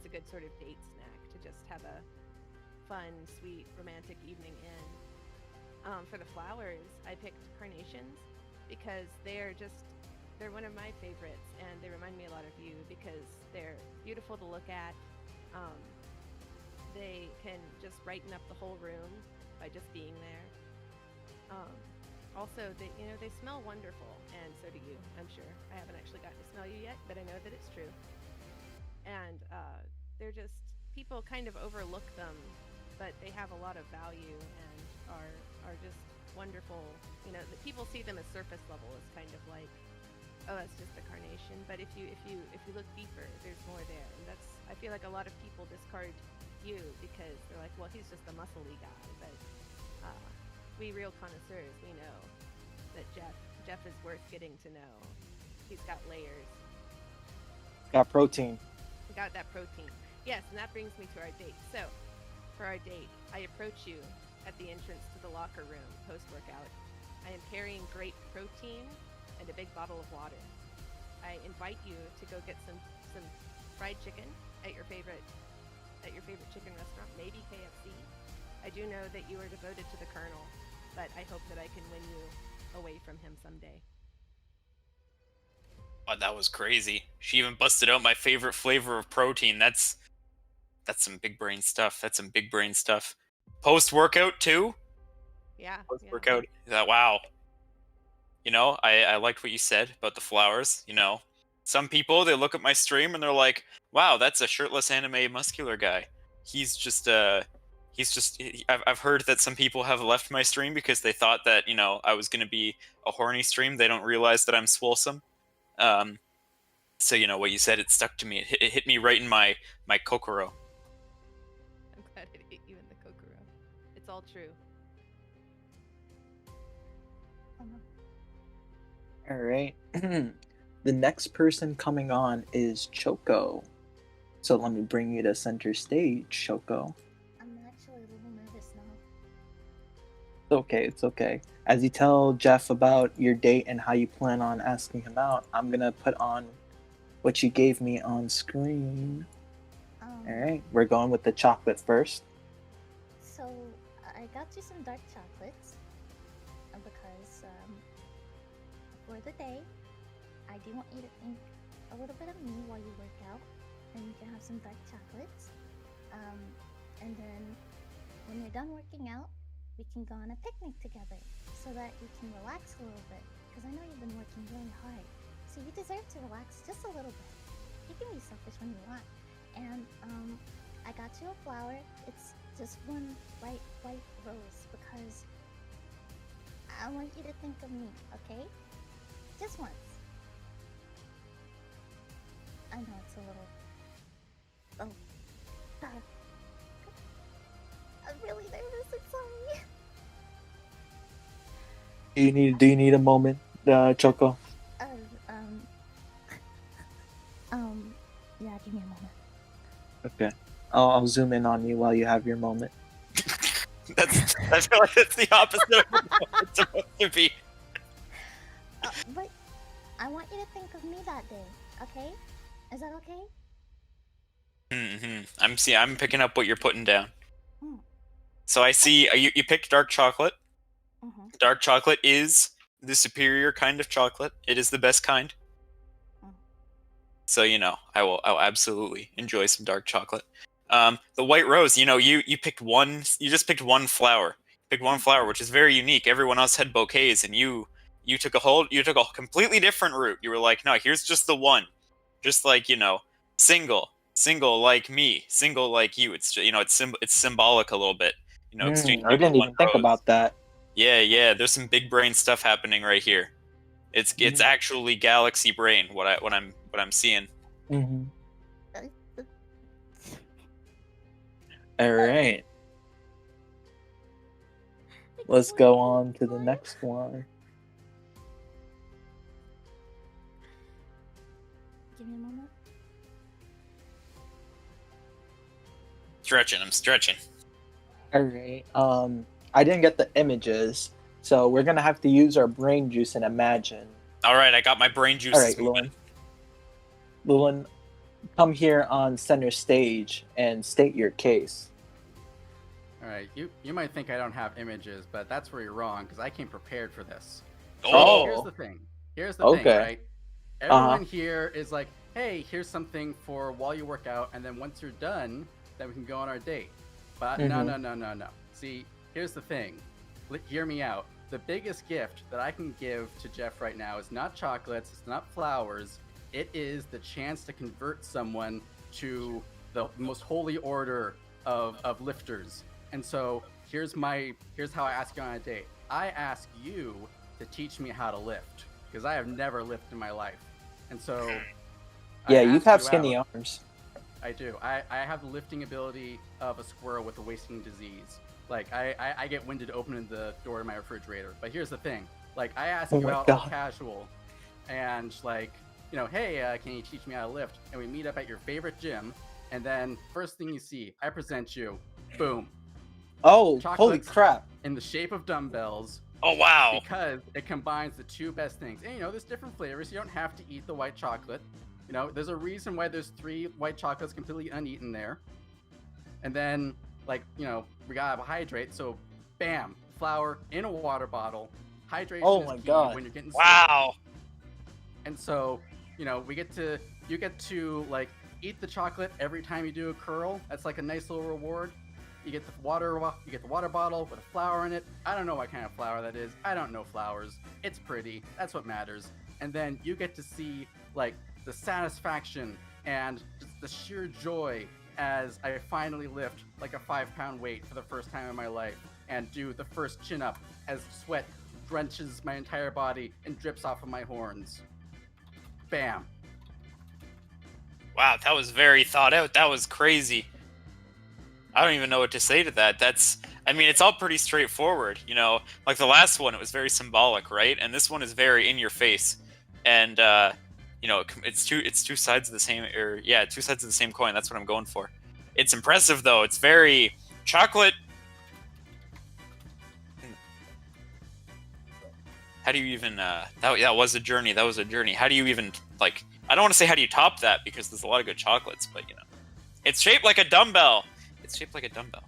a good sort of date snack to just have a fun, sweet, romantic evening in. For the flowers, I picked carnations because they're one of my favorites, and they remind me a lot of you because they're beautiful to look at. They can just brighten up the whole room by just being there. Also, they smell wonderful, and so do you, I'm sure. I haven't actually gotten to smell you yet, but I know that it's true. And they're just, people kind of overlook them, but they have a lot of value and are just wonderful. The people see them as surface level as kind of like, oh, it's just a carnation. But if you look deeper, there's more there. And I feel like a lot of people discard you because they're like, well, he's just a muscly guy. But we real connoisseurs, we know that Jeff is worth getting to know. He's got layers. Got protein. Got that protein. Yes, and that brings me to our date. So, for our date, I approach you at the entrance to the locker room post-workout. I am carrying great protein and a big bottle of water. I invite you to go get some fried chicken at your favorite chicken restaurant, maybe KFC. I do know that you are devoted to the Colonel, but I hope that I can win you away from him someday. Oh, that was crazy. She even busted out my favorite flavor of protein. That's some big brain stuff. Post-workout too? Yeah. Post-workout. Wow. I liked what you said about the flowers. Some people, they look at my stream and they're like, wow, that's a shirtless anime muscular guy. I've heard that some people have left my stream because they thought that, I was going to be a horny stream. They don't realize that I'm swolesome. So, what you said, it stuck to me. It hit me right in my Chocoro. I'm glad it hit you in the Chocoro. It's all true. All right. The next person coming on is Choco. So let me bring you to center stage, Choco. I'm actually a little nervous now. It's okay. As you tell Jeff about your date and how you plan on asking him out, I'm gonna put on what you gave me on screen. All right, we're going with the chocolate first. So I got you some dark chocolates because for the day, I do want you to think a little bit of me while you work out, and you can have some dark chocolates. And then when you're done working out, we can go on a picnic together so that you can relax a little bit. Because I know you've been working really hard. So you deserve to relax just a little bit. You can be selfish when you want. And I got you a flower. It's just one white rose because I want you to think of me, okay? Just once. I know it's a little... Oh. I'm really nervous, I'm sorry. Do you need a moment, Choco? Yeah, give me a moment. Okay. I'll zoom in on you while you have your moment. I feel like it's the opposite of what it's supposed to be. But I want you to think of me that day, okay? Is that okay? I'm picking up what you're putting down. Hmm. So I see you picked dark chocolate. Mm-hmm. Dark chocolate is the superior kind of chocolate. It is the best kind. So I will absolutely enjoy some dark chocolate. The white rose, you picked one. You just picked one flower. Picked one flower, which is very unique. Everyone else had bouquets, and you took a completely different route. You were like, no, here's just the one, just like single like me, single like you. It's it's symbolic a little bit. I didn't even think about that. Yeah. There's some big brain stuff happening right here. It's actually galaxy brain. What I'm seeing. Mm-hmm. All right. Let's go on to the next one. Give me a moment. I'm stretching. All right. I didn't get the images, so we're gonna have to use our brain juice and imagine. All right, I got my brain juice. All right, Lilin, come here on center stage and state your case. All right, you might think I don't have images, but that's where you're wrong because I came prepared for this. Oh. Here's the thing. Right? Everyone here is like, hey, here's something for while you work out, and then once you're done, then we can go on our date. But no. See, here's the thing. Hear me out. The biggest gift that I can give to Jeff right now is not chocolates, it's not flowers. It is the chance to convert someone to the most holy order of lifters. And so here's how I ask you on a date. I ask you to teach me how to lift because I have never lifted in my life. And so yeah, you have skinny arms. I do. I have the lifting ability of a squirrel with a wasting disease. Like I get winded opening the door to my refrigerator. But here's the thing. Like I ask you out all casual and like, hey, can you teach me how to lift? And we meet up at your favorite gym. And then first thing you see, I present you, boom. Oh, holy crap. In the shape of dumbbells. Oh, wow. Because it combines the two best things. And there's different flavors. You don't have to eat the white chocolate. There's a reason why there's 3 white chocolates completely uneaten there. And then, we gotta hydrate. So, bam, flour in a water bottle. Hydration is key when you're getting sick. Wow. And so, you get to eat the chocolate every time you do a curl. That's like a nice little reward. You get the water bottle with a flower in it. I don't know what kind of flower that is. I don't know flowers. It's pretty. That's what matters. And then you get to see the satisfaction and just the sheer joy as I finally lift like a 5-pound weight for the first time in my life and do the first chin up as sweat drenches my entire body and drips off of my horns. Bam. Wow, that was very thought out. That was crazy. I don't even know what to say to that. It's all pretty straightforward, Like the last one, it was very symbolic, right? And this one is very in your face. And it's two sides of the same, two sides of the same coin. That's what I'm going for. It's impressive though. It's very chocolate. How do you even that was a journey. That was a journey. How do you even I don't want to say how do you top that because there's a lot of good chocolates, but it's shaped like a dumbbell. It's shaped like a dumbbell.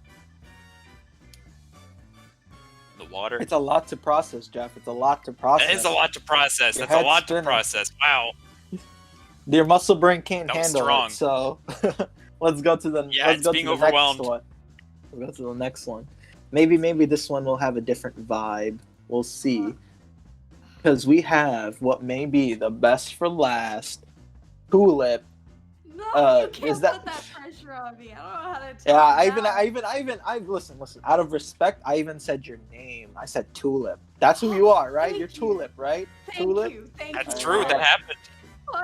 The water. It's a lot to process, Jeff. It's a lot to process. It is a lot to process. That's a lot to process. Wow. Your muscle brain can't handle it. So let's go to the it's being overwhelmed. Next one. We'll go to the next one. Maybe this one will have a different vibe. We'll see. Because we have what may be the best for last, Tulip. No, you can't is that- put that pressure on me. I don't know how to tell Yeah, I listen. Out of respect, I even said your name. I said Tulip. That's who you are, right? You're Tulip, right? Tulip. Thank That's you. true. That happened.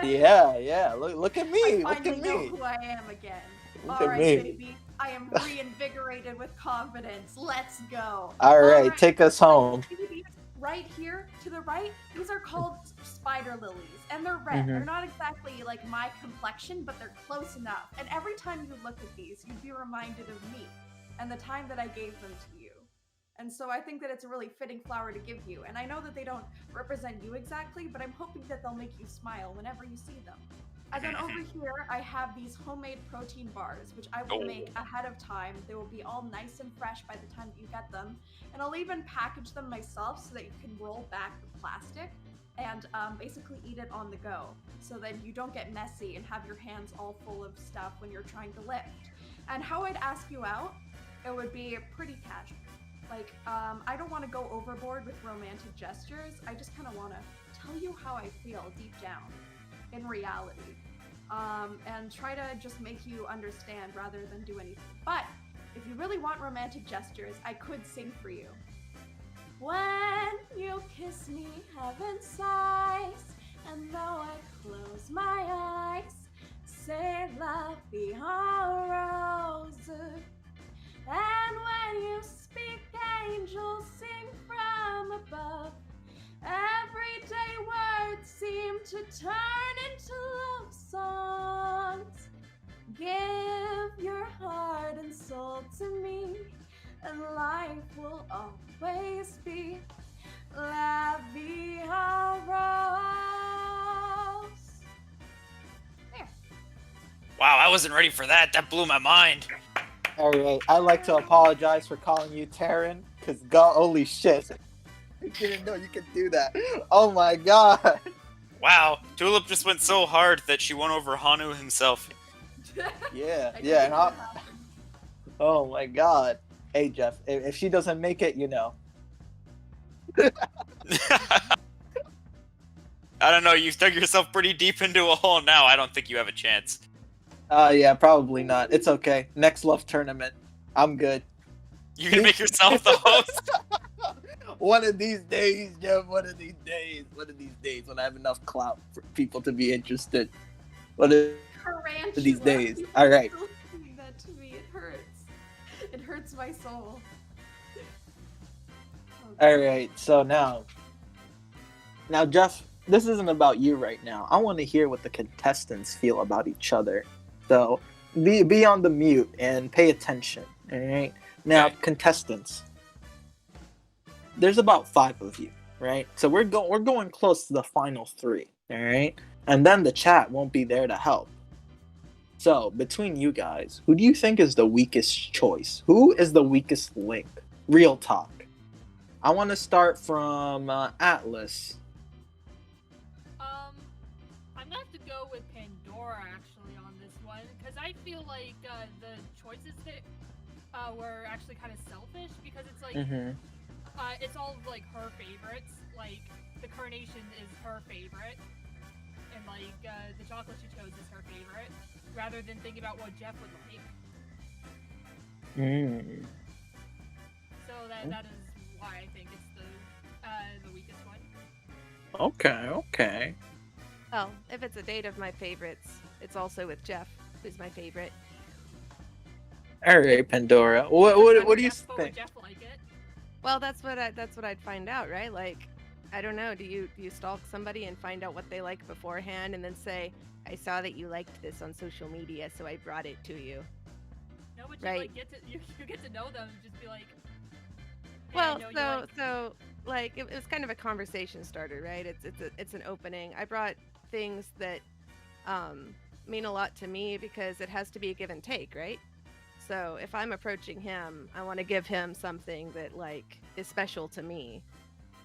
Yeah. Look at me. I Look finally at know me. who I am again. Look All at right, me. baby. I am reinvigorated with confidence. Let's go. All right, take us home. Right here to the right, these are called spider lilies, and they're red. They're not exactly like my complexion, but they're close enough. And every time you look at these, you'd be reminded of me and the time that I gave them to you. And so I think that it's a really fitting flower to give you. And I know that they don't represent you exactly, but I'm hoping that they'll make you smile whenever you see them. And then over here, I have these homemade protein bars, which I will make ahead of time. They will be all nice and fresh by the time that you get them. And I'll even package them myself so that you can roll back the plastic and basically eat it on the go. So that you don't get messy and have your hands all full of stuff when you're trying to lift. And how I'd ask you out, it would be pretty casual. Like, I don't want to go overboard with romantic gestures. I just kind of want to tell you how I feel deep down. In reality, and try to just make you understand rather than do anything. But if you really want romantic gestures, I could sing for you. When you kiss me, heaven sighs, and though I close my eyes, say la vie en rose. And when you speak, angels sing from above. Everyday words seem to turn into love songs. Give your heart and soul to me, and life will always be la vie en rose. There. Wow, I wasn't ready for that. That blew my mind. All right, I'd like to apologize for calling you Taran, because God, holy shit. I didn't know you could do that. Oh my god. Wow, Tulip just went so hard that she won over Hanu himself. Yeah, I yeah, didn't and know that happened. oh my god. Hey Jeff, if she doesn't make it, you know. I don't know, you've dug yourself pretty deep into a hole now. I don't think you have a chance. Yeah, probably not. It's okay. Next love tournament. I'm good. You can make yourself the host. One of these days, Jeff. One of these days when I have enough clout for people to be interested. One of these days. You All right. still doing that to me. It hurts. It hurts my soul. All right. So now, Jeff, this isn't about you right now. I want to hear what the contestants feel about each other. So be on the mute and pay attention. All right. Now, contestants. There's about 5 of you, right? So we're going close to the final 3, all right? And then the chat won't be there to help. So between you guys, who do you think is the weakest choice? Who is the weakest link? Real talk. I want to start from Atlas. I'm gonna have to go with Pandora actually on this one because I feel like the choices that were actually kind of selfish because it's like. It's all like her favorites. Like the carnation is her favorite, and like the chocolate she chose is her favorite, rather than thinking about what Jeff would like. So that is why I think it's the weakest one. Okay. Oh, if it's a date of my favorites, it's also with Jeff, who's my favorite. All right, Pandora. What do you Jeff, think? Jeff like it? Well, that's what I'd find out, right? Like, I don't know. Do you stalk somebody and find out what they like beforehand, and then say, "I saw that you liked this on social media, so I brought it to you." No, but Right. you like you get to know them and just be like. "Hey, I Well, know you like-" so like it was kind of a conversation starter, right? It's an opening. I brought things that mean a lot to me because it has to be a give and take, right? So if I'm approaching him, I want to give him something that like is special to me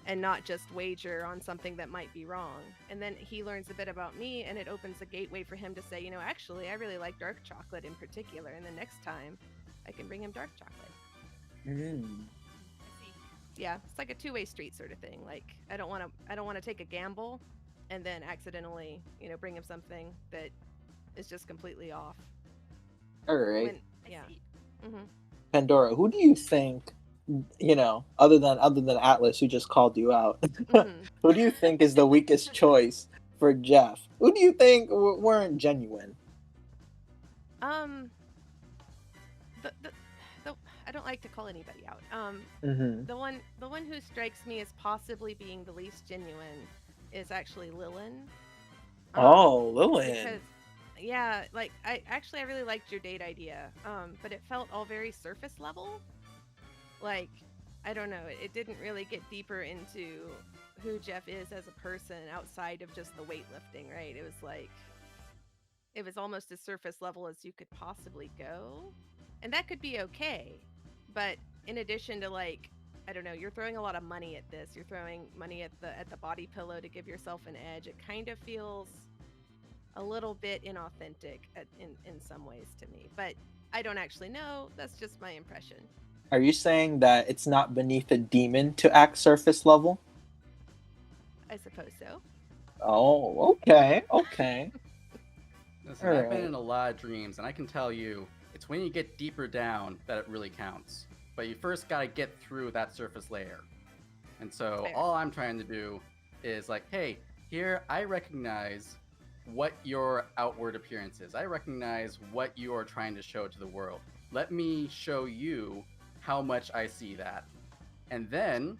and not just wager on something that might be wrong. And then he learns a bit about me and it opens a gateway for him to say, actually, I really like dark chocolate in particular. And the next time I can bring him dark chocolate. Mm. Yeah, it's like a two-way street sort of thing. Like I don't want to take a gamble and then accidentally, bring him something that is just completely off. All right. When, yeah. Mhm. Pandora, who do you think, other than Atlas, who just called you out, Mhm. who do you think is the weakest choice for Jeff? Who do you think weren't genuine? The I don't like to call anybody out. Mm-hmm. The one who strikes me as possibly being the least genuine is actually Lilin. Oh, Lilin. Because yeah, like I really liked your date idea. But it felt all very surface level. Like I don't know, it didn't really get deeper into who Jeff is as a person outside of just the weightlifting, right? It was almost as surface level as you could possibly go. And that could be okay. But in addition to like, I don't know, you're throwing a lot of money at this. You're throwing money at the body pillow to give yourself an edge. It kind of feels a little bit inauthentic in some ways to me. But I don't actually know. That's just my impression. Are you saying that it's not beneath a demon to act surface level? I suppose so. Oh, okay. Listen, I've been in a lot of dreams, and I can tell you, it's when you get deeper down that it really counts. But you first gotta get through that surface layer. And so Fair. all I'm trying to do is like, hey, here I recognize what your outward appearance is. I recognize what you are trying to show to the world. Let me show you how much I see that. And then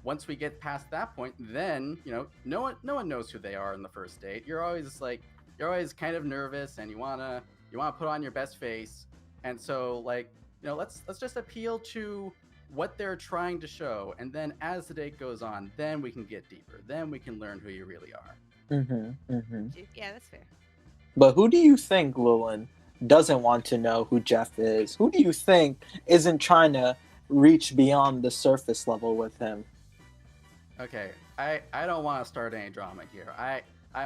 once we get past that point, then, no one knows who they are in the first date. You're always kind of nervous and you wanna put on your best face. And so let's just appeal to what they're trying to show. And then as the date goes on, then we can get deeper. Then we can learn who you really are. Yeah, that's fair. But who do you think, Lilin, doesn't want to know who Jeff is? Who do you think isn't trying to reach beyond the surface level with him? Okay, I don't want to start any drama here.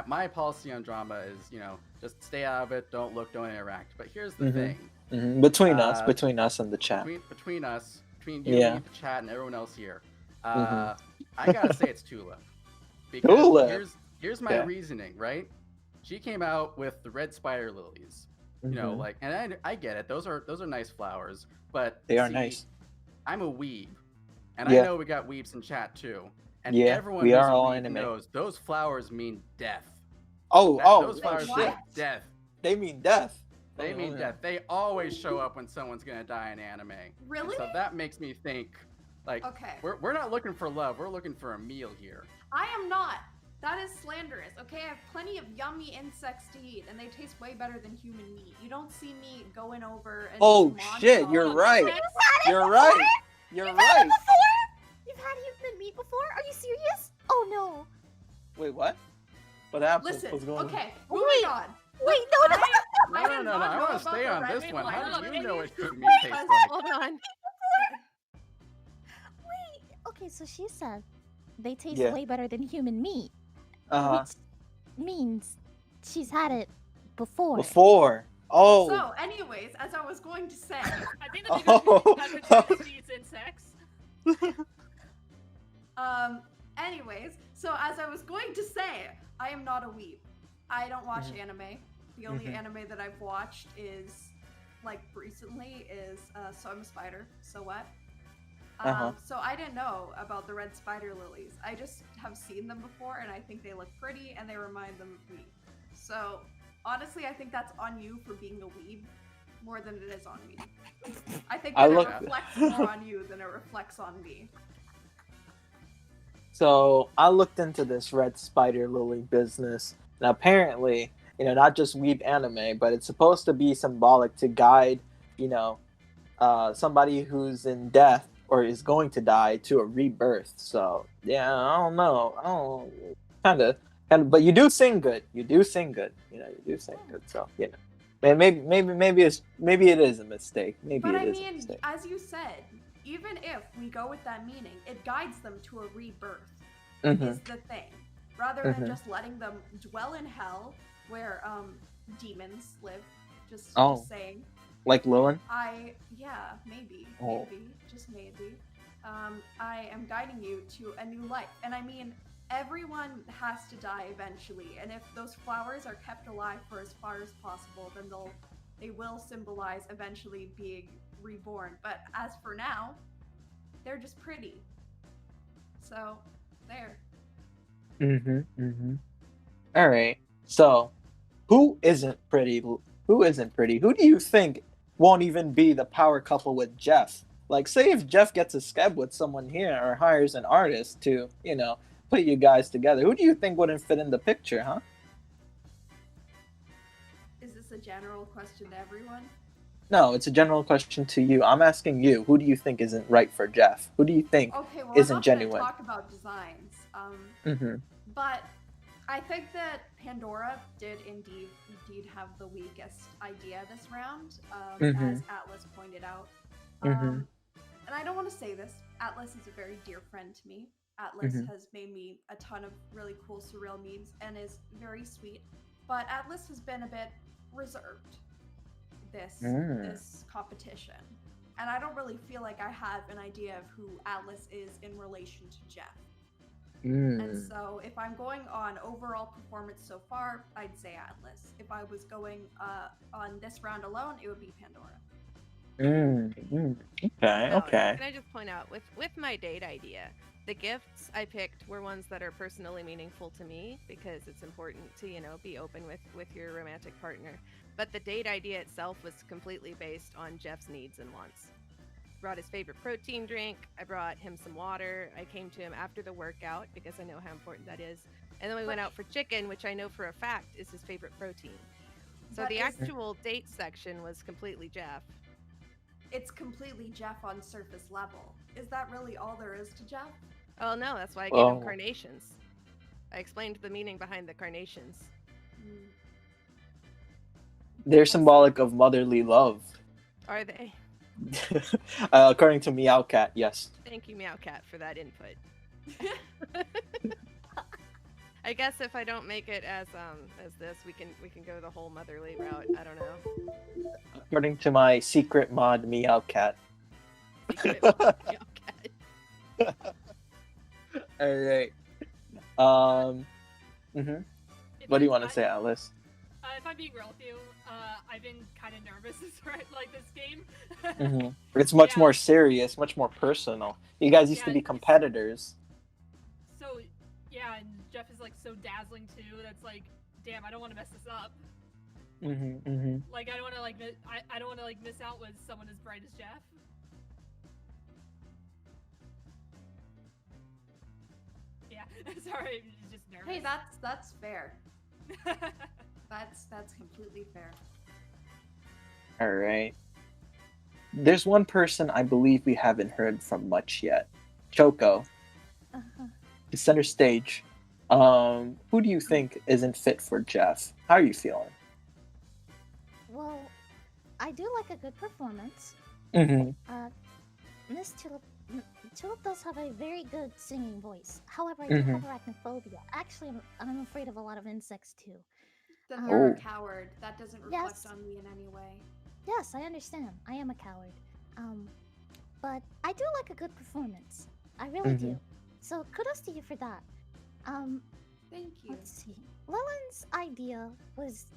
My policy on drama is, just stay out of it, don't look, don't interact. But here's the thing. Between us and the chat. Between you, me, the chat, and everyone else here, I gotta say it's Tulip. Because Tulip. here's my reasoning, right? She came out with the red spider lilies. And I get it. Those are nice flowers, but they are nice. I'm a weeb, and I know we got weebs in chat too. And everyone we who's are a all weeb anime. knows those flowers mean death. Those flowers mean death. They mean death. They mean death. They always show up when someone's gonna die in anime. Really? And so that makes me think, okay, we're not looking for love. We're looking for a meal here. I am not. That is slanderous. Okay, I have plenty of yummy insects to eat, and they taste way better than human meat. You don't see me going over and Oh shit! You're right. You're right. You're right. You've had human meat before? Are you serious? Oh no. Wait, what? What happened? Listen, What's going on? okay, moving on. Wait, no. No. I want to stay on this one. How do you know what human meat tastes like? Hold on. Wait. Okay, so she said they taste Yeah. way better than human meat, Uh-huh. which means she's had it before. Before. Oh. So, anyways, as I was going to say, I think that they have the chance to eat insects. anyways, so as I was going to say, I am not a weeb. I don't watch anime. The only anime that I've watched is, recently is So I'm a Spider, So What? So I didn't know about the red spider lilies. I just have seen them before, and I think they look pretty, and they remind them of me. So, honestly, I think that's on you for being a weeb more than it is on me. I think that it reflects more on you than it reflects on me. So I looked into this red spider lily business, and apparently, not just weeb anime, but it's supposed to be symbolic to guide, somebody who's in death or is going to die to a rebirth. So yeah, I don't know, kind of, but you do sing good. You do sing good. So maybe it is a mistake. But I mean, as you said, even if we go with that meaning, it guides them to a rebirth. Is the thing, rather than just letting them dwell in hell where demons live. Just saying. Like Lilin? Yeah, maybe, Oh. just maybe. I am guiding you to a new life. And I mean, everyone has to die eventually. And if those flowers are kept alive for as far as possible, then they will symbolize eventually being reborn. But as for now, they're just pretty. So, there. All right. So, who isn't pretty? Who isn't pretty? Who do you think won't even be the power couple with Jeff? Like, say if Jeff gets a scab with someone here or hires an artist to, put you guys together, who do you think wouldn't fit in the picture, huh? Is this a general question to everyone? No, it's a general question to you. I'm asking you, who do you think isn't right for Jeff? Who do you think Okay, well, isn't I'm not genuine? gonna talk about designs. But I think that Pandora did indeed have the weakest idea this round, as Atlas pointed out. And I don't want to say this. Atlas is a very dear friend to me. Atlas has made me a ton of really cool surreal memes and is very sweet. But Atlas has been a bit reserved this competition. And I don't really feel like I have an idea of who Atlas is in relation to Jeff. And so if I'm going on overall performance so far, I'd say Atlas. If I was going on this round alone, it would be Pandora. Okay, Now, okay. Can I just point out, with my date idea, the gifts I picked were ones that are personally meaningful to me because it's important to, be open with your romantic partner. But the date idea itself was completely based on Jeff's needs and wants. Brought his favorite protein drink. I brought him some water. I came to him after the workout because I know how important that is. And then we went out for chicken, which I know for a fact is his favorite protein. So the actual date section was completely Jeff. It's completely Jeff on surface level. Is that really all there is to Jeff? Oh no, that's why I gave him carnations. I explained the meaning behind the carnations. They're symbolic of motherly love. Are they? According to Meowcat, yes. Thank you, Meowcat, for that input. I guess if I don't make it as this, we can go the whole motherly route. I don't know. According to my secret mod, Meowcat. Meowcat. All right. What do you want to say, Atlas? If I'm being real with you, I've been kind of nervous this game. It's much more serious, much more personal. You guys used to be competitors. So, yeah, and Jeff is so dazzling too. That's damn, I don't want to mess this up. Like I don't want to I don't want to miss out with someone as bright as Jeff. Yeah, sorry, I'm just nervous. Hey, that's fair. That's completely fair. All right. There's one person I believe we haven't heard from much yet. Choco. The center stage. Who do you think isn't fit for Jeff? How are you feeling? Well, I do like a good performance. Miss Tulip does have a very good singing voice. However, I do have arachnophobia. Actually, I'm afraid of a lot of insects too. Then you're a coward. That doesn't reflect on me in any way. Yes, I understand. I am a coward. But I do like a good performance. I really do. So kudos to you for that. Thank you. Let's see. Lilin's idea was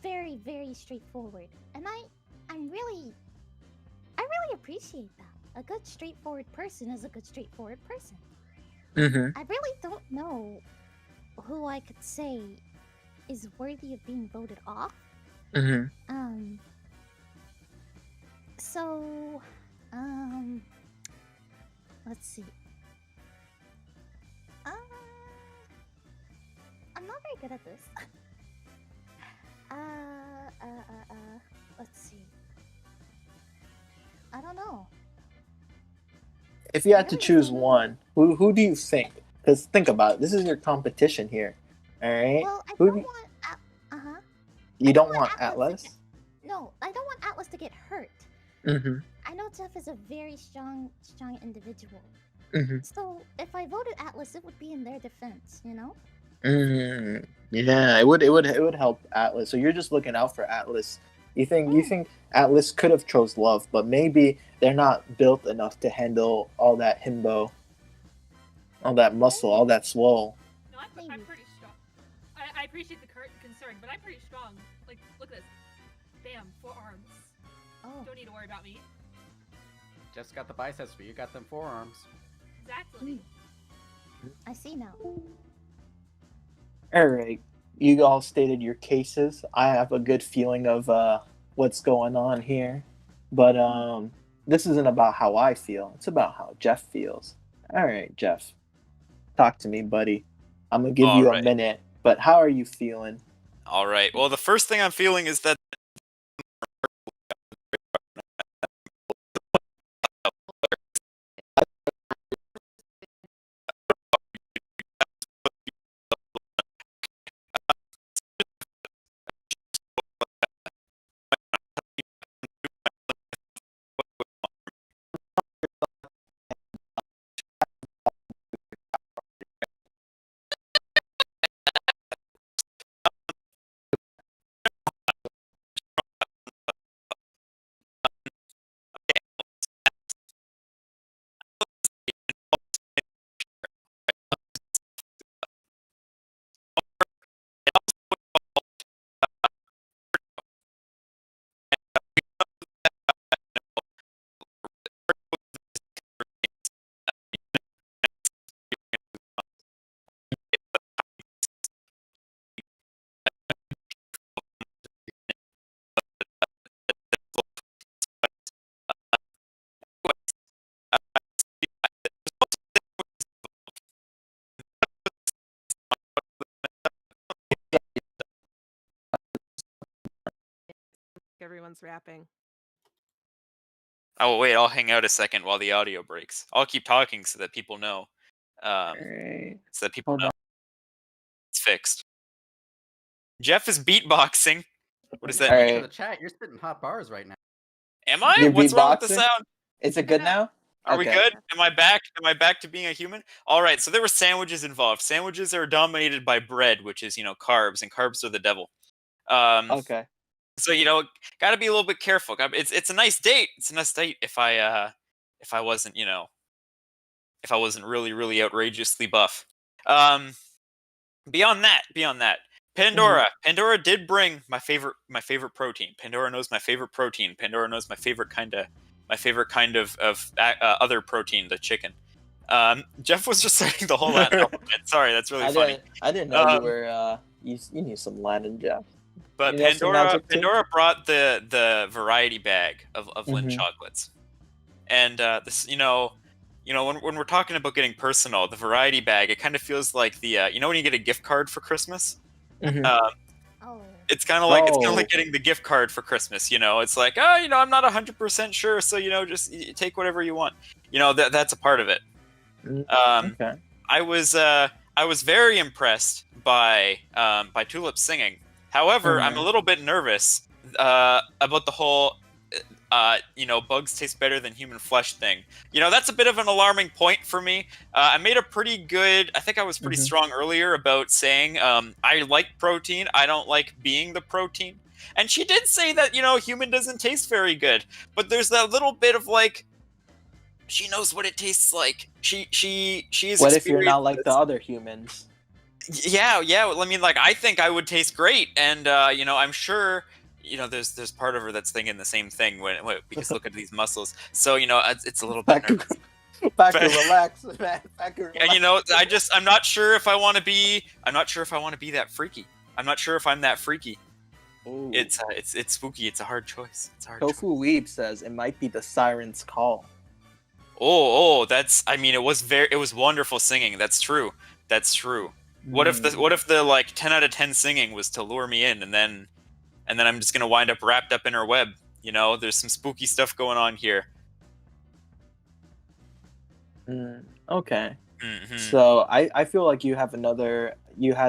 very, very straightforward, and I really appreciate that. A good straightforward person is a good straightforward person. I really don't know who I could say is worthy of being voted off. So, let's see. I'm not very good at this. Let's see. I don't know. If you had to choose one, who do you think? Because think about it. This is your competition here. All right? Well, I don't want... You don't want Atlas? No, I don't want Atlas to get hurt. I know Jeff is a very strong individual. So if I voted Atlas, it would be in their defense, you know? Yeah, it would help Atlas. So you're just looking out for Atlas You think Atlas could have chose love, but maybe they're not built enough to handle all that himbo, all that muscle, all that swole. No, I'm pretty strong. I appreciate the concern, but I'm pretty strong. Like, look at this. Bam, 4 arms. Oh. Don't need to worry about me. Just got the biceps, but you got them forearms. Exactly. I see now. All right, you all stated your cases. I have a good feeling of what's going on here, but this isn't about how I feel. It's about how Jeff feels. All right, Jeff, talk to me, buddy. I'm gonna give you a minute, but how are you feeling? All right. Well, the first thing I'm feeling is that Everyone's rapping. Oh wait, I'll hang out a second while the audio breaks. I'll keep talking so that people know. Right. So that people Hold know on. it's fixed. Jeff is beatboxing. What does that All mean? right. To the chat, you're spitting hot bars right now. Am I? You're What's wrong with the beatboxing? sound? Is it good now? Are we Okay. good? Am I back? Am I back to being a human? All right. So there were sandwiches involved. Sandwiches are dominated by bread, which is carbs, and carbs are the devil. Okay. So got to be a little bit careful. It's a nice date. It's a nice date if I wasn't if I wasn't really really outrageously buff. Beyond that, Pandora. Pandora did bring my favorite protein. Pandora knows my favorite protein. Pandora knows my favorite kind of other protein, the chicken. Jeff was just saying the whole Latin alphabet. Sorry, that's really funny. I didn't know you were you knew some Latin, Jeff. But You know some magic too? Pandora brought the variety bag of Lindt chocolates, and this when we're talking about getting personal, the variety bag, it kind of feels like the when you get a gift card for Christmas. Oh. It's kind of like getting the gift card for Christmas. It's like I'm not 100% sure, so just take whatever you want. That's a part of it. Okay. I was very impressed by Tulip singing. However, I'm a little bit nervous about the whole bugs taste better than human flesh thing. That's a bit of an alarming point for me. I made a pretty good, I think I was pretty strong earlier about saying I like protein, I don't like being the protein. And she did say that, human doesn't taste very good. But there's that little bit of she knows what it tastes like. She is. What if you're not like the other humans? Yeah. I mean, I think I would taste great, and I'm sure. There's part of her that's thinking the same thing because look at these muscles. So it's a little bit. Backer, relax, man. Backer, relax. And I'm not sure if I want to be. I'm not sure if I want to be that freaky. I'm not sure if I'm that freaky. Ooh. It's spooky. It's a hard choice. Tofu Weeb says it might be the siren's call. Oh, that's. I mean, it was wonderful singing. That's true. What if the 10 out of 10 singing was to lure me in, and then I'm just gonna wind up wrapped up in her web? There's some spooky stuff going on here. Okay. Mm-hmm. So I feel like you had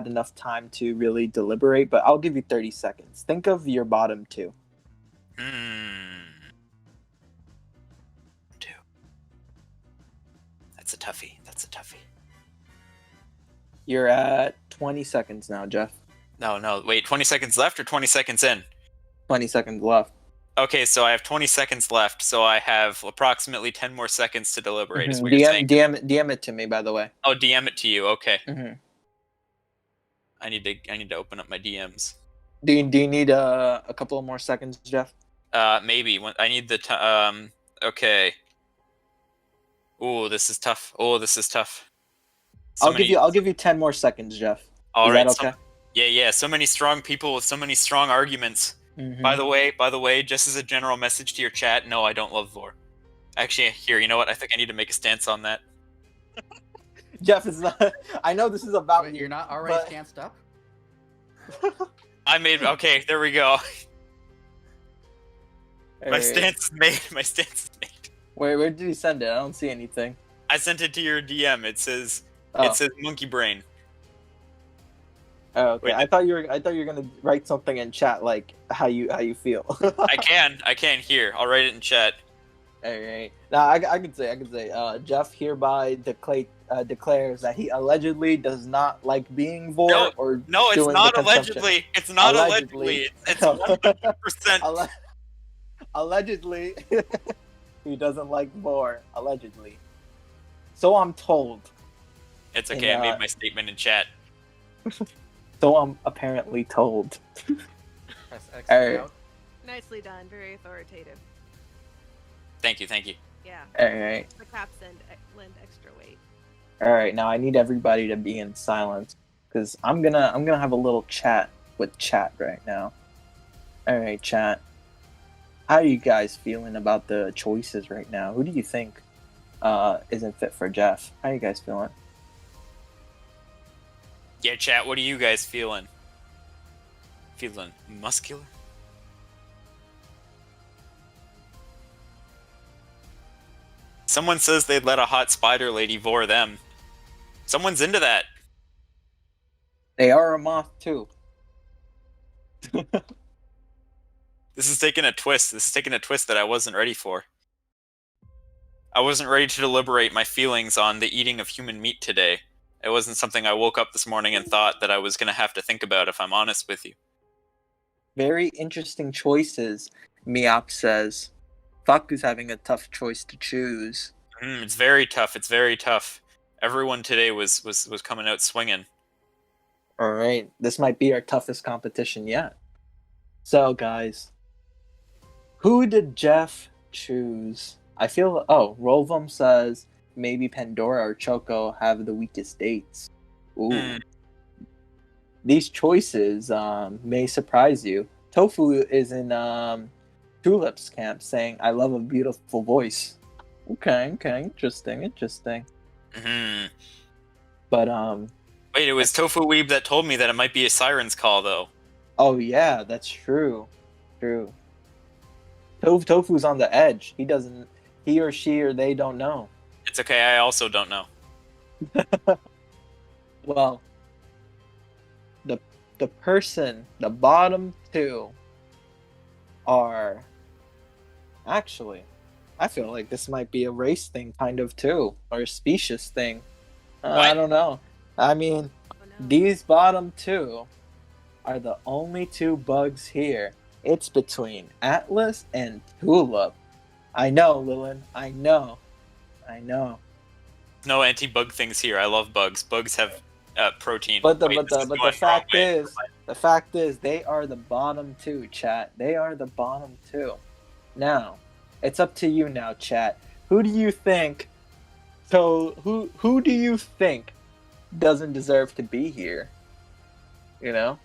enough time to really deliberate, but I'll give you 30 seconds. Think of your bottom two. Two. That's a toughie. You're at 20 seconds now, Jeff. No, wait, 20 seconds left or 20 seconds in? 20 seconds left. Okay, so I have 20 seconds left, so I have approximately 10 more seconds to deliberate. Is what you're saying? DM it to me, by the way. Oh, DM it to you. Okay. Mm-hmm. I need to open up my DMs. Do you need a couple of more seconds, Jeff? Maybe. I need the okay. Ooh, this is tough. I'll give you 10 more seconds, Jeff. All Is right. that okay? Yeah. So many strong people with so many strong arguments. Mm-hmm. By the way, just as a general message to your chat, no, I don't love Vor. Actually, here, you know what? I think I need to make a stance on that. Jeff, it's not. I know this is about Wait, you. you're not already but... stanced up? Okay, there we go. My Alright. stance is made. Where did you send it? I don't see anything. I sent it to your DM. It says monkey brain. Oh, okay. Wait. I thought you were gonna write something in chat like how you feel. I can here. I'll write it in chat. Alright. Now I can say Jeff hereby declares that he allegedly does not like being Vor or No, it's doing not the consumption. allegedly. It's not allegedly. It's 100%. Allegedly, he doesn't like Vor. Allegedly. So I'm told. It's okay. I made my statement in chat. So I'm apparently told. Press X Alright. out. Nicely done. Very authoritative. Thank you. Yeah. Alright. The caps lend extra weight. Alright, now I need everybody to be in silence. Because I'm gonna have a little chat with chat right now. Alright, chat. How are you guys feeling about the choices right now? Who do you think isn't fit for Jeff? How are you guys feeling? Yeah, chat. What are you guys feeling? Feeling muscular? Someone says they'd let a hot spider lady Vor them. Someone's into that. They are a moth too. This is taking a twist. That I wasn't ready for. I wasn't ready to deliberate my feelings on the eating of human meat today. It wasn't something I woke up this morning and thought that I was going to have to think about, if I'm honest with you. Very interesting choices, Miop says. Fuck is having a tough choice to choose. It's very tough. Everyone today was coming out swinging. Alright, this might be our toughest competition yet. So, guys, who did Jeff choose? I feel... Oh, Rolvum says maybe Pandora or Choco have the weakest dates. Ooh. These choices may surprise you. Tofu is in Tulip's camp saying, I love a beautiful voice. Okay, interesting. Mm-hmm. But, Wait, it was Tofu Weeb that told me that it might be a siren's call, though. oh yeah, that's true. Tofu's on the edge. He or she or they don't know. It's okay, I also don't know. Well, the bottom two are actually, I feel like this might be a race thing kind of too, or a species thing. I don't know. I mean, these bottom two are the only two bugs here. It's between Atlas and Tulip. I know, Lilin. I know. No anti-bug things here. I love bugs. Bugs have protein. But the fact is, they are the bottom two, chat. They are the bottom two. Now, it's up to you now, chat. Who do you think? So who do you think doesn't deserve to be here? You know,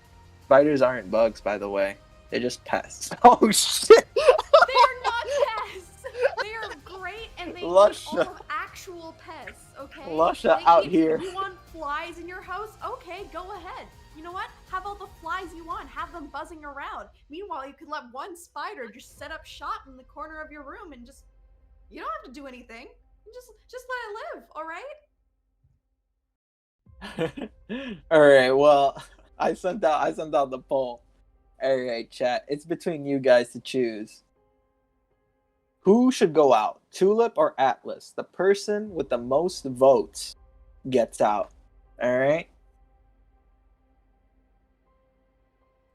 spiders aren't bugs, by the way. They're just pests. Oh shit! They're not pests. They are great, and they eat Lusha. all actual pests. Okay. Lusha They out eat- here. You want flies in your house? Okay, go ahead. You know what? Have all the flies you want. Have them buzzing around. Meanwhile, you could let one spider just set up shop in the corner of your room and just. You don't have to do anything. Just let it live. All right. All right. Well, I sent out the poll. All right, chat. It's between you guys to choose. Who should go out, Tulip or Atlas? The person with the most votes gets out. All right.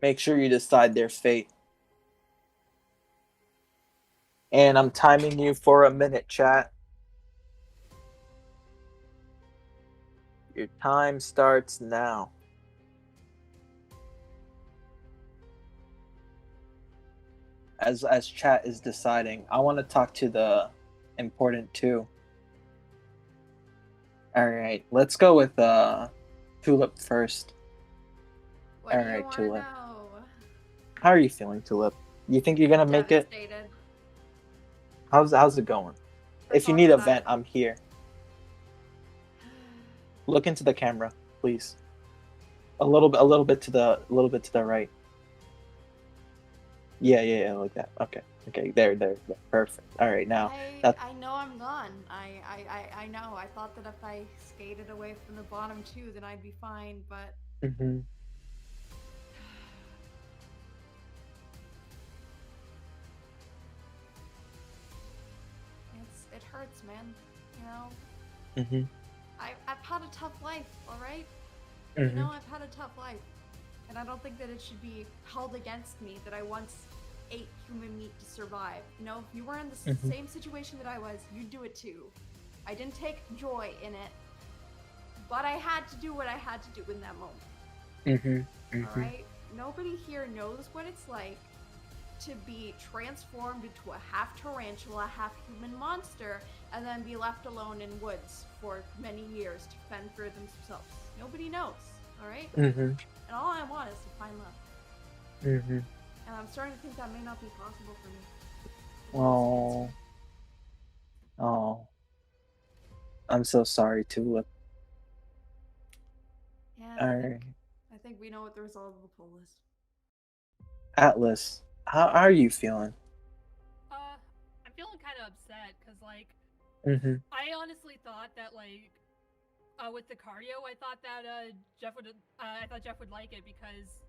Make sure you decide their fate. And I'm timing you for a minute, chat. Your time starts now. As chat is deciding, I want to talk to the important two. All right, let's go with Tulip first. What do you Alright, wanna Tulip. know? How are you feeling, Tulip? You think you're gonna make it? Devastated. How's it going? I If you thought need a that vent, I'm here. Look into the camera, please. A little bit to the right. Yeah, like that. Okay, there. Perfect. All right, now. I know I'm gone. I know. I thought that if I skated away from the bottom two, then I'd be fine, but Mm-hmm. it hurts, man. You know, Mm-hmm. I've had a tough life, all right? Mm-hmm. You know, I've had a tough life, and I don't think that it should be held against me that I once ate human meat to survive. You know, if you were in the Mhm. same situation that I was, you'd do it too. I didn't take joy in it, but I had to do what I had to do in that moment. Mm-hmm. All right? Nobody here knows what it's like to be transformed into a half tarantula, half human monster, and then be left alone in woods for many years to fend for themselves. Nobody knows, all right? Mm-hmm. And all I want is to find love. Mm-hmm. And I'm starting to think that may not be possible for me. Oh. I'm so sorry, Tulip. Yeah, Alright. I think we know what the result of the poll is. Atlas, how are you feeling? I'm feeling kind of upset because, like, Mm-hmm. I honestly thought that, like, with the cardio, I thought that Jeff would like it because,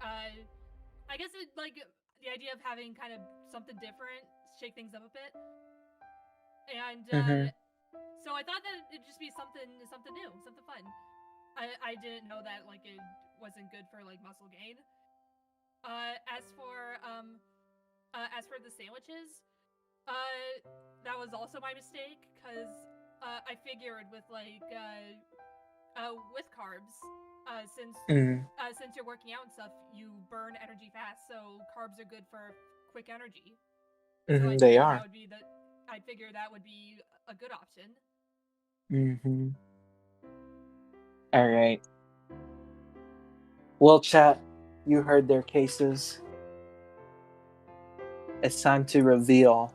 I guess it like the idea of having kind of something different, shake things up a bit, and so I thought that it'd just be something new, something fun. I didn't know that like it wasn't good for like muscle gain. As for the sandwiches, that was also my mistake because I figured with like with carbs, since you're working out and stuff, you burn energy fast, so carbs are good for quick energy. So They are. I figure that would be a good option. Mm-hmm. Alright. Well, chat, you heard their cases. It's time to reveal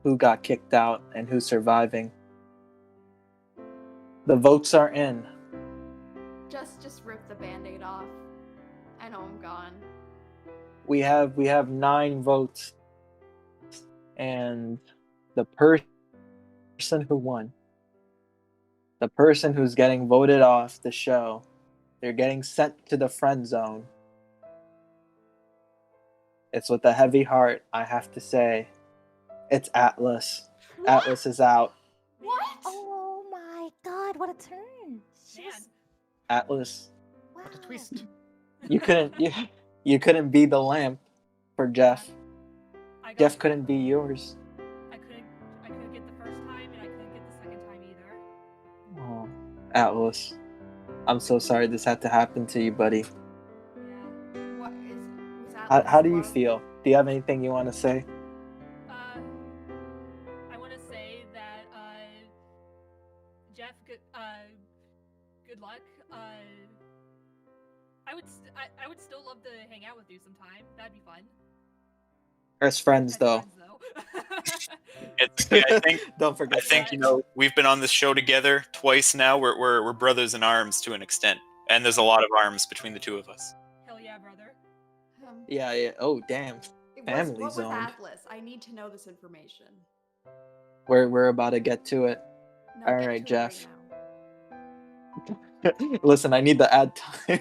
who got kicked out and who's surviving. The votes are in. Just rip the band-aid off. I know I'm gone. We have 9 votes. And the person who won, the person who's getting voted off the show, they're getting sent to the friend zone. It's with a heavy heart, I have to say. It's Atlas. What? Atlas is out. What? Oh my god, what a turn! Man, Atlas, Wow. What a twist. you couldn't be the lamp for Jeff. I got Jeff couldn't be yours. I couldn't get the first time, and I couldn't get the second time either. Oh, Atlas, I'm so sorry this had to happen to you, buddy. Yeah. What was that? How do you feel? Do you have anything you want to say? I want to say that Jeff, good luck. I would still love to hang out with you sometime. That'd be fun. As friends, As though. friends, though. I think Don't forget. I think we've been on this show together twice now. We're brothers in arms to an extent, and there's a lot of arms between the two of us. Hell yeah, brother. Yeah. Oh, damn. Family what was zone. Atlas? I need to know this information. We're about to get to it. No, All get right, to it right Jeff. now. Listen, I need the ad time.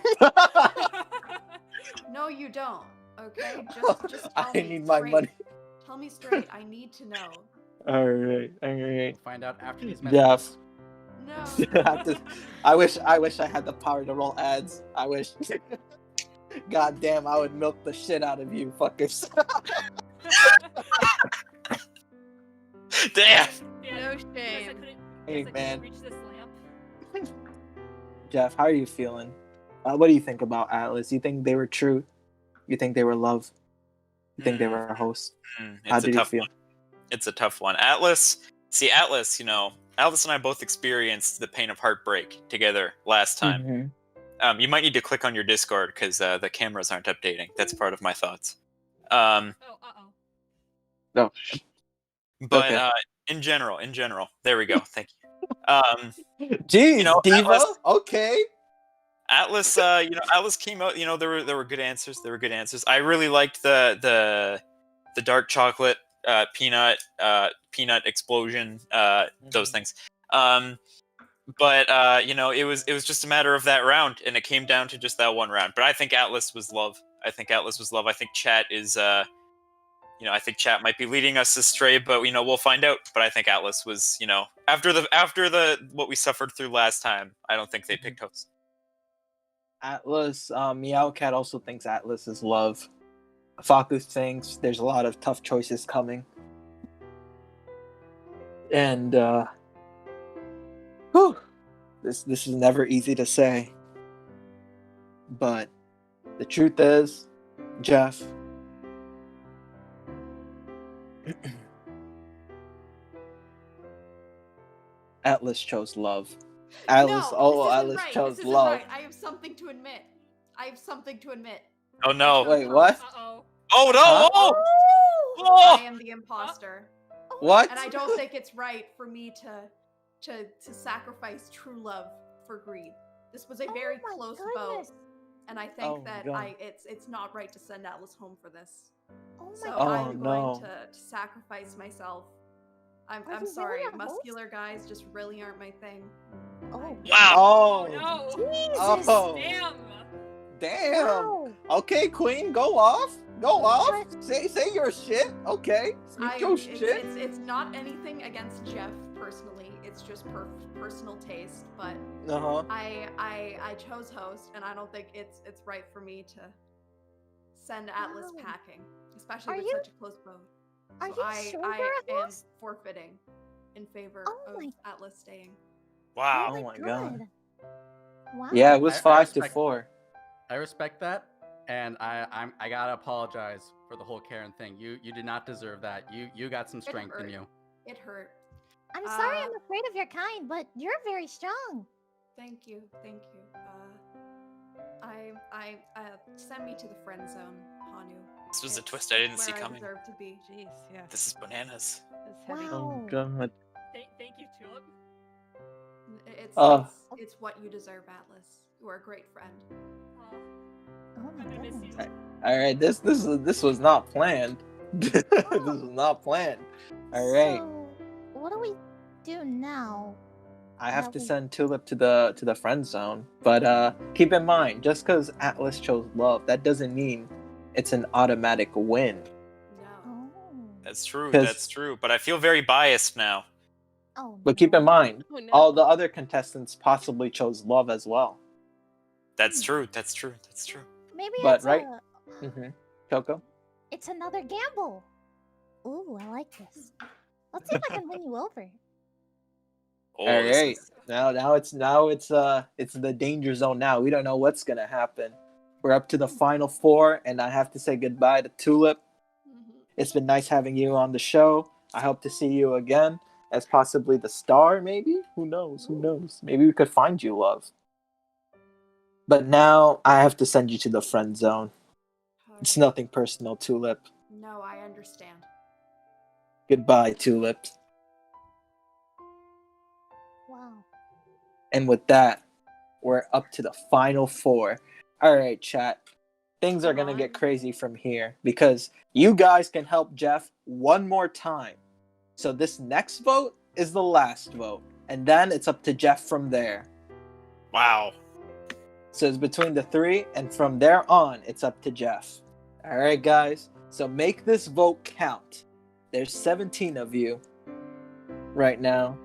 No, you don't. Okay, just tell I me need my straight. money. Tell me straight. I need to know. All right. Find out after these Jeff. messages. No. I wish I had the power to roll ads. I wish. God damn, I would milk the shit out of you, fuckers. Damn. Yeah, No guess I shame. couldn't, Hey, guess I man. couldn't reach this lamp. Jeff, how are you feeling? What do you think about Atlas? You think they were true? You think they were love? You think they were a host? How It's a did you tough feel? one. It's a tough one. Atlas, you know, Atlas and I both experienced the pain of heartbreak together last time. Mhm. You might need to click on your Discord because the cameras aren't updating. That's part of my thoughts. Um, Oh, uh-oh. No. but Okay. in general, there we go. Thank you. Jeez, you know, Diva. Okay. Atlas, Atlas came out. You know, there were good answers. There were good answers. I really liked the dark chocolate peanut explosion. Those things. But you know, it was just a matter of that round, and it came down to just that one round. But I think Atlas was love. I think chat is I think chat might be leading us astray, but we'll find out. But I think Atlas was, after the what we suffered through last time, I don't think they picked host. Atlas, Meowcat also thinks Atlas is love. Faku thinks there's a lot of tough choices coming. And this is never easy to say. But the truth is, Jeff, Atlas chose love. Atlas, Atlas right. chose This isn't love. right. I have something to admit. Oh no! Wait, what? Uh-oh. Oh no! Huh? Oh! I am the imposter. What? And I don't think it's right for me to sacrifice true love for greed. This was a very Oh my close goodness. vote, and I think Oh, that God. it's not right to send Atlas home for this. Oh So my Oh, I'm going no. to sacrifice myself. I'm Are you sorry, really a host? muscular guys just really aren't my thing. Oh. Wow! Oh, No! Jesus. Oh. Damn! damn. Wow. Okay, Queen, go off. Go off. Say your shit. Okay, speak your shit. It's not anything against Jeff personally. It's just personal taste. But Uh-huh. I chose host, and I don't think it's right for me to send Atlas Wow. packing, especially Are with you- such a close vote. Are So you I sure I you're a am host? forfeiting in favor Oh of my- Atlas staying. Wow! Oh my God. Wow. Yeah, it was I 5-4. I respect that, and I gotta apologize for the whole Karen thing. You did not deserve that. You got some strength in hurt. you. It hurt. I'm sorry Uh, I'm afraid of your kind, but you're very strong. Thank you. I send me to the friend zone, Hanu. This was a It's twist I didn't where see I coming. deserve to be. Jeez, yeah. This is bananas. That's heavy. Wow. Oh God. Thank you, Tulip. It's what you deserve, Atlas. You are a great friend. Oh, Oh my I'm gonna miss goodness. you. All right, this was not planned. This was not planned. All right, So, what do we do now? I have now to we- send Tulip to the friend zone, but keep in mind, just because Atlas chose love, that doesn't mean it's an automatic win. No. Oh. That's true. 'Cause- That's true. But I feel very biased now. Oh. But keep in no. mind, Oh, no. all the other contestants possibly chose love as well. That's true. That's true. That's true. Maybe But, it's right- Choco? it's another gamble. Ooh, I like this. Let's see if I can win you over. Oh, All this right, is- now it's the danger zone. Now we don't know what's gonna happen. We're up to the final four, and I have to say goodbye to Tulip. Mhm. It's been nice having you on the show. I hope to see you again as possibly the star, maybe? Who knows? Who knows? Maybe we could find you, love. But now I have to send you to the friend zone. It's Alright. nothing personal, Tulip. No, I understand. Goodbye, Tulip. Wow. And with that, we're up to the final four. All right, chat. Things are Come going to get on. crazy from here because you guys can help Jeff one more time. So this next vote is the last vote. And then it's up to Jeff from there. Wow. So it's between the three, and from there on, it's up to Jeff. All right, guys. So make this vote count. There's 17 of you right now.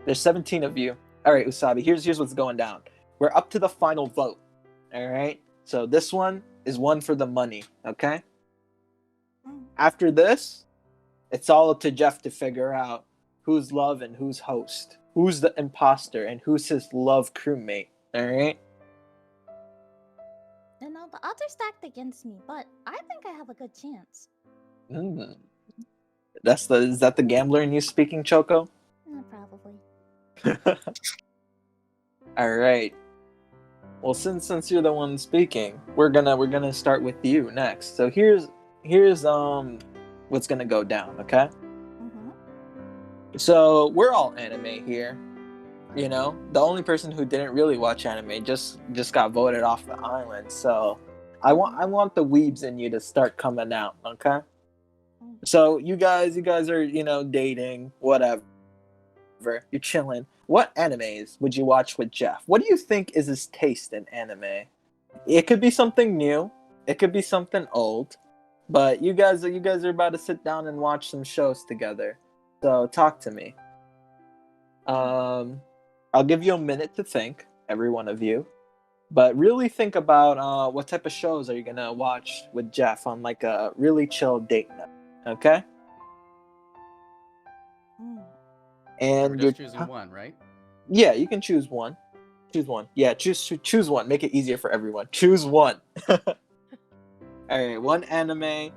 There's 17 of you. All right, Usabi, here's what's going down. We're up to the final vote. All right? So this one is one for the money, okay? After this, it's all up to Jeff to figure out who's love and who's host, who's the imposter and who's his love crewmate. All right. You know, the odds are stacked against me, but I think I have a good chance. Mm. Is that the gambler in you speaking, Choco? Probably. All right. Well, since you're the one speaking, we're gonna start with you next. So here's what's gonna go down. Okay. So we're all anime here. You know, the only person who didn't really watch anime just got voted off the island. So I want the weebs in you to start coming out. Okay. So you guys are, you know, dating, whatever. You're chilling. What animes would you watch with Jeff? What do you think is his taste in anime? It could be something new. It could be something old. But you guys are about to sit down and watch some shows together. So talk to me. I'll give you a minute to think, every one of you. But really think about what type of shows are you gonna watch with Jeff on like a really chill date night. Okay? And We're just choosing one, right? Yeah, you can choose one. Choose one. Yeah, choose one. Make it easier for everyone. Choose one. All right, one anime,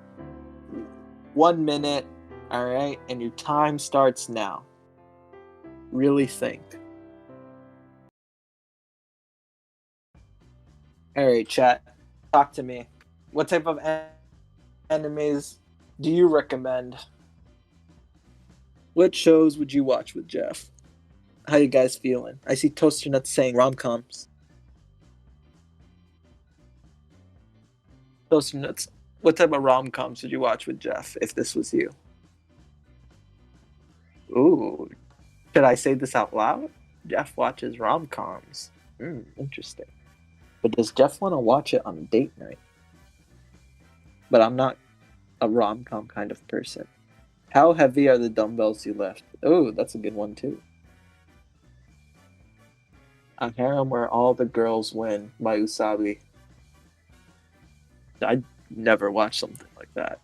1 minute. All right, and your time starts now. Really think. All right, chat. Talk to me. What type of animes do you recommend? What shows would you watch with Jeff? How you guys feeling? I see Toaster Nuts saying rom-coms. Toaster Nuts, what type of rom-coms would you watch with Jeff if this was you? Ooh. Should I say this out loud? Jeff watches rom-coms. Interesting. But does Jeff want to watch it on a date night? But I'm not a rom-com kind of person. How heavy are the dumbbells you lift? Oh, that's a good one too. A harem where all the girls win by Usabi. I'd never watch something like that.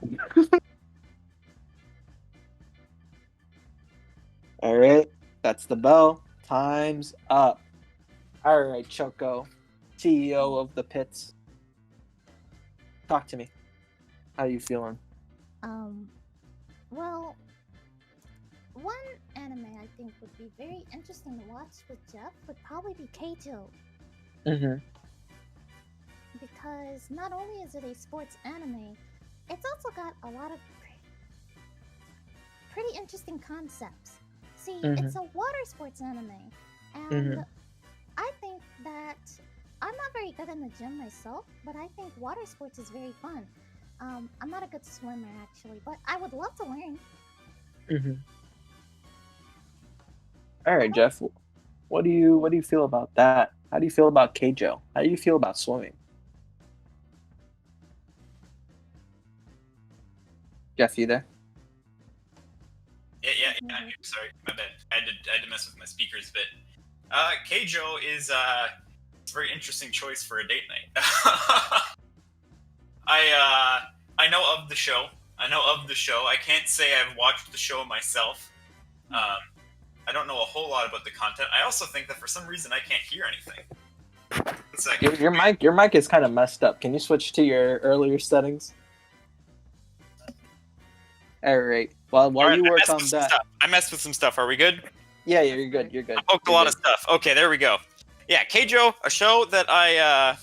Alright, that's the bell. Time's up. Alright, Choco, CEO of the pits. Talk to me. How you feeling? Well, one anime I think would be very interesting to watch with Jeff would probably be Keijo. Because not only is it a sports anime, it's also got a lot of pretty interesting concepts. See, it's a water sports anime, and I think that I'm not very good in the gym myself, but I think water sports is very fun. I'm not a good swimmer actually, but I would love to learn. All right, Jeff. What do you feel about that? How do you feel about Keijo? How do you feel about swimming? Jeff, you there? Yeah, I'm here. Sorry, my bad. I had to mess with my speakers a bit. Keijo is it's a very interesting choice for a date night. I know of the show. I can't say I've watched the show myself. I don't know a whole lot about the content. I also think that for some reason I can't hear anything. It's like, Your mic is kind of messed up. Can you switch to your earlier settings? All right. While you work on that, I messed with some stuff. Are we good? Yeah, you're good. You're good. I poked a lot of stuff. Okay, there we go. Yeah, Keijo, a show that I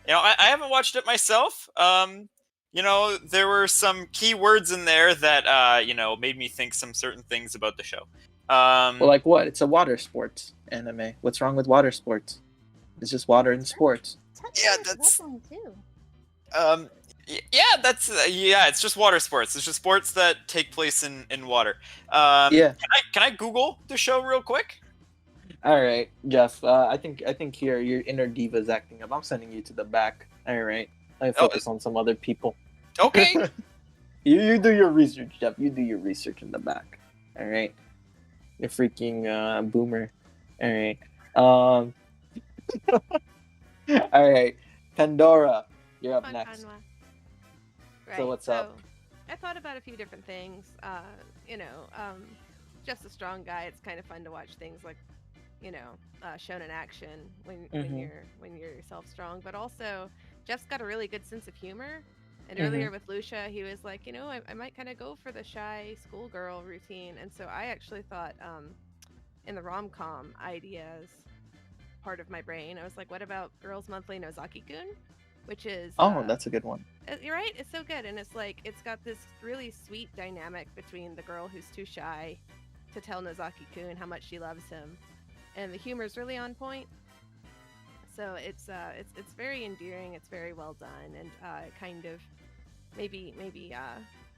haven't watched it myself. There were some key words in there that made me think some certain things about the show. Well, like what? It's a water sports anime. What's wrong with water sports? It's just water and sports. Yeah, that's too. It's just water sports. It's just sports that take place in water. Yeah. Can I Google the show real quick? All right, Jeff. I think here your inner diva is acting up. I'm sending you to the back. All right. I focus on some other people. Okay. you do your research, Jeff. You do your research in the back. All right. You're freaking boomer. All right. All right. Pandora, you're up next. Right, So what's up? I thought about a few different things. You know, just a strong guy. It's kind of fun to watch things like, you know, shown in action when you're yourself strong. But also, Jeff's got a really good sense of humor. And earlier with Lusha, he was like, you know, I might kind of go for the shy schoolgirl routine. And so I actually thought, in the rom-com ideas part of my brain, I was like, what about Girls Monthly Nozaki-kun? Which is that's a good one. You're right, it's so good, and it's like it's got this really sweet dynamic between the girl who's too shy to tell Nozaki-kun how much she loves him, and the humor's really on point. So it's very endearing, it's very well done, and it kind of maybe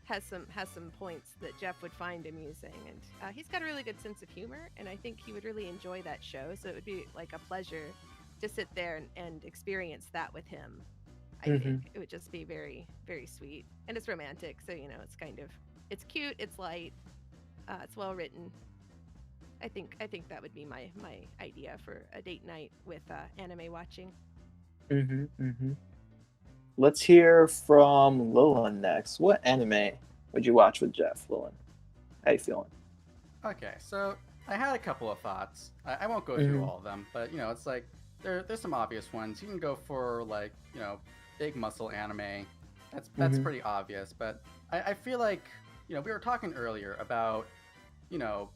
has some points that Jeff would find amusing, and he's got a really good sense of humor, and I think he would really enjoy that show. So it would be like a pleasure to sit there and experience that with him. I think it would just be very, very sweet, and it's romantic. So you know, it's cute, it's light, it's well written. I think that would be my idea for a date night with anime watching. Let's hear from Lilin next. What anime would you watch with Jeff, Lilin? How you feeling? Okay, so I had a couple of thoughts. I won't go through all of them, but you know, it's like there's some obvious ones. You can go for like, you know, big muscle anime. That's pretty obvious, but I feel like, you know, we were talking earlier about, you know,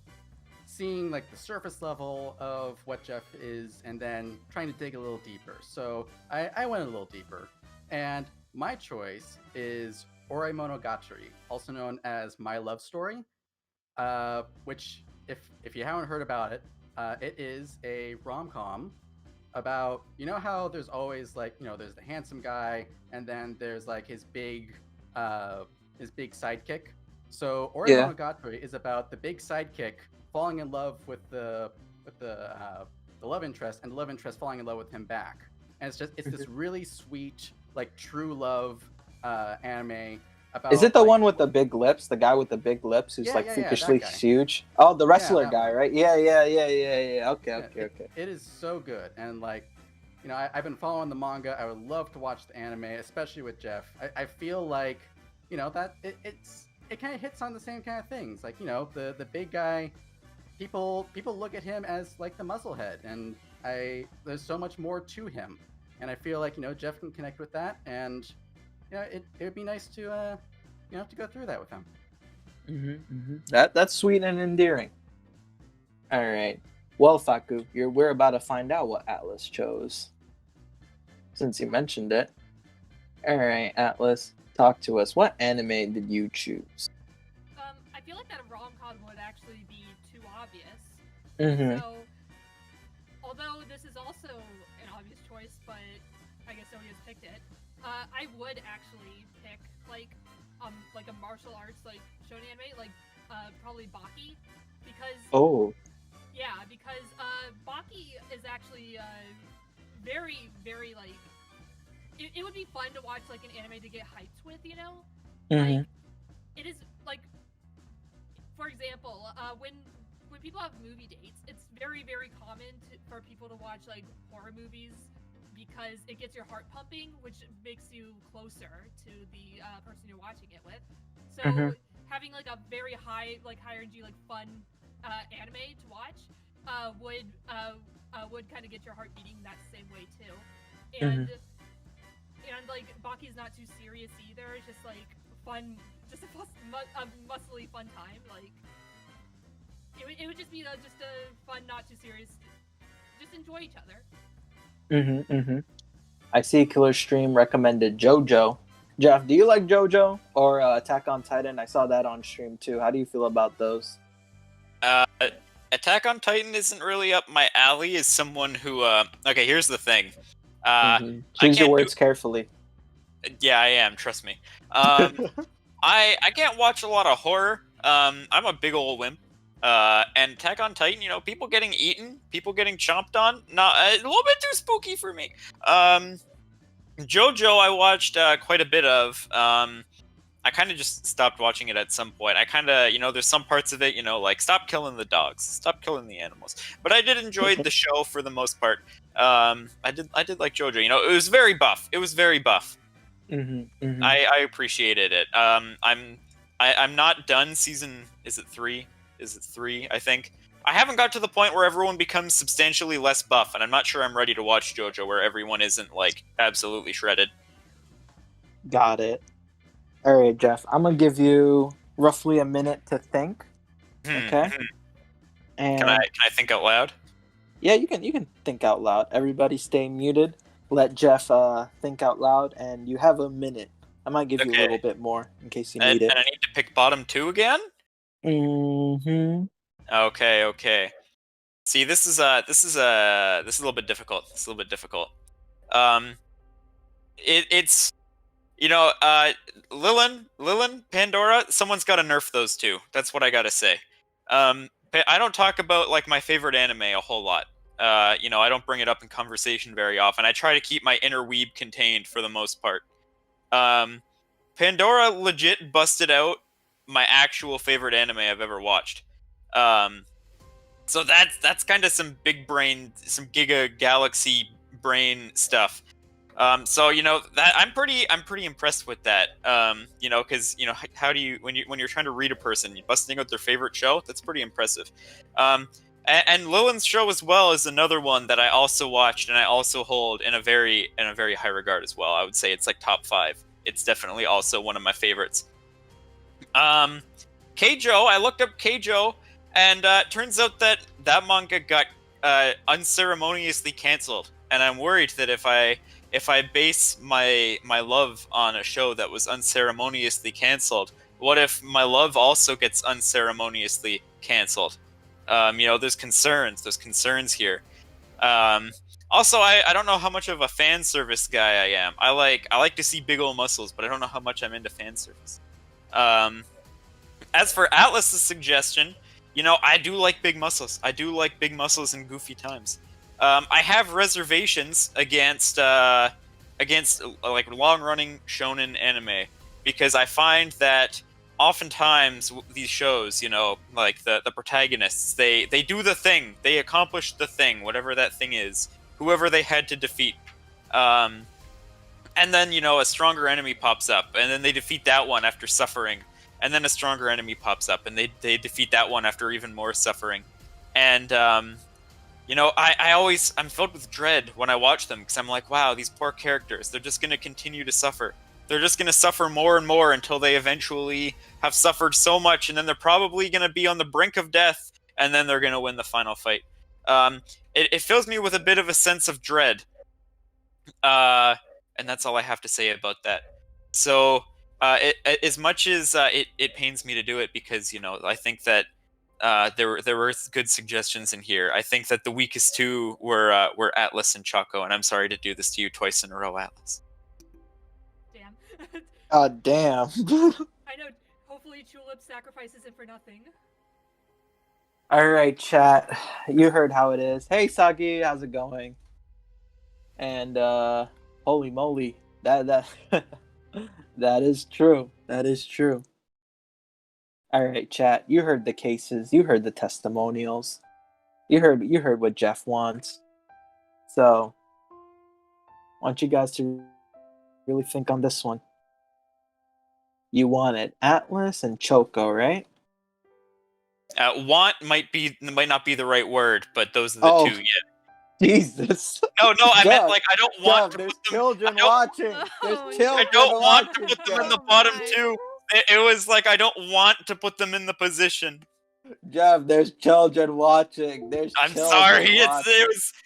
seeing like the surface level of what Jeff is and then trying to dig a little deeper. So I went a little deeper, and my choice is Ore Monogatari, also known as My Love Story, which if you haven't heard about it, it is a rom-com about, you know how there's always like, you know, there's the handsome guy and then there's like his big sidekick. So Ore Monogatari is about the big sidekick falling in love with the love interest, and the love interest falling in love with him back. And it's this really sweet, like, true love anime about. Is it the like, one with the big lips? The guy with the big lips who's like freakishly that guy. huge? Oh, the wrestler guy, one. right? Yeah. Okay. It is so good, and like, you know, I've been following the manga. I would love to watch the anime, especially with Jeff. I feel like, you know, that it kind of hits on the same kind of things. Like, you know, the big guy, people look at him as like the musclehead, and there's so much more to him, and I feel like, you know, Jeff can connect with that, and you know, it would be nice to you know, to go through that with him. That's sweet and endearing. All right. Well, Faku, we're about to find out what Atlas chose, since you mentioned it. All right, Atlas, talk to us. What anime did you choose? I feel like that a rom-com would actually be too obvious. So, although this is also an obvious choice, but I guess nobody has picked it, I would actually pick like a martial arts like shonen anime, like probably Baki, because because Baki is actually very, very like it would be fun to watch like an anime to get hyped with, you know. Like, it is like, for example, when people have movie dates, it's very, very common for people to watch like horror movies because it gets your heart pumping, which makes you closer to the person you're watching it with. So having like a very high energy, like fun anime to watch would kind of get your heart beating that same way too. And like Baki's not too serious either. It's just like fun, just a muscly fun time. Like it would just be just a fun, not too serious. Just enjoy each other. I see Killer Stream recommended JoJo. Jeff, do you like JoJo or Attack on Titan? I saw that on stream too. How do you feel about those? Attack on Titan isn't really up my alley. As someone who, okay, here's the thing. Choose your words carefully. Yeah, I am. Trust me. I can't watch a lot of horror. I'm a big old wimp. And Attack on Titan, you know, people getting eaten, people getting chomped on, not a little bit too spooky for me. JoJo, I watched quite a bit of. I kind of just stopped watching it at some point. I kind of, you know, there's some parts of it, you know, like stop killing the dogs, stop killing the animals. But I did enjoy the show for the most part. I did like JoJo. You know, it was very buff. I appreciated it. I'm not done season. Is it 3? Is it 3? I think I haven't got to the point where everyone becomes substantially less buff, and I'm not sure I'm ready to watch JoJo where everyone isn't like absolutely shredded. Got it. All right, Jeff. I'm gonna give you roughly a minute to think. Okay. And Can I think out loud? yeah, you can think out loud. Everybody stay muted. Let Jeff think out loud, and you have a minute. I might give you a Okay. little bit more in case you need it. And I need to pick bottom 2 again? Mm-hmm. Okay. See, this is a little bit difficult. It's a little bit difficult. It's Lilin, Pandora. Someone's got to nerf those two. That's what I gotta say. I don't talk about like my favorite anime a whole lot. I don't bring it up in conversation very often. I try to keep my inner weeb contained for the most part. Pandora legit busted out my actual favorite anime I've ever watched. So that's kind of some big brain, some giga galaxy brain stuff. So that I'm pretty impressed with that. Because how do you when you're trying to read a person, busting out their favorite show, that's pretty impressive. And Lilin's show as well is another one that I also watched and I also hold in a very high regard as well. I would say it's like top 5. It's definitely also one of my favorites. Keijo, I looked up Keijo, and turns out that manga got unceremoniously canceled, and I'm worried that if I base my love on a show that was unceremoniously canceled, what if my love also gets unceremoniously canceled? There's concerns here. Also, I don't know how much of a fan service guy I am. I like to see big old muscles, but I don't know how much I'm into fan service. As for Atlas's suggestion, I do like big muscles. I do like big muscles in goofy times. I have reservations against like long-running shonen anime because I find that oftentimes these shows, like the protagonists, they do the thing, they accomplish the thing, whatever that thing is, whoever they had to defeat. And then, a stronger enemy pops up, and then they defeat that one after suffering. And then a stronger enemy pops up, and they defeat that one after even more suffering. And, I'm filled with dread when I watch them, because I'm like, wow, these poor characters, they're just going to continue to suffer. They're just going to suffer more and more until they eventually have suffered so much, and then they're probably going to be on the brink of death, and then they're going to win the final fight. It fills me with a bit of a sense of dread. And that's all I have to say about that. So, as much as it pains me to do it, because I think that there were good suggestions in here. I think that the weakest two were Atlas and Choco, and I'm sorry to do this to you twice in a row, Atlas. Damn. Damn. I know. Hopefully, Tulip sacrifices it for nothing. All right, chat. You heard how it is. Hey, Sagi, how's it going? And holy moly, that that is true. That is true. All right, chat. You heard the cases. You heard the testimonials. You heard what Jeff wants. So, I want you guys to really think on this one. You wanted Atlas and Choco, right? Want might not be the right word, but those are the two. Yeah. Jesus. No, I meant Jeff, like I don't want to there's put them. children watching. There's Oh, children I don't want to watching, put them in Jeff. the bottom my. two. It was like I don't want to put them in the position. Jeff, there's children watching. I'm sorry.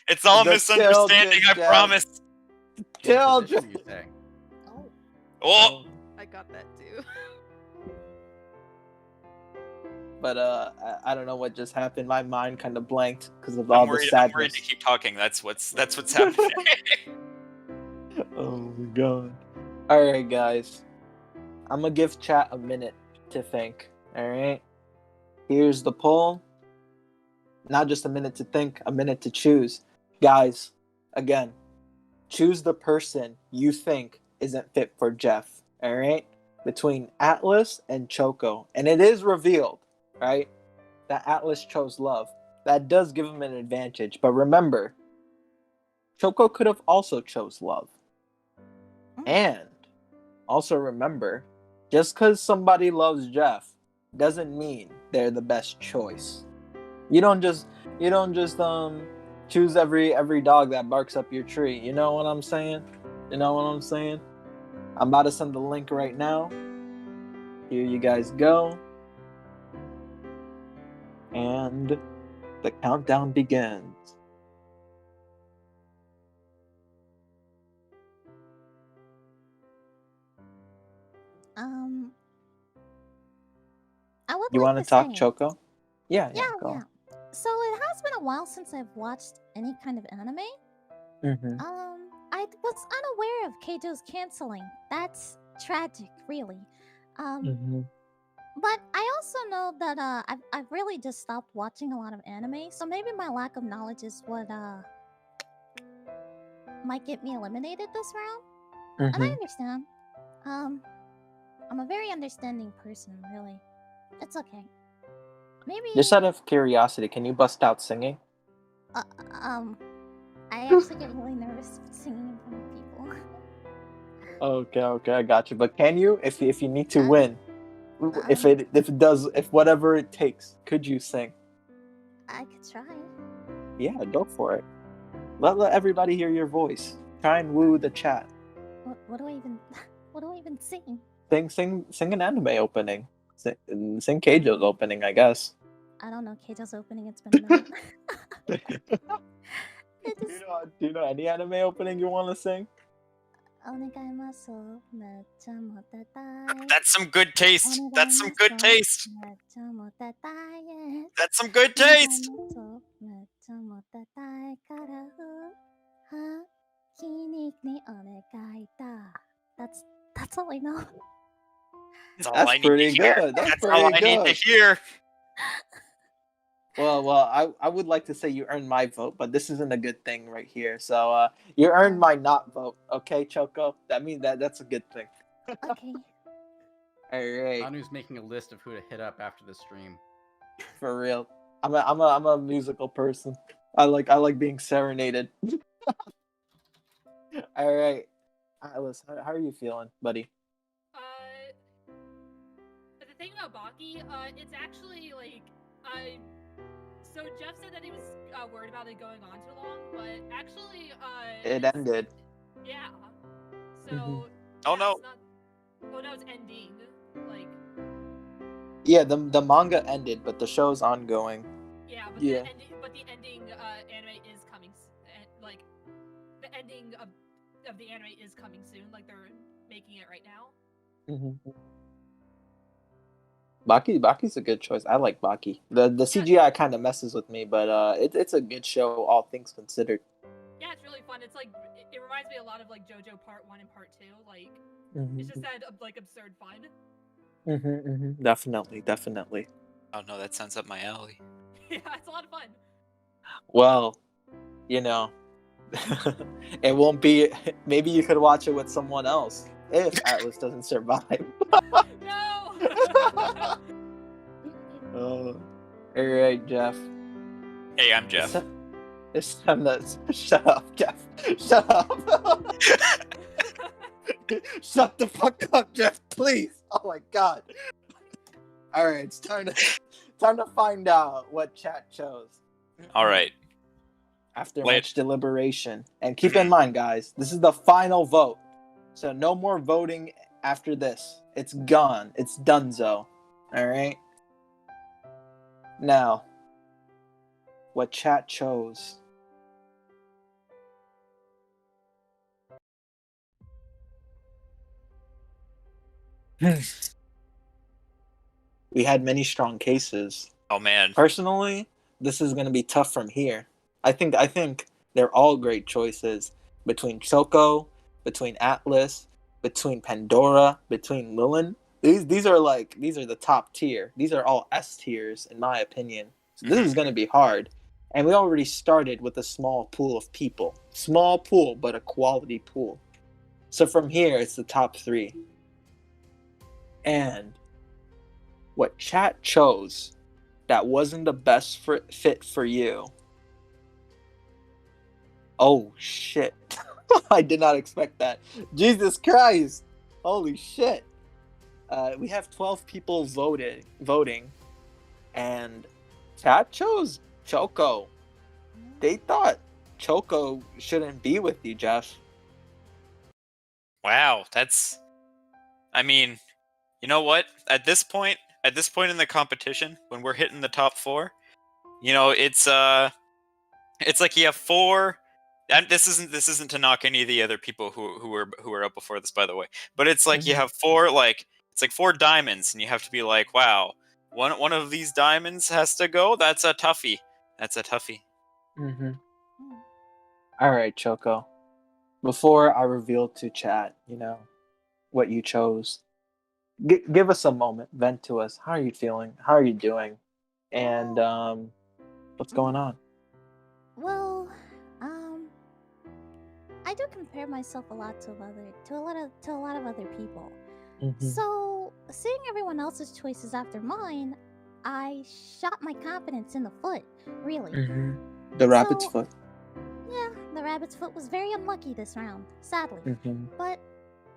It's all The misunderstanding. children, I Jeff. promise. Children. Oh, Oh, I got that too. But I don't know what just happened. My mind kind of blanked because of all I'm the worried sadness. to keep talking. That's what's happening. Oh my god. Alright, guys. I'm gonna give chat a minute to think. Alright? Here's the poll. Not just a minute to think, a minute to choose. Guys, again, choose the person you think isn't fit for Jeff. Alright? Between Atlas and Choco. And it is revealed, right, that Atlas chose love. That does give him an advantage. But remember, Choco could have also chose love. And Also remember, just because somebody loves Jeff doesn't mean they're the best choice. You don't just choose every dog that barks up your tree. You know what I'm saying? You know what I'm saying? I'm about to send the link right now. Here you guys go. And the countdown begins. I would You like want to to talk, say, Choco? Yeah, yeah, go. yeah. So it has been a while since I've watched any kind of anime. Mm-hmm. I was unaware of Keijo's canceling. That's tragic, really. Mm-hmm. But I also know that I've really just stopped watching a lot of anime, so maybe my lack of knowledge is what might get me eliminated this round. And I understand. I'm a very understanding person, really. It's okay. Maybe Just out of curiosity, can you bust out singing? I actually get really nervous singing in front of people. Okay, I got you. But can you, if you need to win, if whatever it takes, could you sing? I could try. Yeah, go for it. Let everybody hear your voice. Try and woo the chat. What do I even sing? Sing an anime opening. Sing Keijo's opening, I guess. I don't know Keijo's opening. It's been a minute. Do you know any anime opening you want to sing? That's some good taste. That's some good taste. That's some good taste. That's all I know. That's pretty good. That's all I need to hear. Well, I would like to say you earned my vote, but this isn't a good thing right here. So you earned my not vote, okay, Choco? That means that's a good thing. Okay. All right. Anu's making a list of who to hit up after the stream. For real. I'm a musical person. I like being serenaded. All right. Alice, how are you feeling, buddy? The thing about Baki, it's actually like so Jeff said that he was worried about it going on too long, but actually it ended. Yeah. So Oh no. Oh no, it's ending. Like Yeah, the manga ended, but the show's ongoing. Yeah, but yeah. The ending anime is coming. Like the ending of the anime is coming soon. Like they're making it right now. Mm-hmm. Baki's a good choice. I like Baki. The CGI kind of messes with me, but it's a good show, all things considered. Yeah, it's really fun. It's like it reminds me a lot of like JoJo Part 1 and Part 2. Like it's just that like absurd fun. Definitely. Oh no, that sounds up my alley. Yeah, it's a lot of fun. Well, you know, it won't be. Maybe you could watch it with someone else if Atlas doesn't survive. No. All right, Jeff. Hey, I'm Jeff. It's time to shut up, Jeff. Shut up. Shut the fuck up, Jeff, please. Oh my god. All right, it's time to find out what chat chose. All right. After much deliberation, and keep in mind, guys, this is the final vote, so no more voting after this. It's gone. It's donezo. All right. Now, what chat chose. We had many strong cases. Oh man. Personally, this is going to be tough from here. I think they're all great choices between Choco, between Atlas, between Pandora, between Lilin. These are the top tier. These are all S tiers in my opinion. So this is going to be hard. And we already started with a small pool of people. Small pool, but a quality pool. So from here, it's the top 3. And what chat chose that wasn't the best fit for you. Oh shit. I did not expect that. Jesus Christ. Holy shit. We have 12 people voting, and chat chose Choco. They thought Choco shouldn't be with you, Jeff. Wow, that's. I mean, you know what? At this point in the competition, when we're hitting the top 4, it's like you have 4. And this isn't to knock any of the other people who were up before this, by the way. But it's like you have 4 it's like 4 diamonds, and you have to be like, wow, one of these diamonds has to go. That's a toughie. Mm-hmm. All right, Choco. Before I reveal to chat, what you chose, give us a moment, vent to us. How are you feeling? How are you doing? And what's going on? Well, I do compare myself a lot to a lot of other people. Mm-hmm. So, seeing everyone else's choices after mine, I shot my confidence in the foot, really. Mm-hmm. The rabbit's So- foot. Yeah, the rabbit's foot was very unlucky this round, sadly. Mm-hmm. But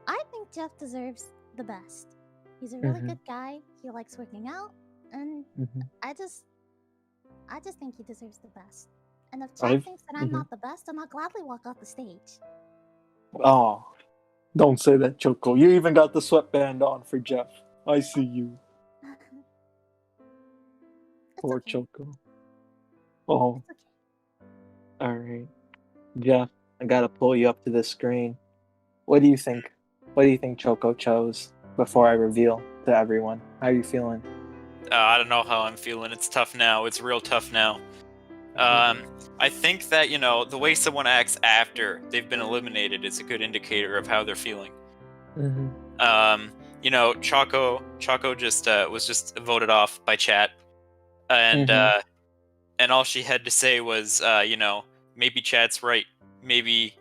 I think Jeff deserves the best. He's a really Mhm. good guy. He likes working out, and Mm-hmm. I just think he deserves the best. And if I've- Chad thinks that I'm mhm. not the best, then I'll gladly walk off the stage. Oh, don't say that, Choco. You even got the sweatband on for Jeff. I see you. It's Poor okay. Choco. Oh, It's okay. all right. Jeff, I gotta pull you up to the screen. What do you think? What do you think Choco chose before I reveal to everyone? How are you feeling? I don't know how I'm feeling. It's tough now. It's real tough now. I think that, the way someone acts after they've been eliminated is a good indicator of how they're feeling. Mm-hmm. Choco just was just voted off by chat, and and all she had to say was, maybe chat's right. Maybe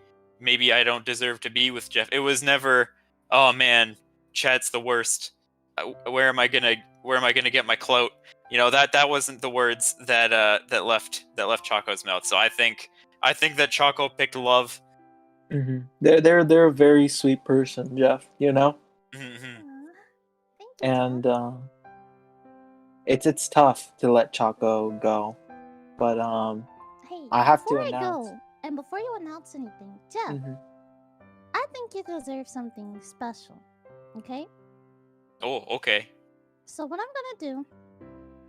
I don't deserve to be with Jeff. It was never, oh man, chat's the worst. Where am I gonna get my clout? That wasn't the words that left Choco's mouth. So I think that Choco picked love. Mm-hmm. They're a very sweet person, Jeff. Mhm. Aw, thank you, And Jeff. it's tough to let Choco go, but Hey, I have to before I announce. go, and before you announce anything, Jeff, Mhm. I think you deserve something special. Okay? Oh, okay. So what I'm gonna do,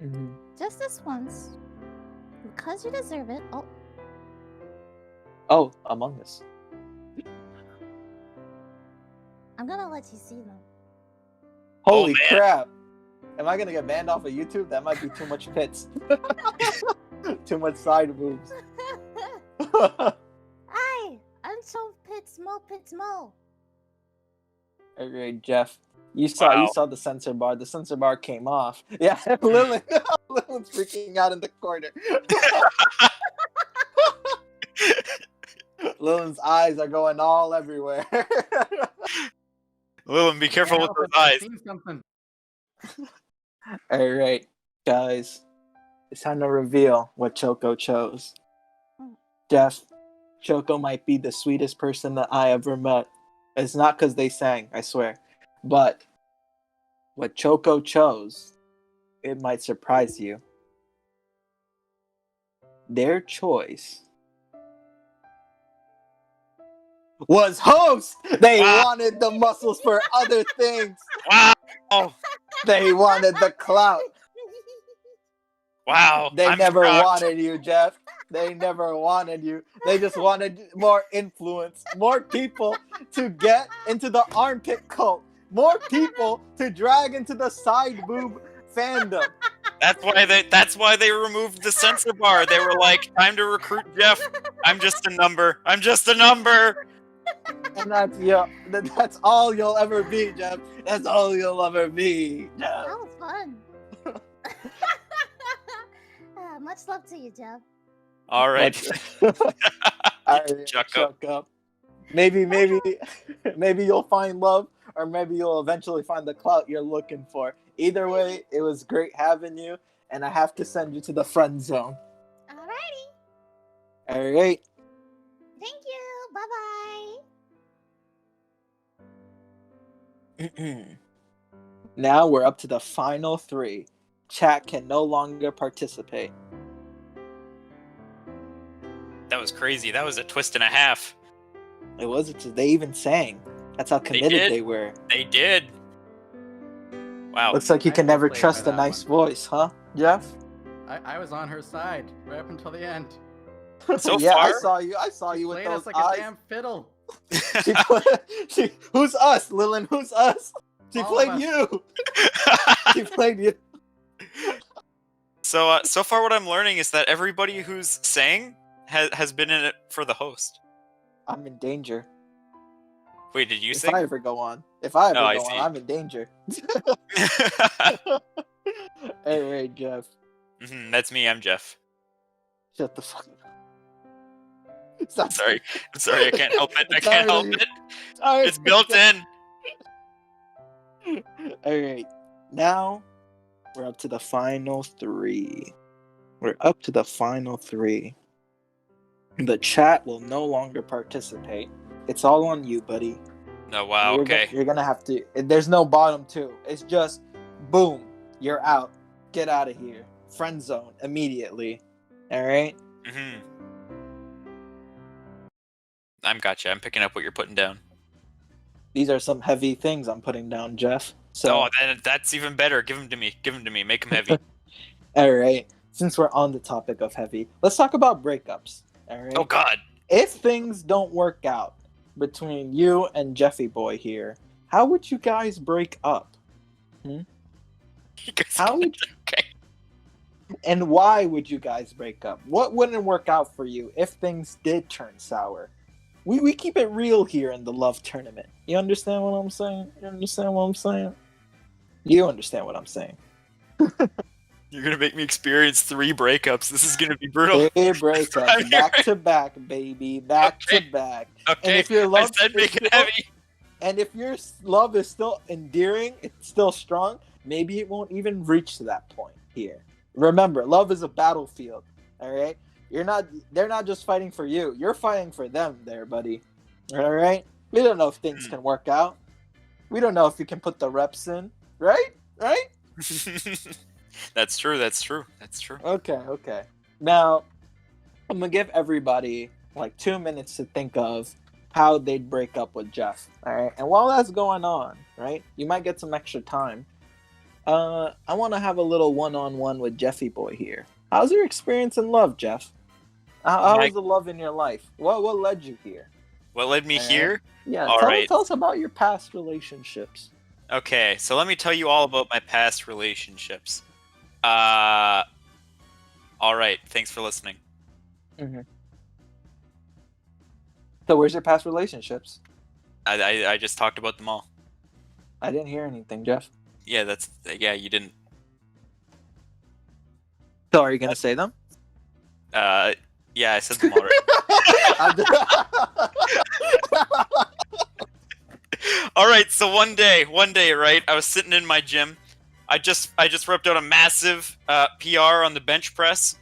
Mhm. just this once, because you deserve it. Oh, Among Us. I'm gonna let you see them. Holy man. crap! Am I gonna get banned off of YouTube? That might be too much pits. Too much side moves. Aye, I'm so pits mo. Alright, Jeff. You saw the censor bar. The censor bar came off. Yeah, Lilin. Lilin's freaking out in the corner. Lilin's eyes are going all everywhere. Lilin, be careful with those I've eyes. seen something. Alright, guys. It's time to reveal what Choco chose. Jeff, Choco might be the sweetest person that I ever met. It's not because they sang, I swear. But what Choco chose, it might surprise you. Their choice was host! They Wow. wanted the muscles for other things. Wow. They wanted the clout. Wow. They I'm never proud. wanted you, Jeff. They never wanted you. They just wanted more influence, more people to get into the armpit cult, more people to drag into the side boob fandom. That's why they removed the censor bar. They were like, time to recruit Jeff. I'm just a number. And that's all you'll ever be, Jeff. That's all you'll ever be, Jeff. That was fun. Much love to you, Jeff. All right. Alright, Chuck chuck up. Maybe you'll find love, or maybe you'll eventually find the clout you're looking for. Either way, it was great having you, and I have to send you to the friend zone. Alrighty. Alright. Thank you. Bye bye. Now we're up to the final 3. Chat can no longer participate. That was crazy. That was a twist and a half. It was. They even sang. That's how committed they were. They did. Wow. Looks like you I can feel never played trust by a that nice one. voice, huh, Jeff? I was on her side right up until the end. So yeah, far, I saw you. I saw She you with played those us like eyes. a damn fiddle. Who's us, Lilin? Who's us? She All of played us. you. She played you. So far, what I'm learning is that everybody who's sang has been in it for the host. I'm in danger. Wait, did you If sing? I ever go on, I see. on, I'm in danger. All right, Jeff. That's me. I'm Jeff. Shut the fuck up. Stop. Sorry. I'm sorry. I can't help it. I It's can't help already- it. All right. It's built in. All right. Now we're up to the final 3. We're up to the final 3. The chat will no longer participate. It's all on you, buddy. No, wow. Okay. You're gonna have to. There's no bottom 2. It's just, boom, you're out. Get out of here. Friend zone immediately. All right. I'm gotcha. I'm picking up what you're putting down. These are some heavy things I'm putting down, Jeff. So, That's even better. Give them to me. Give them to me. Make them heavy. all right. Since we're on the topic of heavy, let's talk about breakups. All right. Oh God. If things don't work out between you and Jeffy Boy here, how would you guys break up? How would you... Okay. And why would you guys break up? What wouldn't work out for you if things did turn sour? We keep it real here in the love tournament. You understand what I'm saying? You understand what I'm saying? You understand what I'm saying. You're gonna make me experience 3 breakups. This is gonna be brutal. 3 breakups, back to back, baby, back to back. Okay. And if your love I said make it heavy. And if your love is still endearing, it's still strong, maybe it won't even reach to that point here. Remember, love is a battlefield, all right? They're not just fighting for you. You're fighting for them there, buddy. All right? We don't know if things can work out. We don't know if you can put the reps in, right? Right? That's true. That's true. That's true. Okay. Now, I'm going to give everybody like 2 minutes to think of how they'd break up with Jeff, all right? And while that's going on, right, you might get some extra time. I want to have a little one-on-one with Jeffy Boy here. How's your experience in love, Jeff? How was the love in your life? What led you here? What led me here? Yeah, All right. tell us about your past relationships. Okay, so let me tell you all about my past relationships. All right, thanks for listening. So where's your past relationships? I just talked about them all. I didn't hear anything, Jeff. Yeah, you didn't. So are you going to say them? Yeah, I said them already. All right, so one day, right? I was sitting in my gym. I just ripped out a massive PR on the bench press.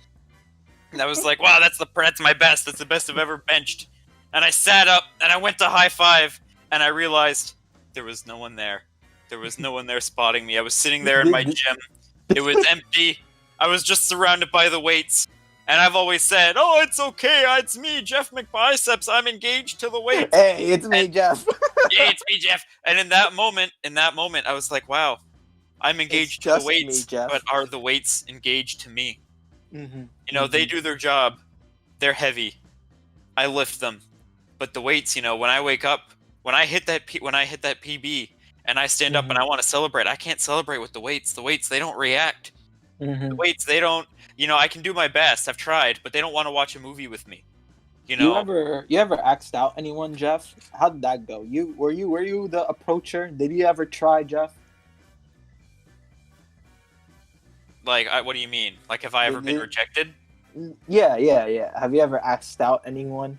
And I was like, wow, that's my best. That's the best I've ever benched. And I sat up and I went to high five and I realized there was no one there. There was no one there spotting me. I was sitting there in my gym. It was empty. I was just surrounded by the weights. And I've always said, oh, it's okay. It's me, JeffMcBiceps. I'm engaged to the weights. Hey, it's me, Jeff. Yeah, it's me, Jeff. And in that moment, I was like, wow, I'm engaged to the weights, but are the weights engaged to me? Mm-hmm. You know, they do their job. They're heavy. I lift them. But the weights, you know, when I wake up, when I hit that PB and I stand up and I want to celebrate, I can't celebrate with the weights. The weights, they don't react. The weights, they don't, you know, I can do my best. I've tried, but they don't want to watch a movie with me. You know, you ever axed out anyone, Jeff? How did that go? Were you the approacher? Did you ever try, Jeff? Like, what do you mean? Like, have I ever been rejected? Yeah. Have you ever axed out anyone?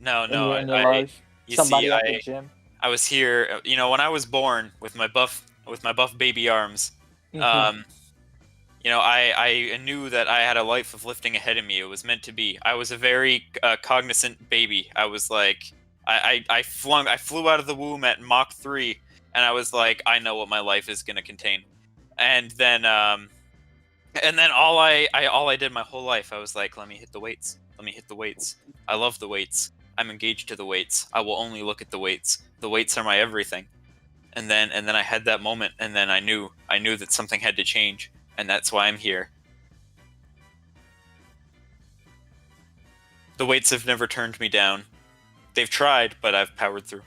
No. In your life? Somebody at the gym? I was here, you know, when I was born with my buff baby arms. You know, I knew that I had a life of lifting ahead of me. It was meant to be. I was a very cognizant baby. I was like, I flew out of the womb at Mach 3, and I was like, I know what my life is gonna contain. And then all I did my whole life, I was like, let me hit the weights. Let me hit the weights. I love the weights. I'm engaged to the weights. I will only look at the weights. The weights are my everything. And then I had that moment, and then I knew that something had to change, and that's why I'm here. The weights have never turned me down. They've tried, but I've powered through.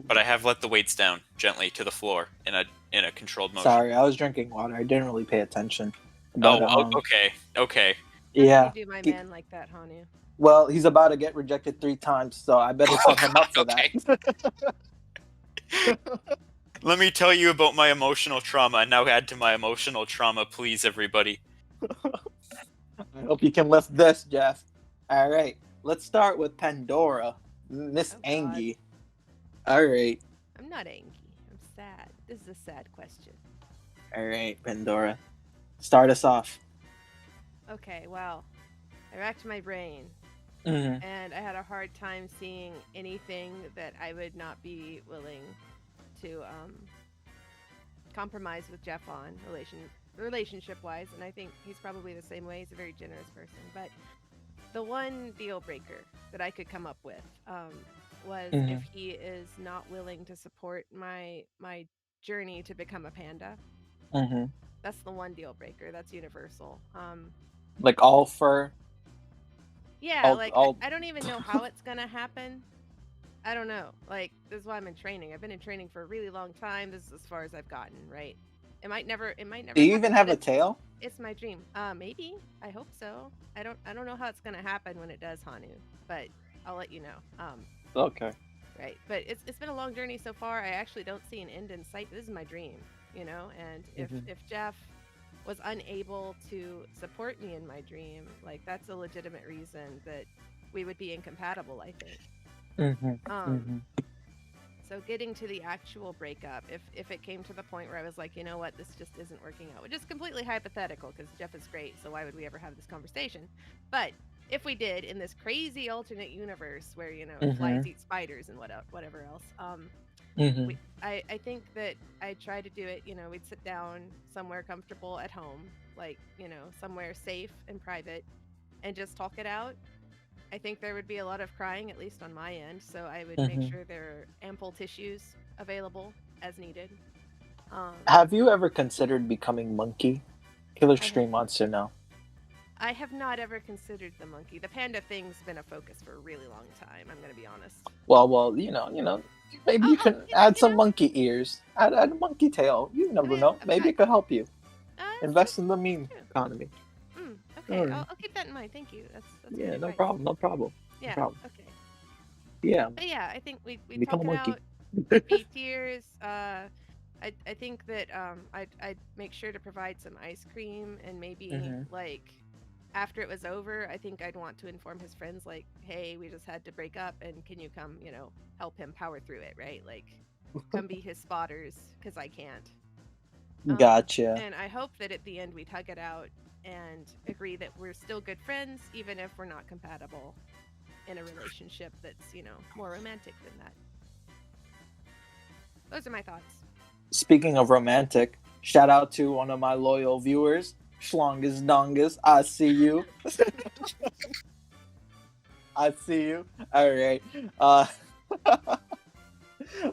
But I have let the weights down gently to the floor in a controlled motion. Sorry, I was drinking water. I didn't really pay attention. But, okay. Yeah. You do my man like that, Hanu. Well, he's about to get rejected 3 times, so I better set him up for that. Let me tell you about my emotional trauma, and now add to my emotional trauma, please, everybody. I hope you can lift this, Jeff. All right, let's start with Pandora, Miss Angie. All right. I'm not angry. I'm sad. This is a sad question. All right, Pandora, start us off. Okay, well, I racked my brain, and I had a hard time seeing anything that I would not be willing to compromise with Jeff on relationship-wise, and I think he's probably the same way. He's a very generous person, but the one deal breaker that I could come up with was if he is not willing to support my journey to become a panda. That's the one deal breaker. That's universal. Like all fur. Yeah, I don't even know how it's gonna happen. I don't know. Like, this is why I'm in training. I've been in training for a really long time. This is as far as I've gotten, right? It might never. Do you even have a tail? It's my dream. Maybe. I hope so. I don't know how it's gonna happen when it does, Hanu, but I'll let you know. Okay. Right, but it's been a long journey so far. I actually don't see an end in sight. This is my dream, you know. And if Jeff was unable to support me in my dream, like, that's a legitimate reason that we would be incompatible, I think. So getting to the actual breakup, if it came to the point where I was like, you know what, this just isn't working out, which is completely hypothetical because Jeff is great, so why would we ever have this conversation? But if we did, in this crazy alternate universe where, you know, flies eat spiders and whatever else, I think that I'd try to do it, you know, we'd sit down somewhere comfortable at home, like, you know, somewhere safe and private, and just talk it out. I think there would be a lot of crying, at least on my end, so I would make sure there are ample tissues available as needed. Have you ever considered becoming monkey? Killer Stream wants to know. I have not ever considered the monkey. The panda thing's been a focus for a really long time, I'm going to be honest. Well, you know, maybe you can add some monkey ears, add a monkey tail. You never know. Maybe it could help you. Invest in the meme economy. Okay, I'll keep that in mind. Thank you. That's yeah, no problem. Yeah. No problem. Okay. Yeah. But yeah, I think we Become talk a it monkey. out. Be tears. I think that I'd make sure to provide some ice cream, and maybe like after it was over, I think I'd want to inform his friends, like, hey, we just had to break up, and can you come, you know, help him power through it, right? Like, come be his spotters, because I can't. Gotcha. And I hope that at the end we'd hug it out and agree that we're still good friends, even if we're not compatible in a relationship that's, you know, more romantic than that. Those are my thoughts. Speaking of romantic, shout out to one of my loyal viewers, Schlongus Dongus. I see you. I see you. All right.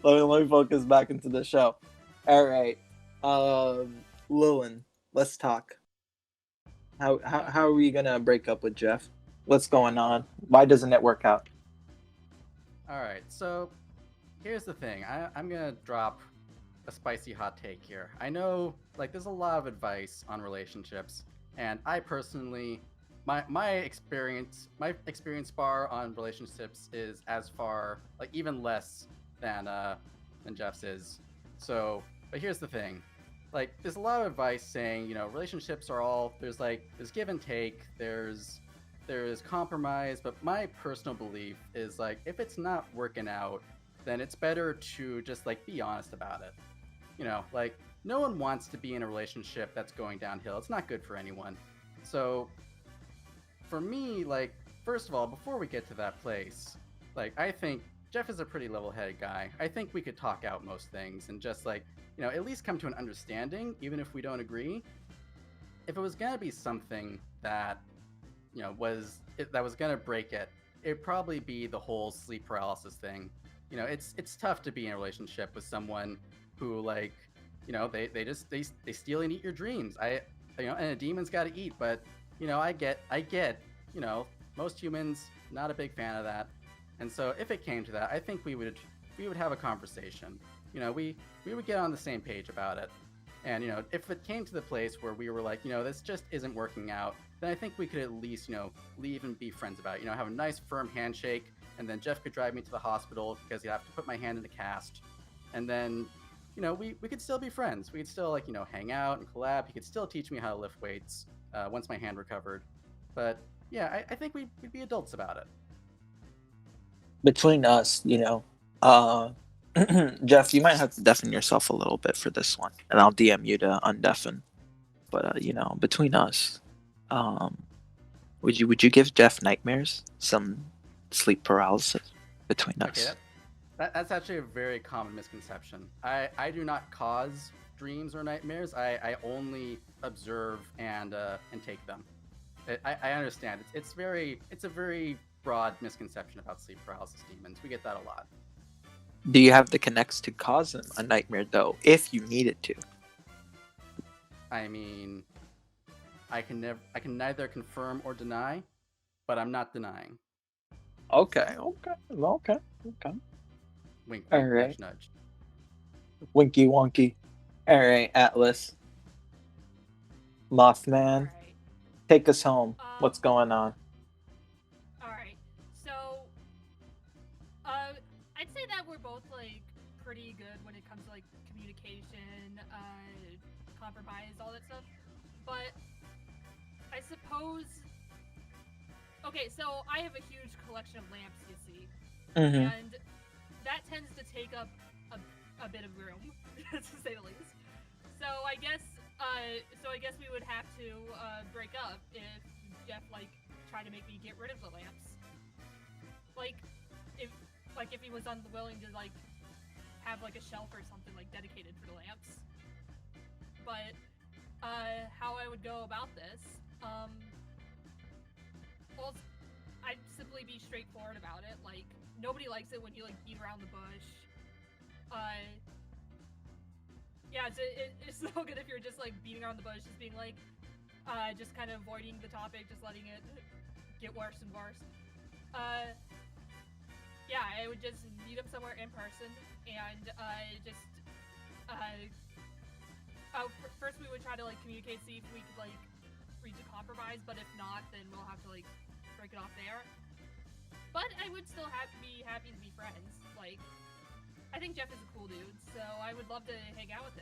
Let me focus back into the show. All right. Lilin, let's talk. How are we gonna break up with Jeff? What's going on? Why doesn't it work out? All right, so here's the thing. I'm gonna drop a spicy hot take here. I know, like, there's a lot of advice on relationships, and I personally, my experience bar on relationships is as far, like, even less than Jeff's is. So, but here's the thing. Like, there's a lot of advice saying, you know, relationships are all, there's give and take, there's compromise, but my personal belief is, like, if it's not working out, then it's better to just, like, be honest about it. You know, like, no one wants to be in a relationship that's going downhill. It's not good for anyone. So, for me, like, first of all, before we get to that place, Like, I think Jeff is a pretty level-headed guy. I think we could talk out most things and just, like, you know, at least come to an understanding, even if we don't agree. If it was gonna be something that, you know, that was gonna break it, it'd probably be the whole sleep paralysis thing. You know, it's tough to be in a relationship with someone who, like, you know, they steal and eat your dreams. You know, and a demon's got to eat, but, you know, I get, you know, most humans not a big fan of that. And so if it came to that, I think we would have a conversation. You know, we would get on the same page about it. And, you know, if it came to the place where we were like, you know, this just isn't working out, then I think we could at least, you know, leave and be friends about it. You know, have a nice firm handshake, and then Jeff could drive me to the hospital because he'd have to put my hand in a cast. And then, you know, we could still be friends. We could still, like, you know, hang out and collab. He could still teach me how to lift weights once my hand recovered. But yeah, I think we'd be adults about it. Between us, you know, Jeff, you might have to deafen yourself a little bit for this one, and I'll DM you to undeafen. But you know, between us, would you give Jeff nightmares, some sleep paralysis between us? Okay, that's actually a very common misconception. I do not cause dreams or nightmares. I only observe and take them. I understand. It's a very broad misconception about sleep paralysis demons. We get that a lot. Do you have the connects to cause them a nightmare though, if you needed to? I mean, I can neither confirm or deny, but I'm not denying. Okay. Wink, All wink, right. nudge, nudge. Winky wonky. All right, Atlas. Mothman, Alright. take us home. What's going on? Alright. So, I'd say that we're both, like, pretty good when it comes to, like, communication, compromise, all that stuff. But, I suppose... Okay, so I have a huge collection of lamps, you see. Mm-hmm. And that tends to take up a bit of room, to say the least. So I guess we would have to break up if Jeff tried to make me get rid of the lamps. If he was unwilling to have a shelf or something dedicated for the lamps. But how I would go about this, well, I'd simply be straightforward about it. Nobody likes it when you beat around the bush. Yeah, it's no good if you're just beating around the bush, just being just kind of avoiding the topic, just letting it get worse and worse. Yeah, I would just meet him somewhere in person, and first we would try to communicate, see if we could reach a compromise, but if not, then we'll have to break it off there. But I would still be happy to be friends. I think Jeff is a cool dude, so I would love to hang out with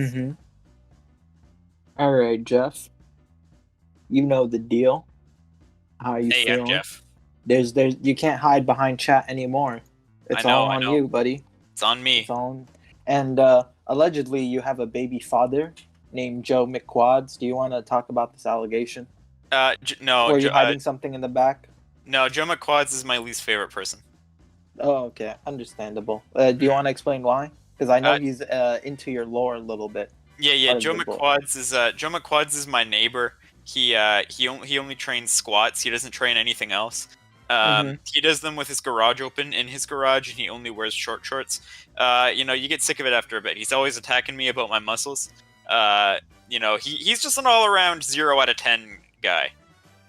him. All right, Jeff. You know the deal. How you Hey, feeling? I'm Jeff. There's you can't hide behind chat anymore. It's all on you, buddy. It's on me. It's on. And allegedly, you have a baby father named Joe McQuads. Do you want to talk about this allegation? No. Or are you hiding something in the back? No, Joe McQuads is my least favorite person. Oh, okay. Understandable. Do you want to explain why? Because I know he's into your lore a little bit. Yeah. Joe McQuads is my neighbor. He only trains squats. He doesn't train anything else. He does them with his garage open in his garage, and he only wears short shorts. You get sick of it after a bit. He's always attacking me about my muscles. He's just an all-around 0 out of 10 guy.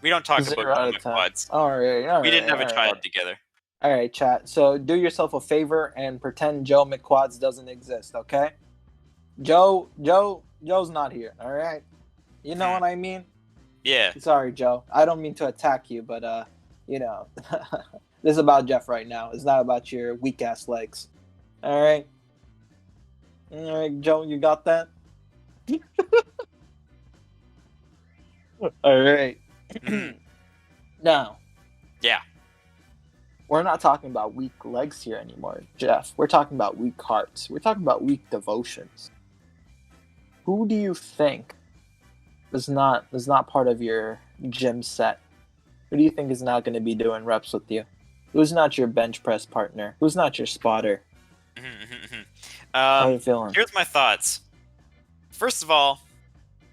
We don't talk about Joe McQuads. All right. We didn't have a child together. All right, chat. So do yourself a favor and pretend Joe McQuads doesn't exist, okay? Joe's not here. All right. You know what I mean? Yeah. Sorry, Joe. I don't mean to attack you, but this is about Jeff right now. It's not about your weak ass legs. All right, Joe, you got that? All right. Now. Yeah. We're not talking about weak legs here anymore, Jeff. We're talking about weak hearts. We're talking about weak devotions. Who do you think is not part of your gym set, Who do you think is not going to be doing reps with you? Who's not your bench press partner? Who's not your spotter? How are you feeling? Here's my thoughts. First of all,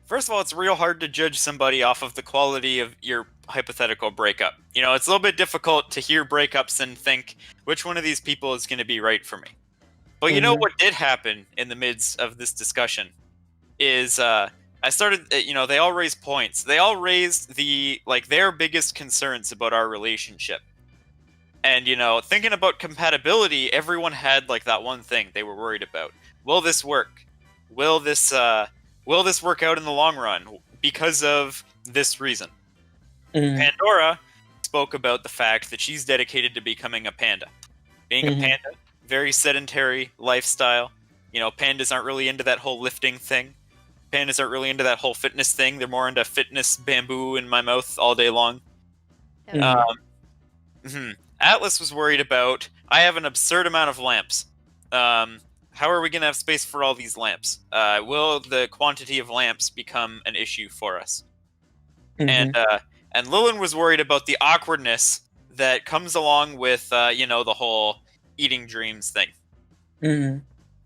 it's real hard to judge somebody off of the quality of your hypothetical breakup. You know, it's a little bit difficult to hear breakups and think which one of these people is going to be right for me. But you know what did happen in the midst of this discussion is I started, you know, they all raised points. They all raised their biggest concerns about our relationship. And, you know, thinking about compatibility, everyone had like that one thing they were worried about. Will this work? Will this work out in the long run because of this reason? Pandora spoke about the fact that she's dedicated to becoming a panda. Being a panda, very sedentary lifestyle. You know, pandas aren't really into that whole lifting thing. Pandas aren't really into that whole fitness thing. They're more into fitness bamboo in my mouth all day long. Atlas was worried about, I have an absurd amount of lamps. How are we going to have space for all these lamps? Will the quantity of lamps become an issue for us? And Lilin was worried about the awkwardness that comes along with, you know, the whole eating dreams thing.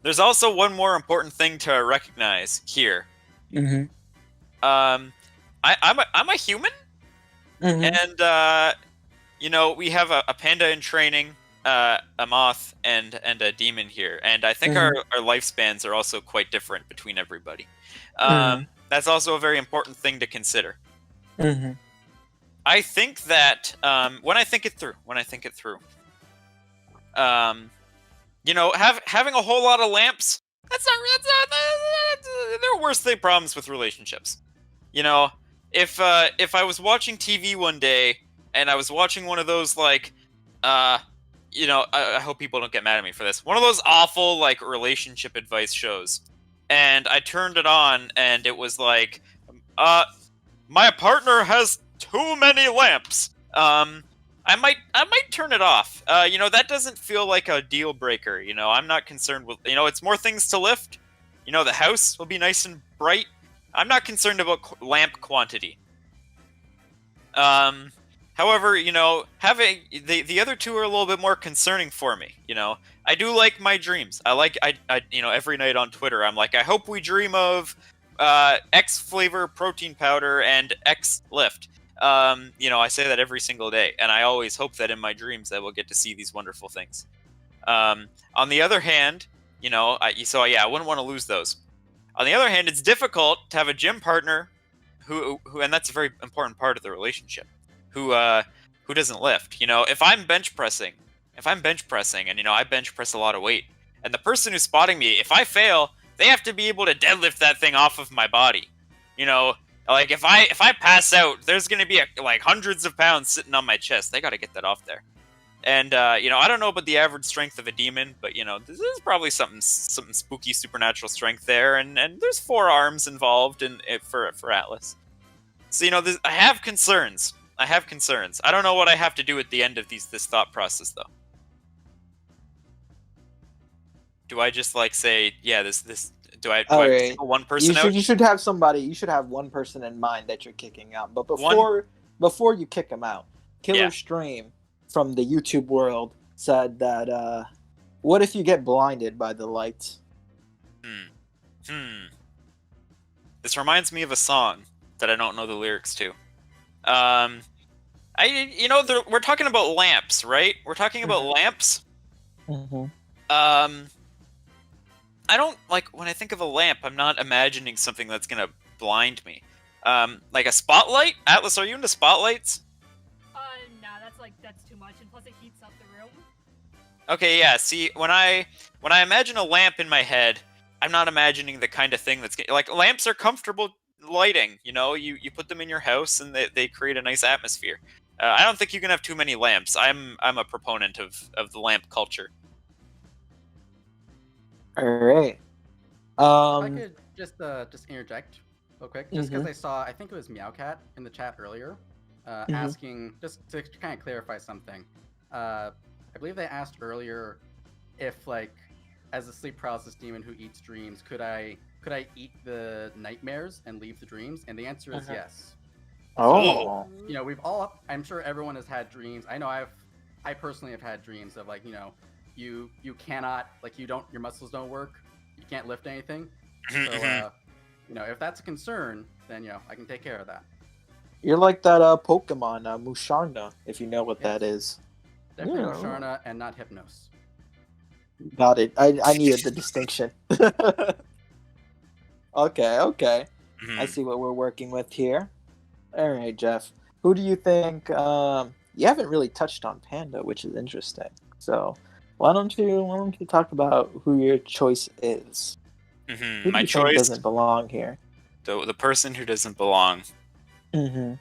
There's also one more important thing to recognize here. I'm a human, and you know, we have a panda in training, a moth, and a demon here, and I think our lifespans are also quite different between everybody. That's also a very important thing to consider. I think that when I think it through, you know, having a whole lot of lamps, that's not there are worse problems with relationships. You know, if I was watching TV one day and I was watching one of those like, you know, I hope people don't get mad at me for this. One of those awful like relationship advice shows, and I turned it on and it was like, my partner has too many lamps. I might turn it off. You know, that doesn't feel like a deal breaker. You know, I'm not concerned with, you know, it's more things to lift. You know, the house will be nice and bright. I'm not concerned about lamp quantity. However, you know, having the other two are a little bit more concerning for me. You know, I do like my dreams. I you know, every night on Twitter, I'm like, I hope we dream of X flavor protein powder and X lift. You know, I say that every single day, and I always hope that in my dreams I will get to see these wonderful things. On the other hand, you know, I wouldn't want to lose those. On the other hand, it's difficult to have a gym partner who, and that's a very important part of the relationship, who doesn't lift. You know, if I'm bench pressing, and you know, I bench press a lot of weight, and the person who's spotting me, if I fail, they have to be able to deadlift that thing off of my body. You know, like if I pass out, there's gonna be like hundreds of pounds sitting on my chest. They gotta get that off there. And you know, I don't know about the average strength of a demon, but you know, this is probably something spooky supernatural strength there, and there's 4 arms involved in it for Atlas. So you know, I have concerns. I don't know what I have to do at the end of this thought process though. Do I just like say, yeah, this? Do I single one person out? You should have somebody. You should have one person in mind that you're kicking out. But before you kick him out, Killer Stream from the YouTube world said that, what if you get blinded by the lights? This reminds me of a song that I don't know the lyrics to. You know, we're talking about lamps, right? We're talking about lamps. I don't, like, when I think of a lamp, I'm not imagining something that's gonna blind me. Like a spotlight? Atlas, are you into spotlights? Nah, that's too much, and plus it heats up the room. Okay, yeah, see, when I imagine a lamp in my head, I'm not imagining the kind of thing that's, like, lamps are comfortable lighting, you know? You put them in your house, and they create a nice atmosphere. I don't think you can have too many lamps. I'm a proponent of the lamp culture. All right. If I could just interject real quick, just because I saw, I think it was Meowcat in the chat earlier, asking, just to kind of clarify something. I believe they asked earlier if, like, as a sleep paralysis demon who eats dreams, could I eat the nightmares and leave the dreams? And the answer is yes. Oh. You know, we've all, I'm sure everyone has had dreams. I know I personally have had dreams of, like, you know, you cannot, like, you don't, your muscles don't work, you can't lift anything. So, you know, if that's a concern, then, you know, I can take care of that. You're like that Pokemon, Musharna, if you know what that is. Definitely Yeah. Musharna and not Hypnos. Got it. I needed the distinction. Okay. I see what we're working with here. All right, Jeff. Who do you think? You haven't really touched on Panda, which is interesting. So, why don't you talk about who your choice is? Who do My you think choice doesn't belong here? the person who doesn't belong. This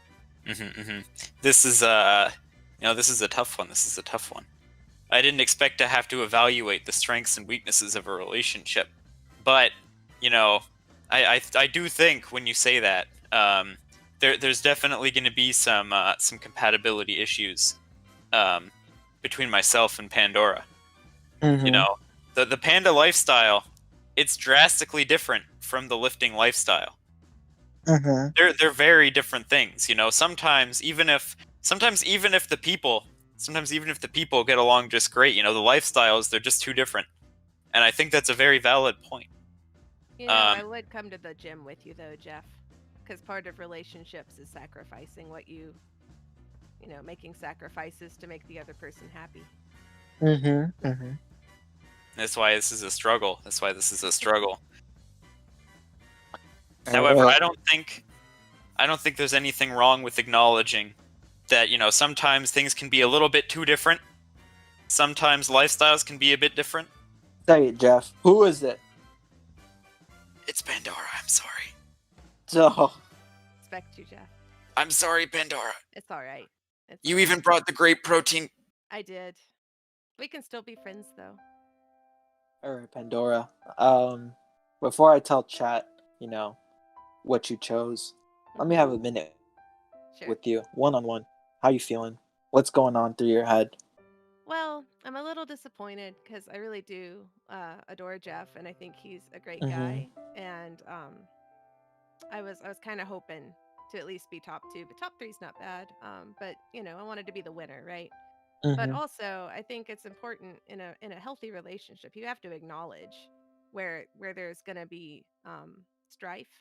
is this is a tough one. This is a tough one. I didn't expect to have to evaluate the strengths and weaknesses of a relationship, but you know, I do think when you say that, there's definitely going to be some compatibility issues between myself and Pandora. You know, the panda lifestyle, it's drastically different from the lifting lifestyle. They're very different things. You know, sometimes even if the people get along just great, you know, the lifestyles, they're just too different. And I think that's a very valid point. You know, I would come to the gym with you though, Jeff, because part of relationships is sacrificing what you know, making sacrifices to make the other person happy. That's why this is a struggle. However, I don't think there's anything wrong with acknowledging that, you know, sometimes things can be a little bit too different. Sometimes lifestyles can be a bit different. Say it, Jeff. Who is it? It's Pandora. I'm sorry. So. Respect you, Jeff. I'm sorry, Pandora. It's all right. You even brought the great protein. I did. We can still be friends, though. All right, Pandora. Before I tell chat, you know, what you chose, let me have a minute with you, one-on-one. How you feeling? What's going on through your head? Well, I'm a little disappointed because I really do adore Jeff, and I think he's a great guy. And I was kind of hoping to at least be top 2, but top 3's not bad. But you know, I wanted to be the winner, right? But also, I think it's important in a healthy relationship. You have to acknowledge where there's going to be strife.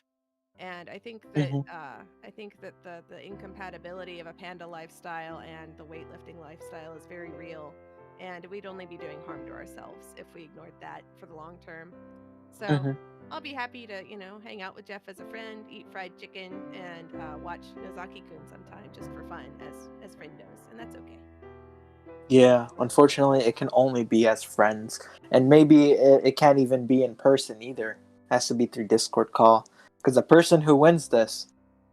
And I think that the incompatibility of a panda lifestyle and the weightlifting lifestyle is very real, and we'd only be doing harm to ourselves if we ignored that for the long term. So I'll be happy to, you know, hang out with Jeff as a friend, eat fried chicken, and watch Nozaki-kun sometime just for fun, as friendos, and that's okay. Yeah, unfortunately, it can only be as friends, and maybe it can't even be in person either. It has to be through Discord call. Because the person who wins this,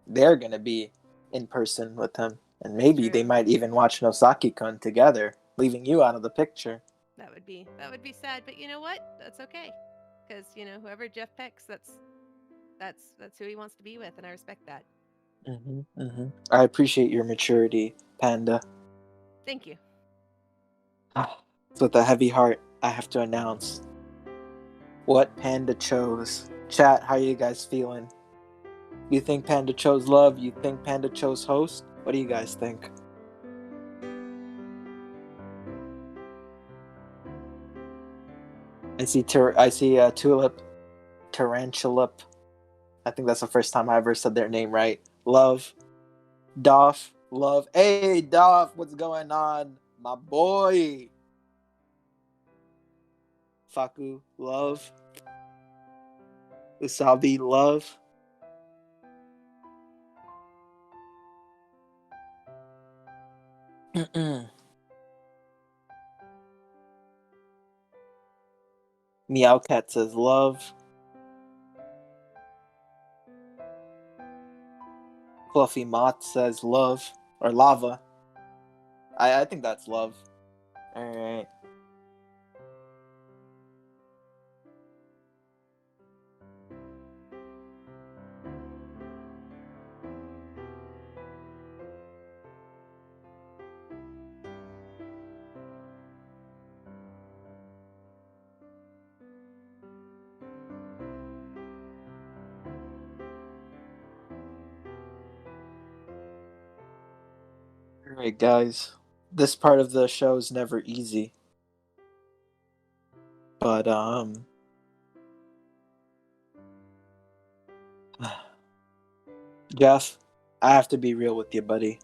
they're going to be in person with him. And maybe they might even watch Nozaki-kun together, leaving you out of the picture. That would be sad, but you know what? That's okay. Because, you know, whoever Jeff picks, that's who he wants to be with, and I respect that. I appreciate your maturity, Panda. Thank you. So with a heavy heart, I have to announce what Panda chose. Chat, how you guys feeling? You think Panda chose love? You think Panda chose host? What do you guys think? I see Tulip, Tarantulip. I think that's the first time I ever said their name right. Love, Doff, Love. Hey, Doff, what's going on, my boy? Faku, Love. Usabi, Love. Meowcat says love. Fluffy Moth says love. Or lava. I think that's love. Alright. Alright, guys. This part of the show is never easy. But, Jeff, I have to be real with you, buddy.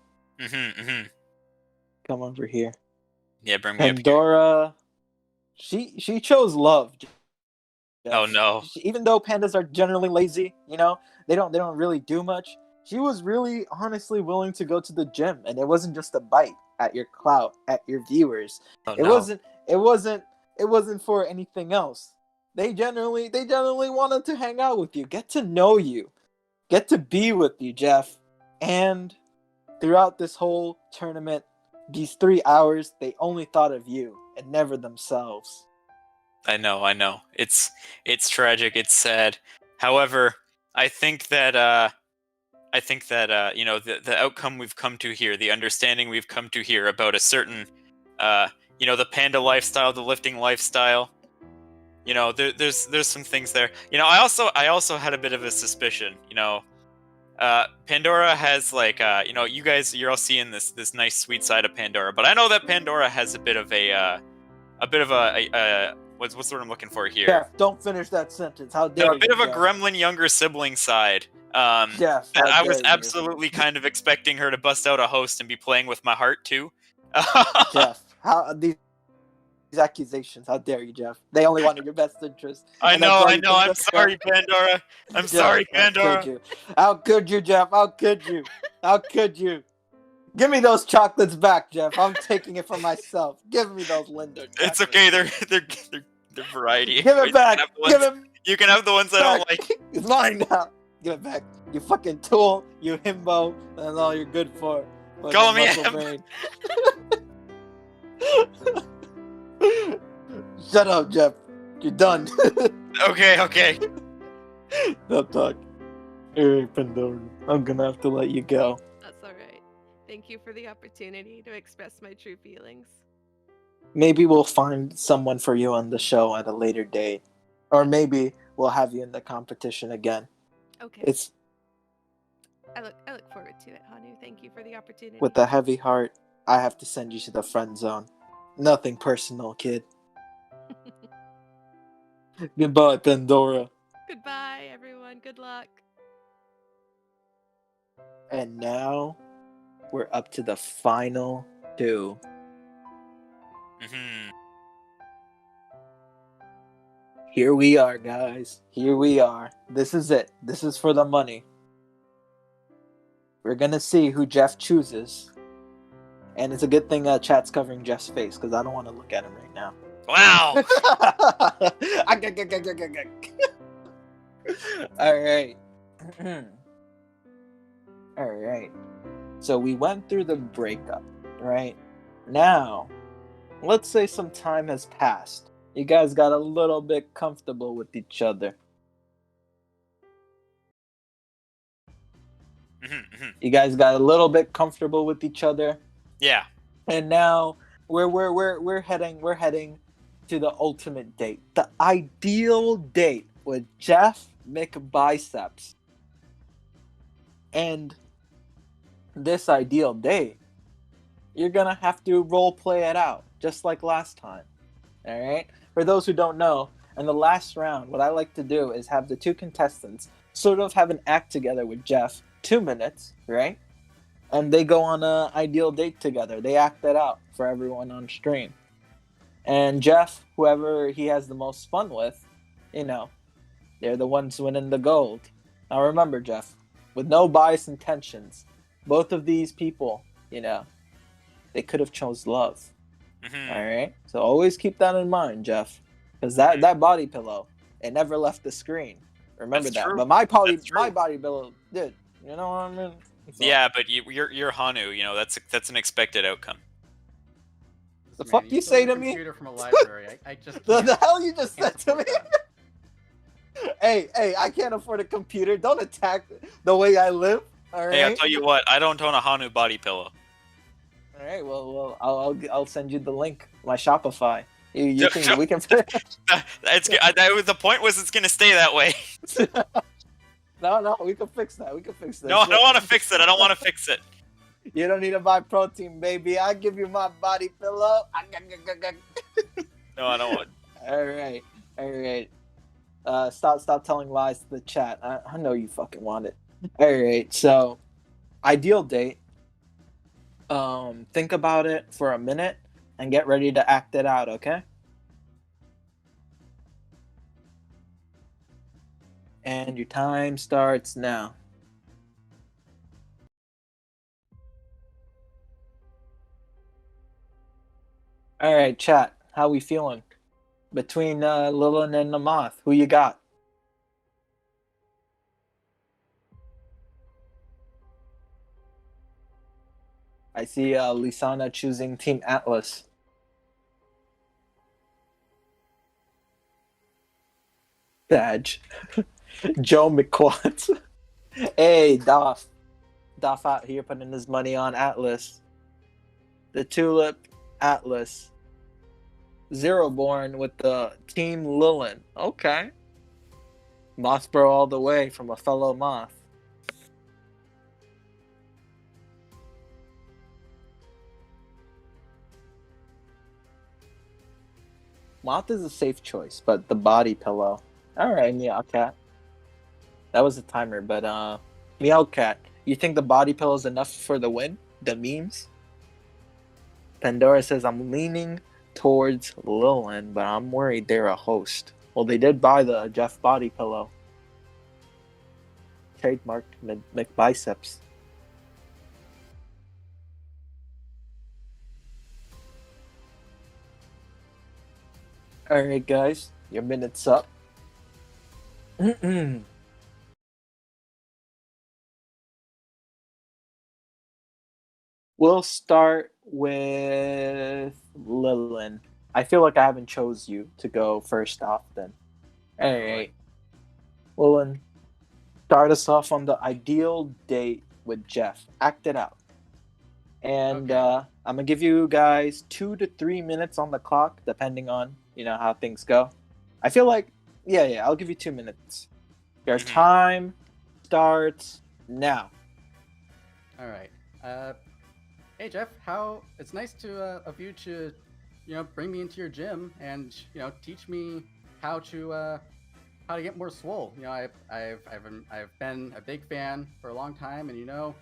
Come over here. Yeah, bring me up here. Pandora, she chose love. Jeff. Oh no. Even though pandas are generally lazy, you know, they don't really do much. She was really honestly willing to go to the gym, and it wasn't just a bite at your clout, at your viewers. Oh, it wasn't for anything else. They generally wanted to hang out with you, get to know you, get to be with you, Jeff. And throughout this whole tournament, these 3 hours, they only thought of you and never themselves. I know. It's tragic. It's sad. However, I think that you know, the outcome we've come to here, the understanding we've come to here about a certain you know, the panda lifestyle, the lifting lifestyle. You know, there's some things there. You know, I also had a bit of a suspicion. You know, Pandora has like you know, you're all seeing this nice sweet side of Pandora, but I know that Pandora has a bit of a what's the word I'm looking for here? Jeff, don't finish that sentence. How dare you? A bit of a Jeff? gremlin younger sibling side. Jeff, that I how was dare you? absolutely kind of expecting her to bust out a host and be playing with my heart too. Jeff, how these accusations? How dare you, Jeff? They only wanted your best interest. I know. I'm sorry, Pandora. I'm sorry, Pandora. How could you, Jeff? How could you? How could you? Give me those chocolates back, Jeff. I'm taking it for myself. Give me those Linda. It's okay. They're variety. Give it back. You can have the ones I don't like. It's mine now. Give it back. You fucking tool. You himbo. That's all you're good for. Call me him. Shut up, Jeff. You're done. Okay. Stop talk. Alright, Pandora. I'm gonna have to let you go. That's alright. Thank you for the opportunity to express my true feelings. Maybe we'll find someone for you on the show at a later date. Or maybe we'll have you in the competition again. Okay. I look forward to it, Hanu. Thank you for the opportunity. With a heavy heart, I have to send you to the friend zone. Nothing personal, kid. Goodbye, Pandora. Goodbye, everyone. Good luck. And now, we're up to the final two. Here we are, guys. Here we are. This is it. This is for the money. We're gonna see who Jeff chooses. And it's a good thing chat's covering Jeff's face, because I don't want to look at him right now. Wow! Alright. Alright. So we went through the breakup, right? Now, let's say some time has passed. You guys got a little bit comfortable with each other. You guys got a little bit comfortable with each other. Yeah. And now we're heading to the ultimate date. The ideal date with JeffMcBiceps. And this ideal date, you're gonna have to role play it out, just like last time. Alright? For those who don't know, in the last round, what I like to do is have the two contestants sort of have an act together with Jeff, 2 minutes, right? And they go on an ideal date together. They act that out for everyone on stream. And Jeff, whoever he has the most fun with, you know, they're the ones winning the gold. Now remember, Jeff, with no bias intentions, both of these people, you know, they could have chose love. All right? So always keep that in mind, Jeff. Because that body pillow, it never left the screen. Remember that. But my body pillow did. You know what I mean? So, yeah, but you're Hanu. You know, that's an expected outcome. The fuck you say to me? From a library. I just the hell you just said to me? Hey, I can't afford a computer. Don't attack the way I live. All right. Hey, I'll tell you what. I don't own a Hanu body pillow. All right. Well, I'll send you the link. My Shopify. We can. The point was it's gonna stay that way. No, we can fix that. No, I don't want to fix it. I don't want to fix it. You don't need to buy protein, baby. I'll give you my body pillow. No, I don't want. All right. Stop telling lies to the chat. I know you fucking want it. All right. So, ideal date. Think about it for a minute and get ready to act it out. Okay. And your time starts now. All right, chat. How we feeling? Between Lilin and the Moth, who you got? I see Lisana choosing Team Atlas. Badge. Joe McQuat. Hey, Doff. Doff out here putting his money on Atlas. The Tulip Atlas. Zeroborn with the Team Lilin. Okay. Mothbro all the way from a fellow Moth. Moth is a safe choice, but the body pillow. Alright, Meowcat. That was a timer, but Meowcat, you think the body pillow is enough for the win? The memes? Pandora says, I'm leaning towards Lilin, but I'm worried they're a host. Well, they did buy the Jeff body pillow. Trademarked McBiceps. Alright, guys, your minute's up. We'll start with Lilin. I feel like I haven't chose you to go first off then. Alright. Lilin, start us off on the ideal date with Jeff. Act it out. And Okay. I'm gonna give you guys 2 to 3 minutes on the clock, depending on how things go. I feel like I'll give you 2 minutes. Your time starts now. All right. Hey Jeff, it's nice of you to, bring me into your gym and teach me how to get more swole. I've been a big fan for a long time, and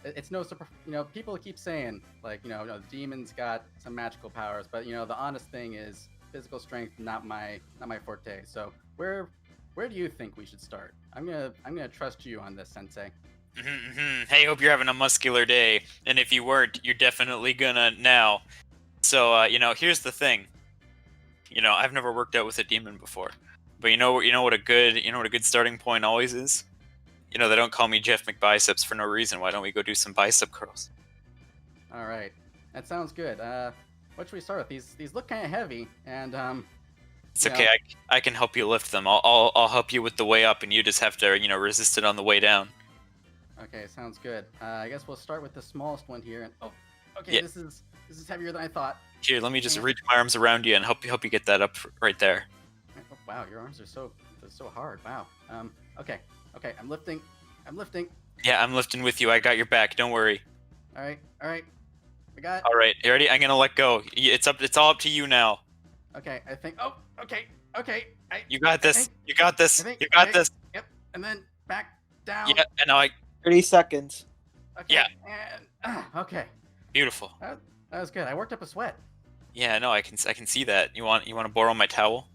it's no surprise. People keep saying like the demon's got some magical powers, but the honest thing is physical strength not my forte. So where do you think we should start? I'm gonna trust you on this, Sensei. Hey, hope you're having a muscular day, and if you weren't, you're definitely gonna now. So, here's the thing. I've never worked out with a demon before, but you know what a good starting point always is. They don't call me Jeff McBiceps for no reason. Why don't we go do some bicep curls? All right, that sounds good. What should we start with? These look kind of heavy, and It's okay. I can help you lift them. I'll help you with the way up, and you just have to resist it on the way down. Okay, sounds good. I guess we'll start with the smallest one here. And okay, Yeah. This is heavier than I thought. Here, let me just reach my arms around you and help you get that up right there. Oh, wow, your arms are so hard. Wow. Okay, I'm lifting. Yeah, I'm lifting with you. I got your back. Don't worry. All right. We got. All right, you ready? I'm gonna let go. It's all up to you now. Okay, I think. Oh, okay. You got this. You got this. I think- You got okay, this. Yep, and then back down. Yeah, and I 30 seconds. Okay, yeah. And okay, Beautiful. that was good. I worked up a sweat. Yeah, no, I can see that. You want to borrow my towel?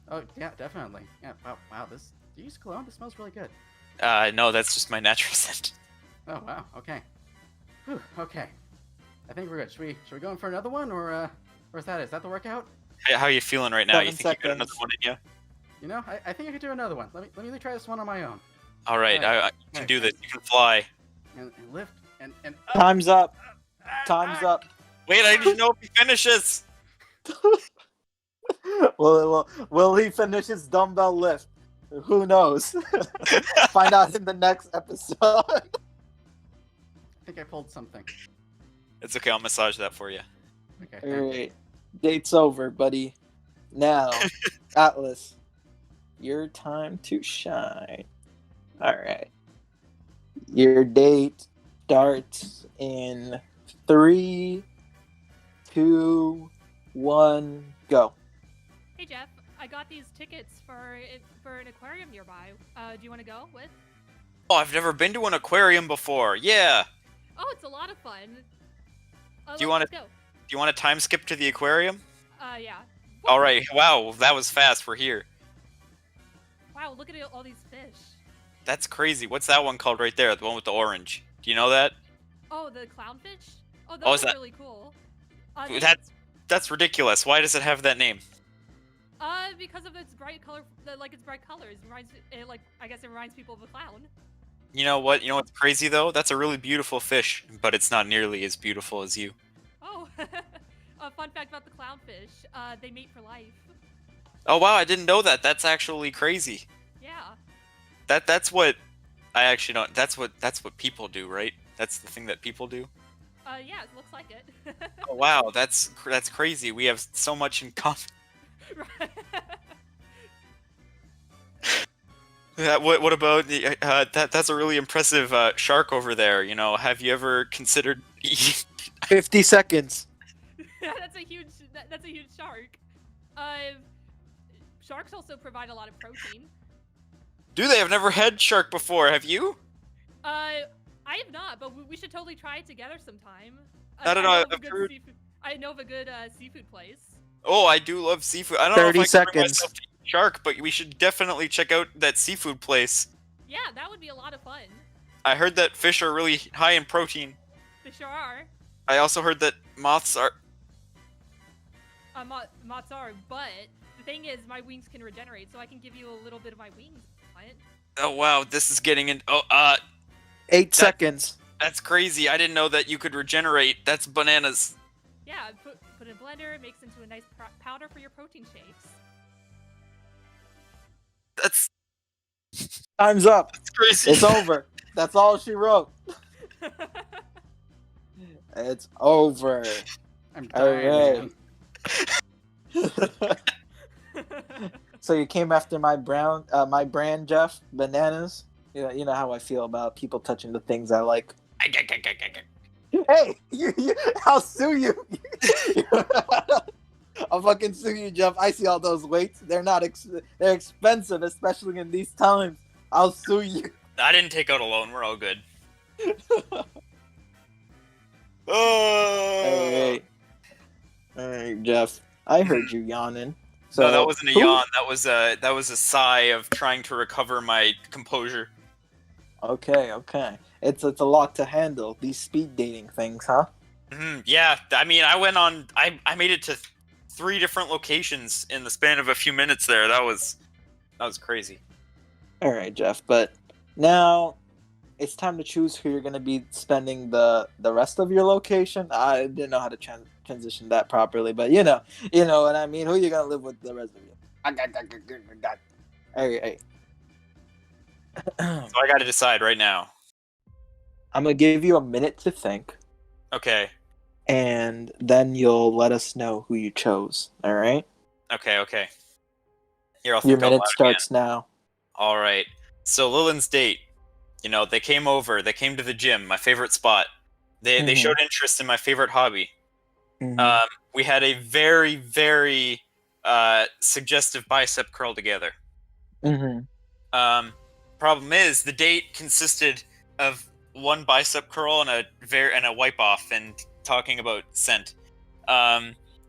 Oh yeah, definitely. Yeah. Wow. Do you use cologne? This smells really good. No, that's just my natural scent. Oh wow. Okay. Whew, okay. I think we're good. Should we go in for another one, or is that it? Is that the workout? Hey, how are you feeling right now? 7 You think you got another seconds. one in you? I think I could do another one. Let me try this one on my own. All right, Alright, I can do this. You can fly. And lift and up. Time's up. Ah, Time's ah. up. Wait, I didn't know if he finishes. Will he finish his dumbbell lift? Who knows? Find out in the next episode. I think I pulled something. It's okay. I'll massage that for you. Okay. thank you. Alright. Date's over, buddy. Now, Atlas, your time to shine. Alright. Your date starts in 3, 2, 1, go. Hey Jeff, I got these tickets for an aquarium nearby. Do you want to go with? Oh, I've never been to an aquarium before. Yeah. Oh, it's a lot of fun. Do you want let's to? go? Do you want to time skip to the aquarium? Yeah. All right. Wow, that was fast. We're here. Wow, look at all these fish. That's crazy. What's that one called right there? The one with the orange. Do you know that? Oh, the clownfish? Oh, Oh, those is are that- really cool. That's ridiculous. Why does it have that name? Because of its bright color, its bright colors I guess it reminds people of a clown. You know what? You know what's crazy though? That's a really beautiful fish, but it's not nearly as beautiful as you. Oh, a fun fact about the clownfish: they mate for life. Oh wow, I didn't know that. That's actually crazy. Yeah. That's what I actually don't. That's what people do, right? That's the thing that people do. Yeah, it looks like it. Oh wow, that's crazy. We have so much in common. Right. What about the that's a really impressive shark over there. You know, have you ever considered? 50 seconds. That's a huge shark. Sharks also provide a lot of protein. Do they? I've never had shark before. Have you? I have not, but we should totally try it together sometime. I don't know. I know of a good seafood place. Oh, I do love seafood. I don't know if 30 I can bring seconds. myself to eat shark, but we should definitely check out that seafood place. Yeah, that would be a lot of fun. I heard that fish are really high in protein. They sure are. I also heard that moths are. Moths are, but the thing is, my wings can regenerate, so I can give you a little bit of my wings. What? Oh wow, this is getting in. 8 seconds. That's crazy. I didn't know that you could regenerate. That's bananas. Yeah, put in a blender, mix into a nice powder for your protein shakes. That's Time's up. crazy. It's over. That's all she wrote. It's over. I'm dying, Alright. So you came after my brand, Jeff, bananas. You know how I feel about people touching the things I like. Hey, I'll sue you. I'll fucking sue you, Jeff. I see all those weights. They're not. They're expensive, especially in these times. I'll sue you. I didn't take out a loan. We're all good. Oh. All right, Jeff. I heard you yawning. So No, that wasn't a yawn. That was a sigh of trying to recover my composure. Okay. It's a lot to handle. These speed dating things, huh? Yeah, I mean, I made it to 3 different locations in the span of a few minutes there. That was crazy. All right, Jeff. But now it's time to choose who you're going to be spending the rest of your location. I didn't know how to transition that properly, but you know what I mean. Who you going to live with the rest of you? All right. So I got to decide right now. I'm going to give you a minute to think, Okay. and then you'll let us know who you chose. All right? Okay. Here, I'll Your think out minute loud starts now. again. All right. So Lilin's date. You know, they came over. They came to the gym, my favorite spot. They showed interest in my favorite hobby. Mhm. We had a very, very suggestive bicep curl together. Mhm. Problem is, the date consisted of one bicep curl and a wipe off, and talking about scent.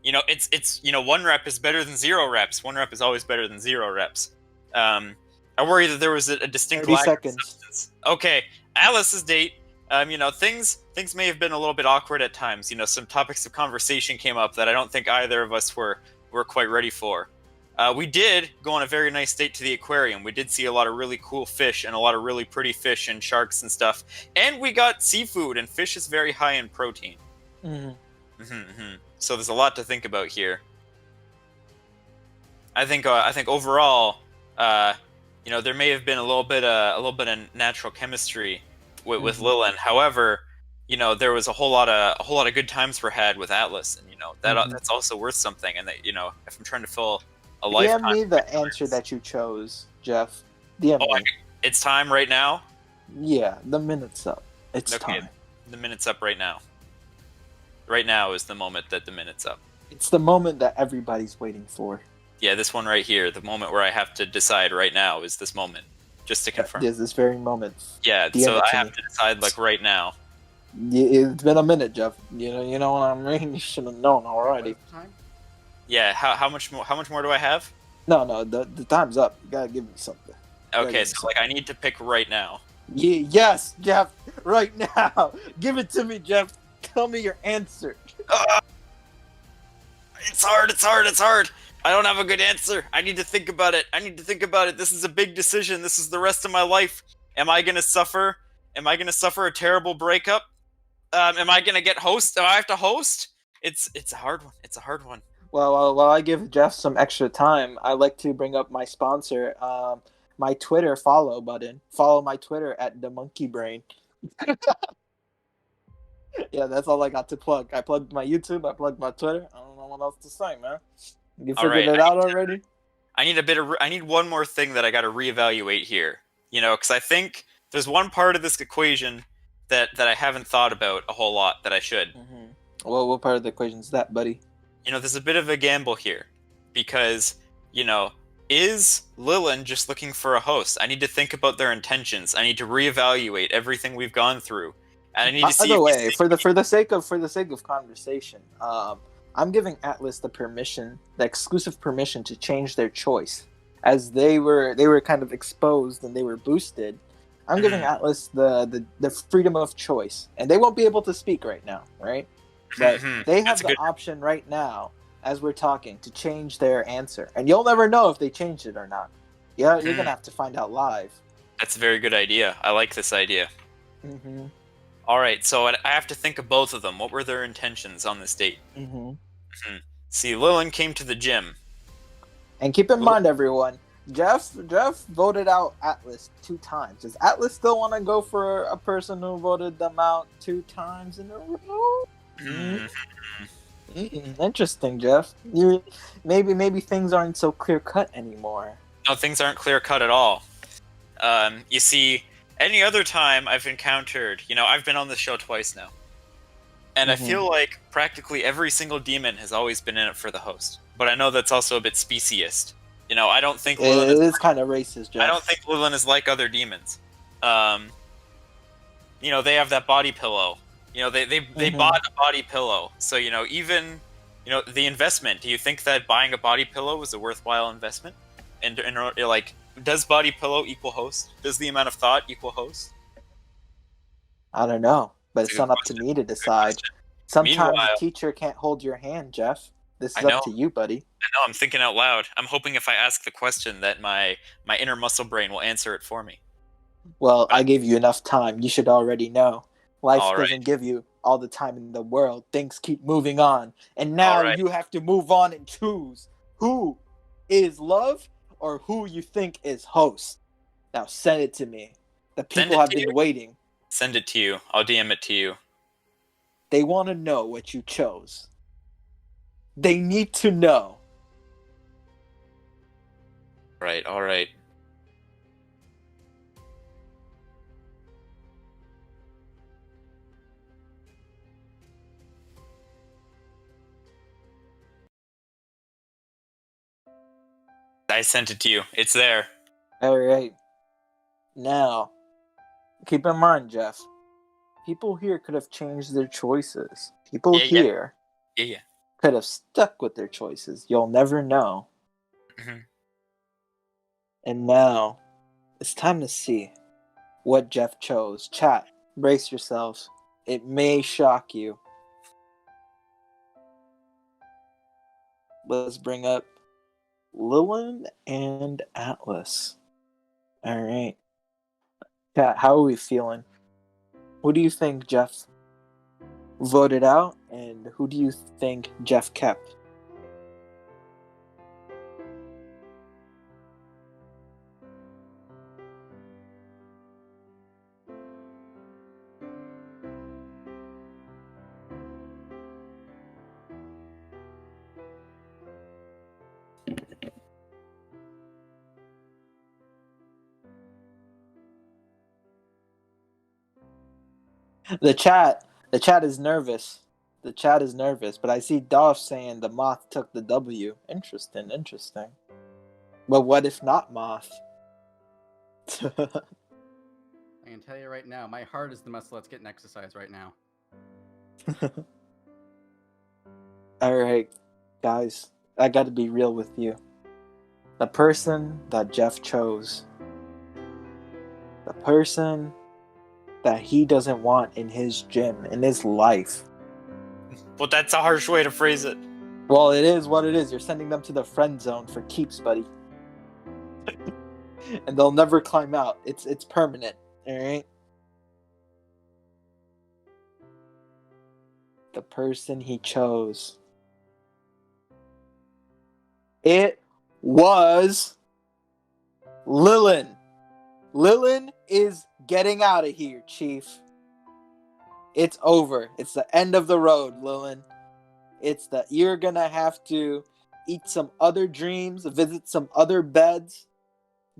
It's 1 rep is better than 0 reps. 1 rep is always better than 0 reps. I worry that there was a distinct 30 lack seconds. of substance. Okay, Alice's date. Things may have been a little bit awkward at times. Some topics of conversation came up that I don't think either of us were quite ready for. We did go on a very nice date to the aquarium. We did see a lot of really cool fish and a lot of really pretty fish and sharks and stuff. And we got seafood, and fish is very high in protein. Mhm. So there's a lot to think about here. I think overall, there may have been a little bit of natural chemistry with Lilin. However, there was a whole lot of good times were had with Atlas, and that's also worth something. And that if I'm trying to fill a lifetime. DM me the answer that you chose, Jeff. DM me. It's time right now. Yeah, the minute's up. It's time. The minute's up right now. Right now is the moment that the minute's up. It's the moment that everybody's waiting for. Yeah, this one right here, the moment where I have to decide right now is this moment. Just to confirm. Is this very moment. Yeah, DM so it I to have me. to decide like right now. It's been a minute, Jeff. You know what I mean? You should have known already. What's the time? Yeah, how much more do I have? No, the time's up. You gotta give me something. Okay, so like I need to pick right now. Yeah, yes, Jeff. Right now. Give it to me, Jeff. Tell me your answer. It's hard. I don't have a good answer. I need to think about it. This is a big decision. This is the rest of my life. Am I gonna suffer? Am I gonna suffer a terrible breakup? Am I gonna get host? Do I have to host? It's a hard one. Well, while I give Jeff some extra time, I like to bring up my sponsor, my Twitter follow button. Follow my Twitter at damonkeybrain. Yeah, that's all I got to plug. I plugged my YouTube. I plugged my Twitter. I don't know what else to say, man. You figured it out already? I need one more thing that I got to reevaluate here. You know, because I think there's one part of this equation that I haven't thought about a whole lot that I should. Mm-hmm. Well, what part of the equation is that, buddy? You know, there's a bit of a gamble here because, you know, is Lilin just looking for a host? I need to think about their intentions. I need to reevaluate everything we've gone through, and I need to see. By the way, for the sake of conversation, I'm giving Atlas the exclusive permission to change their choice, as they were kind of exposed and they were boosted. I'm giving Atlas the freedom of choice, and they won't be able to speak right now, right? But they have the option right now, as we're talking, to change their answer, and you'll never know if they changed it or not. Yeah, you're gonna have to find out live. That's a very good idea. I like this idea. Mm-hmm. All right, so I have to think of both of them. What were their intentions on this date? Mm-hmm. See, Lilin came to the gym. And keep in mind, everyone, Jeff voted out Atlas 2 times. Does Atlas still want to go for a person who voted them out 2 times in a row? Interesting, Jeff. Maybe things aren't so clear cut anymore. No, things aren't clear cut at all. You see, any other time I've encountered, you know, I've been on this show twice now, and I feel like practically every single demon has always been in it for the host. But I know that's also a bit speciesist. You know, I don't think Lilin is kind of racist, Jeff. I don't think Lilin is like other demons. You know, they have that body pillow. You know, they bought a body pillow. So, you know, even, you know, the investment. Do you think that buying a body pillow was a worthwhile investment? And like, does body pillow equal host? Does the amount of thought equal host? I don't know, but it's not up to me to decide. Sometimes Meanwhile, the teacher can't hold your hand, Jeff. This is I know. up to you, buddy. I know, I'm thinking out loud. I'm hoping if I ask the question that my inner muscle brain will answer it for me. Well, I gave you enough time. You should already know. Life All right. doesn't give you all the time in the world. Things keep moving on. And now you have to move on and choose who is love or who you think is host. Now send it to me. The people have been waiting. Send it to you. I'll DM it to you. They want to know what you chose. They need to know. Right, all right. I sent it to you. It's there. All right. Now, keep in mind, Jeff, people here could have changed their choices. People here could have stuck with their choices. You'll never know. And now, it's time to see what Jeff chose. Chat, brace yourselves. It may shock you. Let's bring up Lilin and Atlas. All right. Chat, how are we feeling? Who do you think Jeff voted out, and who do you think Jeff kept? The chat is nervous. The chat is nervous, but I see Dolph saying the Moth took the W. Interesting. But what if not Moth? I can tell you right now, my heart is the muscle that's getting exercise right now. Alright, guys, I gotta be real with you. The person that Jeff chose, the person that he doesn't want in his gym, in his life. Well, that's a harsh way to phrase it. Well, it is what it is. You're sending them to the friend zone for keeps, buddy. And they'll never climb out. It's permanent, alright? The person he chose. It was Lilin. Lilin is getting out of here, Chief. It's over. It's the end of the road, Lilin. You're gonna have to eat some other dreams, visit some other beds,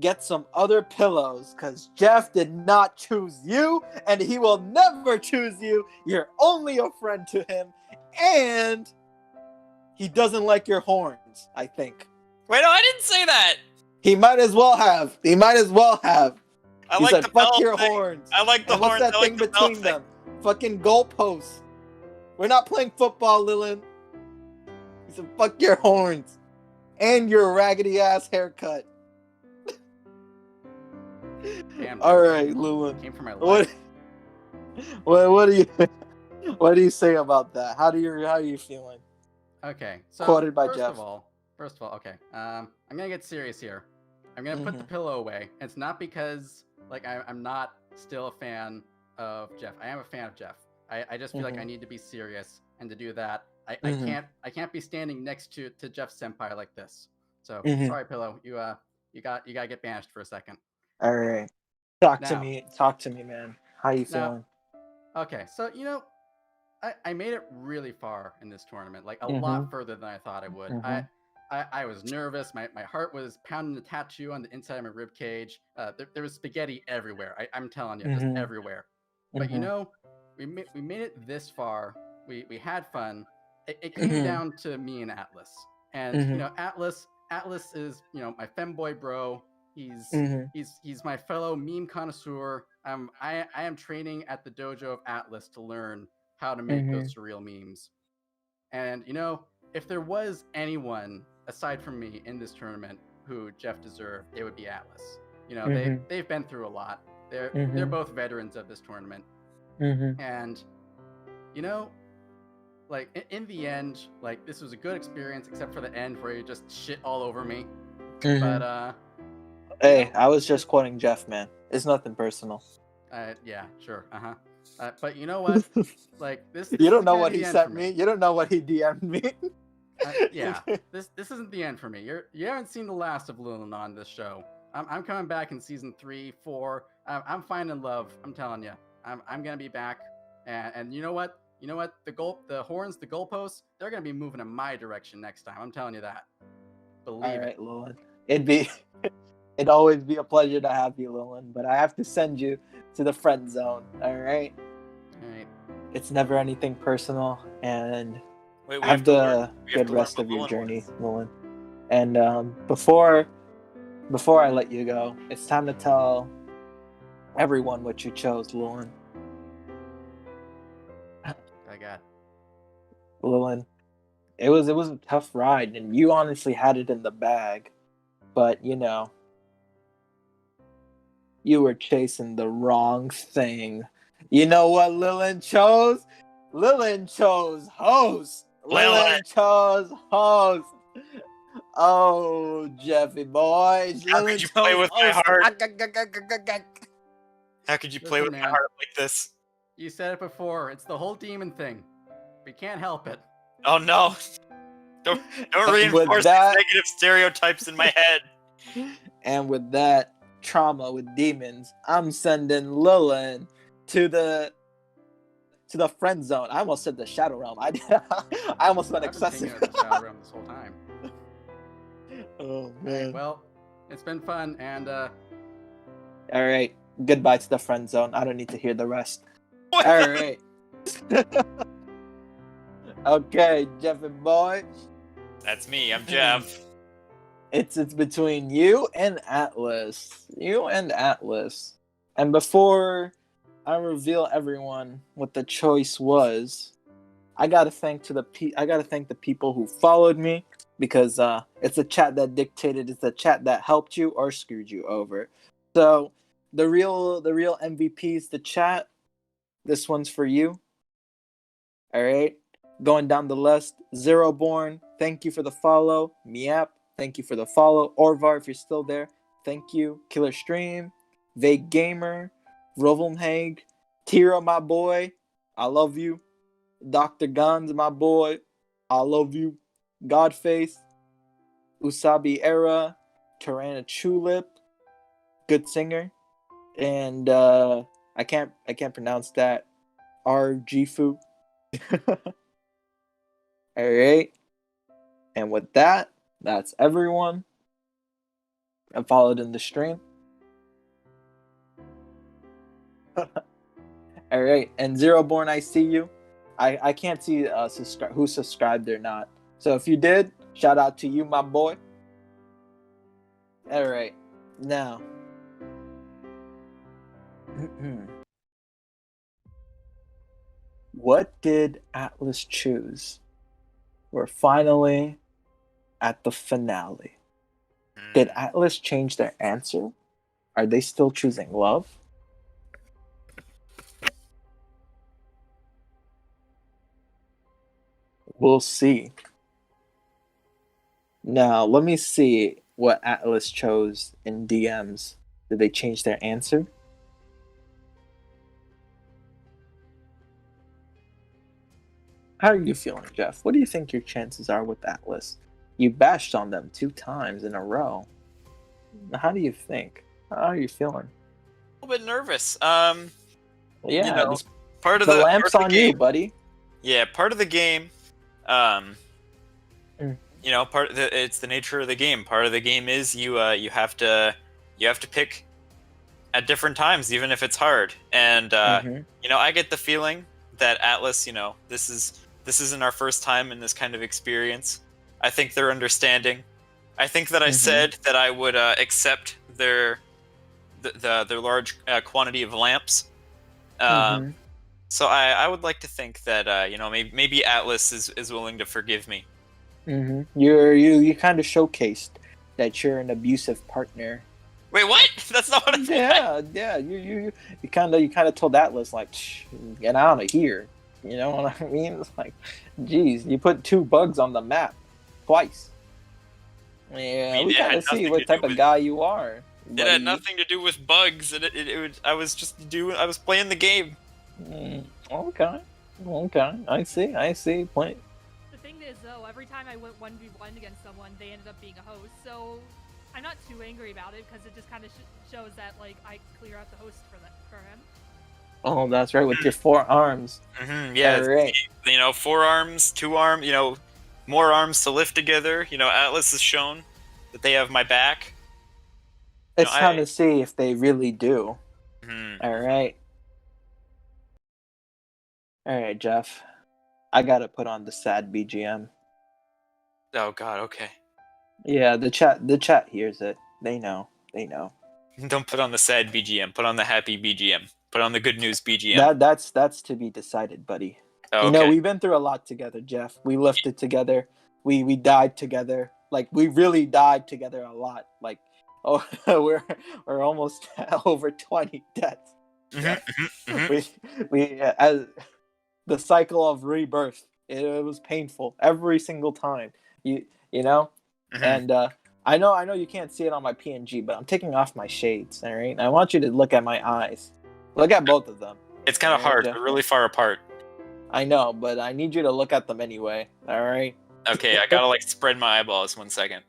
get some other pillows, because Jeff did not choose you, and he will never choose you. You're only a friend to him, and he doesn't like your horns, I think. Wait, no, I didn't say that. He might as well have. He I said, the fuck bell your thing. horns. I like the And horns. what's that I like thing the bell between thing. them? Fucking goalposts. We're not playing football, Lilin. He said, fuck your horns. And your raggedy ass haircut. Damn. Alright, Lilin. Came from my life. What do you say about that? How are you feeling? Okay, so Quoted by first Jeff. of all, okay. I'm gonna get serious here. I'm gonna put the pillow away. It's not because like I'm not still a fan of Jeff. I am a fan of Jeff. I just feel like I need to be serious, and to do that, I can't be standing next to Jeff Senpai like this. So sorry, pillow. You gotta get banished for a second. All right. Talk to me, man. How you feeling? Okay, so I made it really far in this tournament, like a lot further than I thought I would. I was nervous. My heart was pounding the tattoo on the inside of my rib cage. There was spaghetti everywhere. I'm telling you, just everywhere. But we made it this far. We had fun. It came down to me and Atlas, and Atlas is my femboy bro. He's my fellow meme connoisseur. I am training at the dojo of Atlas to learn how to make those surreal memes. And if there was anyone aside from me in this tournament who Jeff deserved, it would be Atlas. They've been through a lot. They're both veterans of this tournament. And like in the end, like this was a good experience except for the end where you just shit all over me. But hey, I was just quoting Jeff, man. It's nothing personal. Yeah, sure. But you know what? Like this you don't know what he sent me. You don't know what he DM'd me. Yeah, this isn't the end for me. You haven't seen the last of Lilin on this show. I'm coming back in season 3, 4. I'm finding love. I'm telling you. I'm gonna be back. And you know what? The horns, the goalposts, they're gonna be moving in my direction next time. I'm telling you that. Believe it. All right, Lilin. It'd always be a pleasure to have you, Lilin, but I have to send you to the friend zone. All right. It's never anything personal, and have the good rest of your journey, Lilin. And before I let you go, it's time to tell everyone what you chose, Lilin. I got Lilin. It was a tough ride, and you honestly had it in the bag, but you were chasing the wrong thing. You know what Lilin chose? Lilin chose host. Lilin chose host. Oh, Jeffy boy. How could you play with my heart? How could you play with my heart like this? You said it before. It's the whole demon thing. We can't help it. Oh no! Don't reinforce these negative stereotypes in my head. And with that trauma with demons, I'm sending Lilin to the friend zone. I almost said the shadow realm. I almost went excessive. I've been thinking of the shadow realm this whole time. Oh man. Well, it's been fun, and all right. Goodbye to the friend zone. I don't need to hear the rest. All right. Okay, Jeff and Boy. That's me. I'm Jeff. It's between you and Atlas. You and Atlas. And before I reveal everyone what the choice was, I gotta thank the people who followed me, because it's a chat that dictated, it's a chat that helped you or screwed you over. So the real MVP is the chat. This one's for you. All right. Going down the list, Zero Born, thank you for the follow. Miap, thank you for the follow. Orvar, if you're still there, thank you. Killer Stream, Vague Gamer, Rovelmhag, Tira, my boy, I love you. Dr. Guns, my boy, I love you. Godface, Usabi Era, Taran Tulip, good singer, and I can't pronounce that. Rgfu. All right. And with that, that's everyone. And followed in the stream. All right. And Zero Born, I see you. I can't see who subscribed or not. So if you did, shout out to you, my boy. All right. Now. What did Atlas choose? We're finally at the finale. Did Atlas change their answer? Are they still choosing love? We'll see. Now, let me see what Atlas chose in DMs. Did they change their answer? How are you feeling, Jeff? What do you think your chances are with Atlas? You bashed on them 2 times in a row. How do you think? How are you feeling? A little bit nervous. Yeah, you know, part of the the lamp's part of on the game, you, buddy. Yeah, part of the game. You know, it's the nature of the game. Part of the game is you have to pick at different times, even if it's hard. And you know, I get the feeling that Atlas, you know, this isn't our first time in this kind of experience. I think they're understanding. I think that I said that I would accept their large quantity of lamps. So I would like to think that you know, maybe Atlas is willing to forgive me. You kind of showcased that you're an abusive partner. Wait, what? That's not what I said. Yeah. You kind of told Atlas, like, get out of here. You know what I mean? It's like, geez, you put 2 bugs on the map twice. Yeah, I mean, we gotta see what type of guy you are. Buddy. It had nothing to do with bugs. I was playing the game. Okay. I see. Point. The thing is, though, every time I went 1v1 against someone, they ended up being a host. So I'm not too angry about it, because it just kind of shows that, like, I clear out the host for him. Oh, that's right, with your 4 arms. Yeah, right. You know, 4 arms, 2 arms. You know, more arms to lift together. You know, Atlas has shown that they have my back. It's time to see if they really do. All right, Jeff. I gotta put on the sad BGM. Oh God, okay. Yeah, the chat hears it. They know. Don't put on the sad BGM. Put on the happy BGM. Put on the good news BGM. That's to be decided, buddy. Okay. You know, we've been through a lot together, Jeff. We lifted together. We died together. Like, we really died together a lot. Like, oh, we're almost over 20 deaths. We as the cycle of rebirth. It was painful every single time. You know, and I know you can't see it on my PNG, but I'm taking off my shades. All right, and I want you to look at my eyes. Look at both of them. It's kind of hard. They're really far apart. I know, but I need you to look at them anyway. All right. Okay, I gotta like spread my eyeballs 1 second.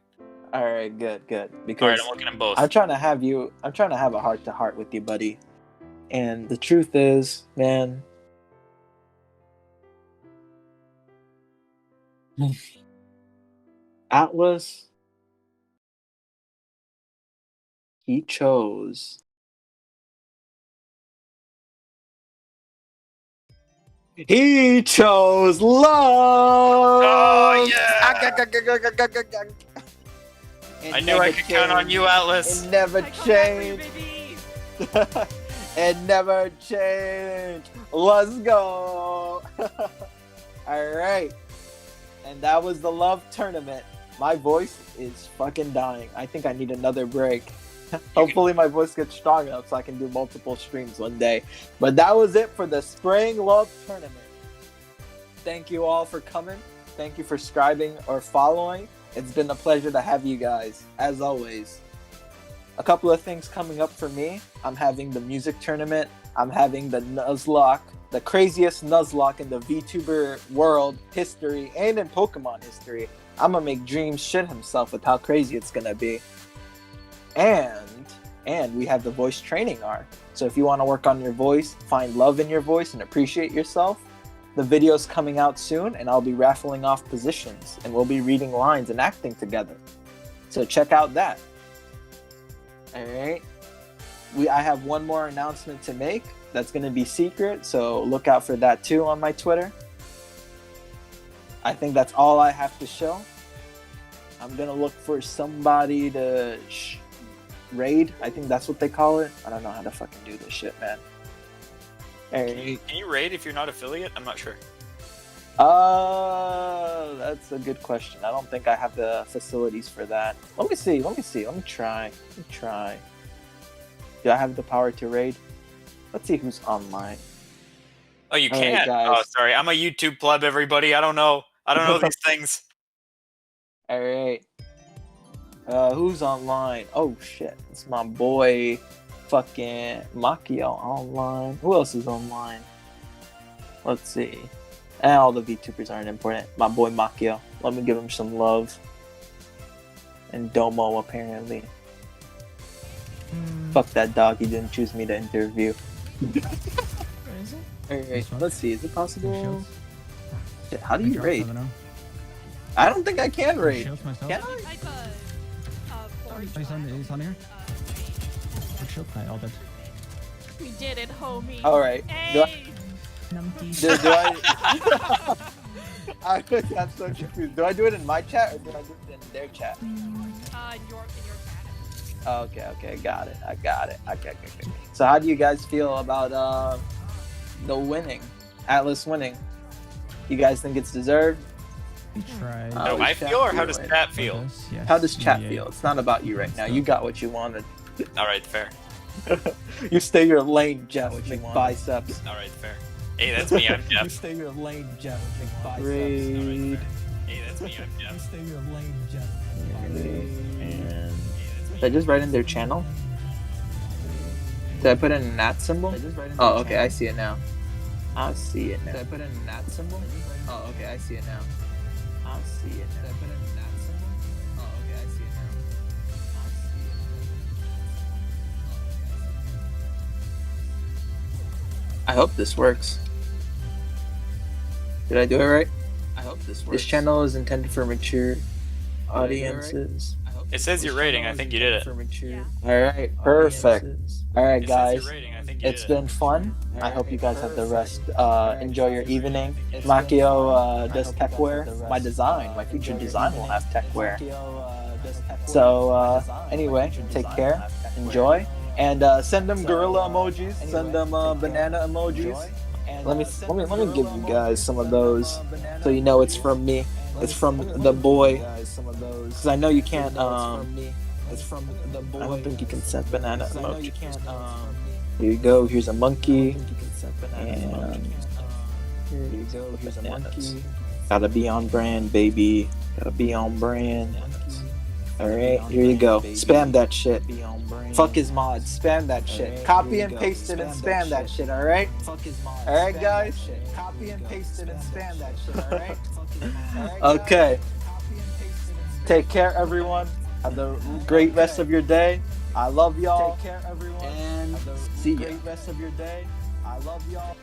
All right, good. Because all right, I'm looking at both. I'm trying to have a heart to heart with you, buddy. And the truth is, man, Atlas, he chose He chose love. Oh, yeah. I knew I could count on you, Atlas. It never I come back for you, changed. baby. It never changed. Let's go. All right. And that was the love tournament. My voice is fucking dying. I think I need another break. Hopefully my voice gets strong enough so I can do multiple streams one day. But that was it for the Spring Love Tournament. Thank you all for coming. Thank you for subscribing or following. It's been a pleasure to have you guys, as always. A couple of things coming up for me. I'm having the music tournament. I'm having the Nuzlocke, the craziest Nuzlocke in the VTuber world history and in Pokemon history. I'm gonna make Dream shit himself with how crazy it's gonna be. And we have the voice training arc. So if you want to work on your voice, find love in your voice, and appreciate yourself, the video's coming out soon, and I'll be raffling off positions, and we'll be reading lines and acting together. So check out that. All right. I have one more announcement to make that's going to be secret, so look out for that too on my Twitter. I think that's all I have to show. I'm going to look for somebody to raid. I think that's what they call it. I don't know how to fucking do this shit, man. Can you raid if you're not affiliate? I'm not sure. That's a good question. I don't think I have the facilities for that. Let me see. Let me try. Do I have the power to raid? Let's see who's online. Oh, you All can't? right, guys. Oh, sorry. I'm a YouTube pleb, everybody. I don't know these things. All right. Who's online? Oh shit, it's my boy, fucking Macchio online. Who else is online? Let's see. All the VTubers aren't important. My boy Macchio. Let me give him some love. And Domo apparently. Fuck that dog. He didn't choose me to interview. Where is it? Alright, let's see. Is it possible? Shields? Shit, how do you dropped raid? some of them. I don't think I can raid. Shields myself. Can I? I thought, He's on here. Quick shield. I all dead. we did it, homie. Alright. Do I? Hey! Do I? I'm so confused. Do I do it in my chat or do I do it in their chat? In your chat. Oh, okay, got it. I got it. Okay. So how do you guys feel about the winning? Atlas winning? You guys think it's deserved? We tried. How do I feel, or how does chat feel? Yes, How does chat yeah. feel? It's not about you right now. You got what you wanted. All right, fair. You stay your lane, Jeff McBiceps. All right, fair. Hey, that's me. I'm You Jeff. stay your lane, Jeff McBiceps. Raid. Hey, that's me. I'm Jeff. Stay your lane, Jeff. Did I just write in their channel? Did I put in an @ symbol? Oh, okay, I see it now. I see it now. Did I put in an @ symbol? Oh, okay, I see it now. I see it now. Did I put in an @ symbol? Oh, okay, I see it now. I see it. I hope this works. Did I do it right? I hope this works. This channel is intended for mature audiences. It says your rating. I think you did it. All right, perfect. All right, It says guys. your rating. I think you It's did it. been fun. I hope you guys have the rest. Enjoy your evening. Macchio does techwear. My design, my future design will have techwear. So anyway, take care. Enjoy. And send them gorilla emojis. Send them banana emojis. Let me give you guys some of those, so you know it's from me. It's from the boy. Because I know you can't. It's from the boy. I don't think you can send banana emoji. Here you go. Here's a monkey. And here you go. Here's a monkey. Gotta be on brand, baby. Gotta be on brand. Alright, here you go. Spam that shit. Fuck his mods. Spam that shit. Copy and paste it and spam that shit, alright? Alright, guys? Copy and paste it and spam that shit, alright? Okay. Take care, everyone. Have a great rest of your day. I love y'all. Take care, everyone. And see ya. Great rest of your day. I love y'all.